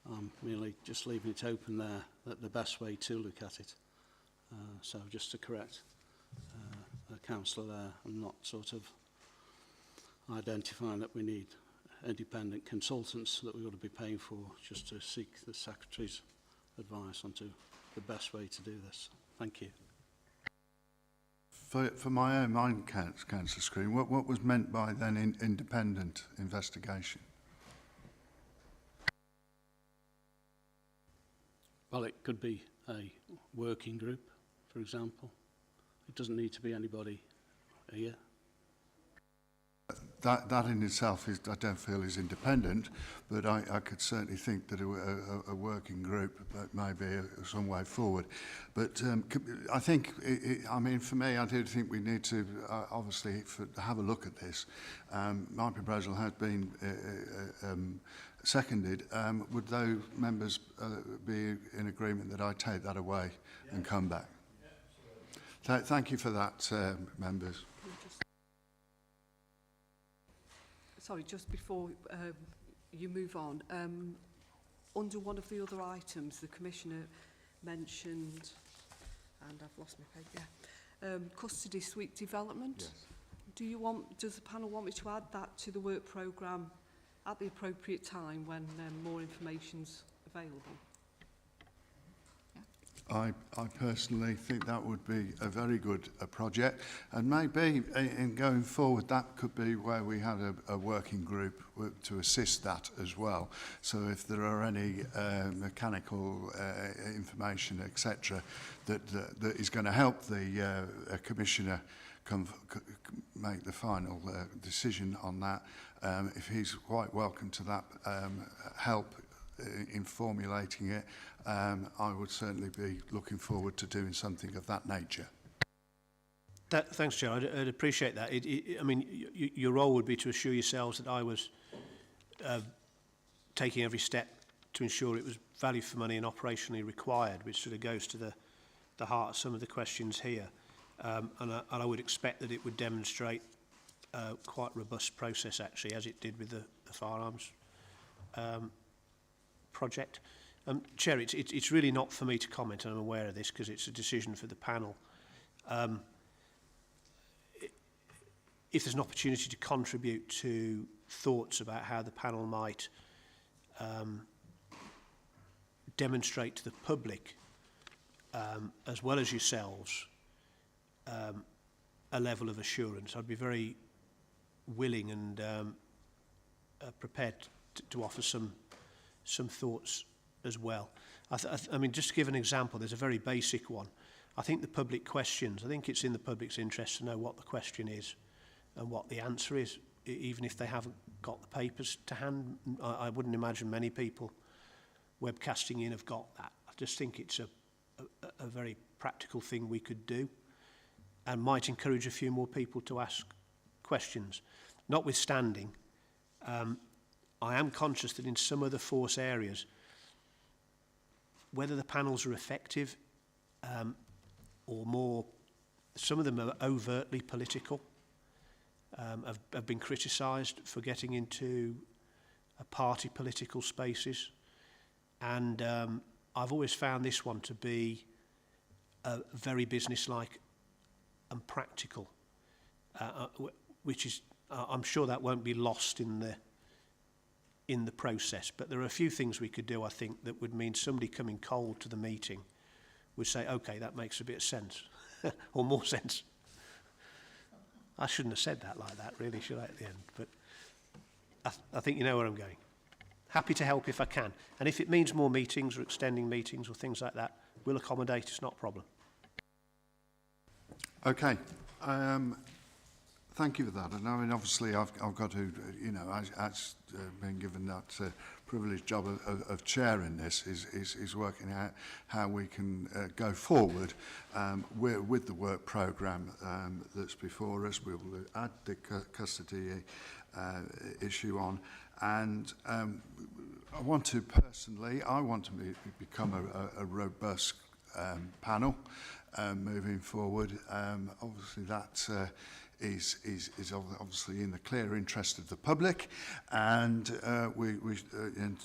I'm merely just leaving it open there, that the best way to look at it. So just to correct the councillor there, I'm not sort of identifying that we need independent consultants that we ought to be paying for, just to seek the Secretary's advice on to the best way to do this. Thank you. For my own mind, Councillor Screen, what was meant by then independent investigation? Well, it could be a working group, for example. It doesn't need to be anybody here. That in itself is, I don't feel, is independent, but I could certainly think that a working group may be some way forward. But I think, I mean, for me, I do think we need to obviously have a look at this. My proposal has been seconded. Would those members be in agreement that I take that away and come back? Thank you for that, members. Sorry, just before you move on, under one of the other items, the Commissioner mentioned, and I've lost my paper, custody suite development. Yes. Does the panel want me to add that to the work programme at the appropriate time when more information's available? I personally think that would be a very good project, and maybe in going forward that could be where we had a working group to assist that as well. So if there are any mechanical information, etc., that is going to help the Commissioner make the final decision on that, if he's quite welcome to that help in formulating it, I would certainly be looking forward to doing something of that nature. Thanks, Chair. I'd appreciate that. I mean, your role would be to assure yourselves that I was taking every step to ensure it was value for money and operationally required, which sort of goes to the heart of some of the questions here. And I would expect that it would demonstrate quite a robust process, actually, as it did with the firearms project. Chair, it's really not for me to comment, and I'm aware of this because it's a decision for the panel. If there's an opportunity to contribute to thoughts about how the panel might demonstrate to the public, as well as yourselves, a level of assurance, I'd be very willing and prepared to offer some thoughts as well. I mean, just to give an example, there's a very basic one. I think the public questions, I think it's in the public's interest to know what the question is and what the answer is, even if they haven't got the papers to hand. I wouldn't imagine many people webcasting in have got that. I just think it's a very practical thing we could do and might encourage a few more people to ask questions. Notwithstanding, I am conscious that in some of the force areas, whether the panels are effective or more, some of them are overtly political, have been criticised for getting into party political spaces. And I've always found this one to be very businesslike and practical, which is, I'm sure that won't be lost in the process. But there are a few things we could do, I think, that would mean somebody coming cold to the meeting would say, okay, that makes a bit of sense, or more sense. I shouldn't have said that like that, really, should I, at the end? But I think you know where I'm going. Happy to help if I can. And if it means more meetings or extending meetings or things like that, we'll accommodate. It's not a problem. Okay. Thank you for that. And I mean, obviously, I've got to, you know, I've been given that privileged job of chairing this, is working out how we can go forward with the work programme that's before us. We will add the custody issue on. And I want to personally, become a robust panel moving forward. Obviously, that is obviously in the clear interest of the public, and we've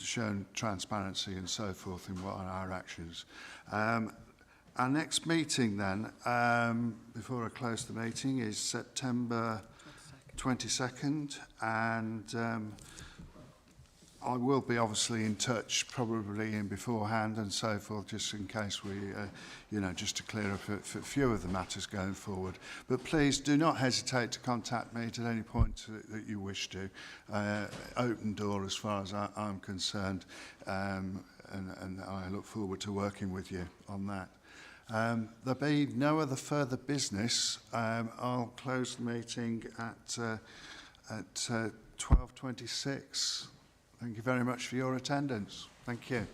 shown transparency and so forth in what are our actions. Our next meeting then, before I close the meeting, is September 22nd, and I will be obviously in touch probably in beforehand and so forth, just in case we, you know, just to clear up a few of the matters going forward. But please do not hesitate to contact me at any point that you wish to. Open door as far as I'm concerned, and I look forward to working with you on that. There be no other further business. I'll close the meeting at 12:26. Thank you very much for your attendance. Thank you.